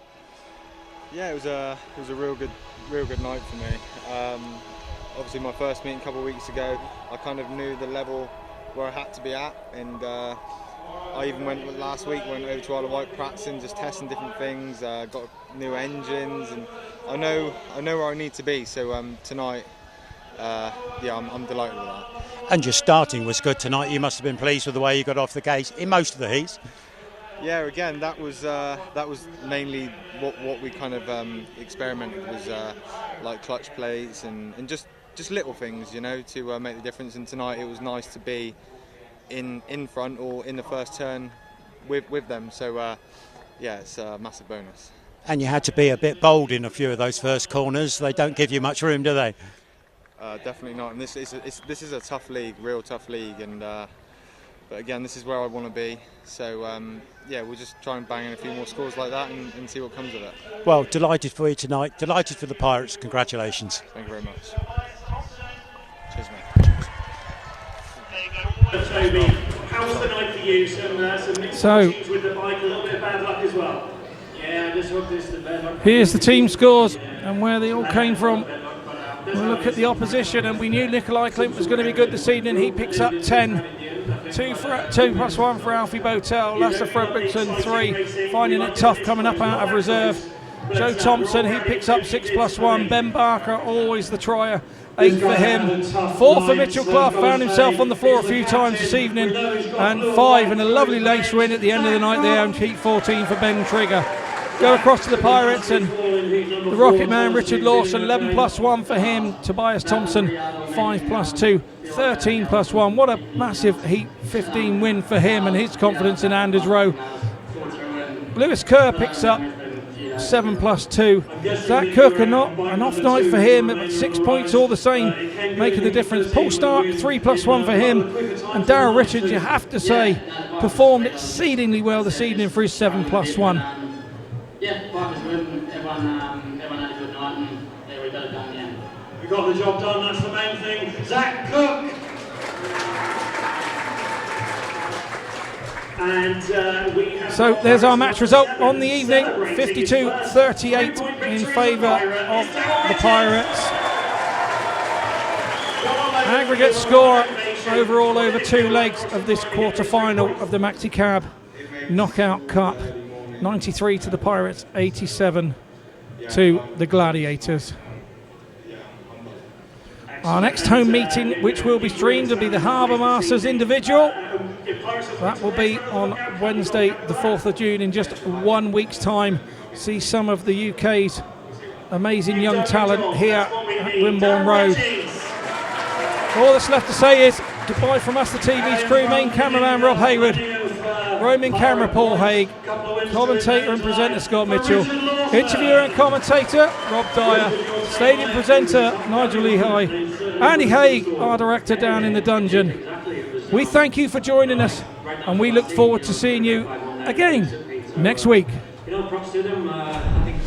Yeah, it was a real good night for me. Obviously my first meeting a couple of weeks ago, I kind of knew the level where I had to be at, and I even went over to Isle of Wight practicing, just testing different things, got new engines, and I know where I need to be. So tonight, yeah, I'm delighted with that. And your starting was good tonight. You must have been pleased with the way you got off the gate in most of the heats. Yeah, again, that was mainly what we kind of experimented was like clutch plates and just little things, you know, to make the difference. And tonight it was nice to be in front or in the first turn with them. So yeah, it's a massive bonus. And you had to be a bit bold in a few of those first corners. They don't give you much room, do they? Definitely not. And this is a tough league, real tough league. And but again, this is where I want to be. So yeah, we'll just try and bang in a few more scores like that and see what comes of it. Well, delighted for you tonight. Delighted for the Pirates. Congratulations. Thank you very much. Cheers, mate. Toby, how was the night for you? Some mixed issues with the bike, a little bit of bad luck as well. Yeah, I just hope this is the bad luck. Here's the team scores and where they all came from. We'll look at the opposition, and we knew Nicolai KLINDT was going to be good this evening. He picks up 10. 2+1 for Alfie BOWTELL. Lasse FREDRIKSEN 3, finding it tough coming up out of reserve. Joe Thompson, he picks up 6+1. Ben Barker, always the trier, 8 for him. 4 for Mitchell Cluff, found himself on the floor a few times this evening. And 5 in a lovely lace win at the end of the night there, and Heat 14 for Ben Trigger. Go across to the Pirates, and The Rocket Man, Richard Lawson, 11+1 for him. Tobias THOMSEN, 5+2, 13+1. What a massive Heat 15 win for him and his confidence in Anders Rowe. Lewis Kerr picks up 7+2. Zach Cook, an off night for him, but 6 points all the same, making the difference. Paul Starke, 3+1 for him. And Darryl Richards, you have to say, performed exceedingly well this evening for his 7+1. Yeah, life was good. Everyone had a good night, and yeah, we got it done. Yeah. We got the job done. That's the main thing. Zach Cook. And we have so there's our match result on the evening, 52-38 in favour of the Pirates. Aggregate score overall over 2 legs of this quarter-final of the Maxi Cab Knockout Cup. 93 to the Pirates, 87 to the Gladiators. Our next home meeting, which will be streamed, will be the Harbour Masters individual. That will be on Wednesday, the 4th of June, in just 1 week's time. See some of the UK's amazing young talent here at Wimborne Road. All that's left to say is goodbye from us, the TV's crew, main cameraman Rob Haywood, roaming camera Paul Hague, commentator and presenter Scott Mitchell, interviewer and commentator Rob Dyer, stadium presenter Nigel Lehigh, Andy Hague, our director down in the dungeon. We thank you for joining us and we look forward to seeing you again next week. props to them. I think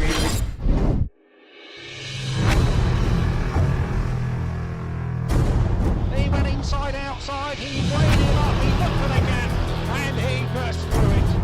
he went inside outside, he weighed him up, he looked for the gap and he burst through it.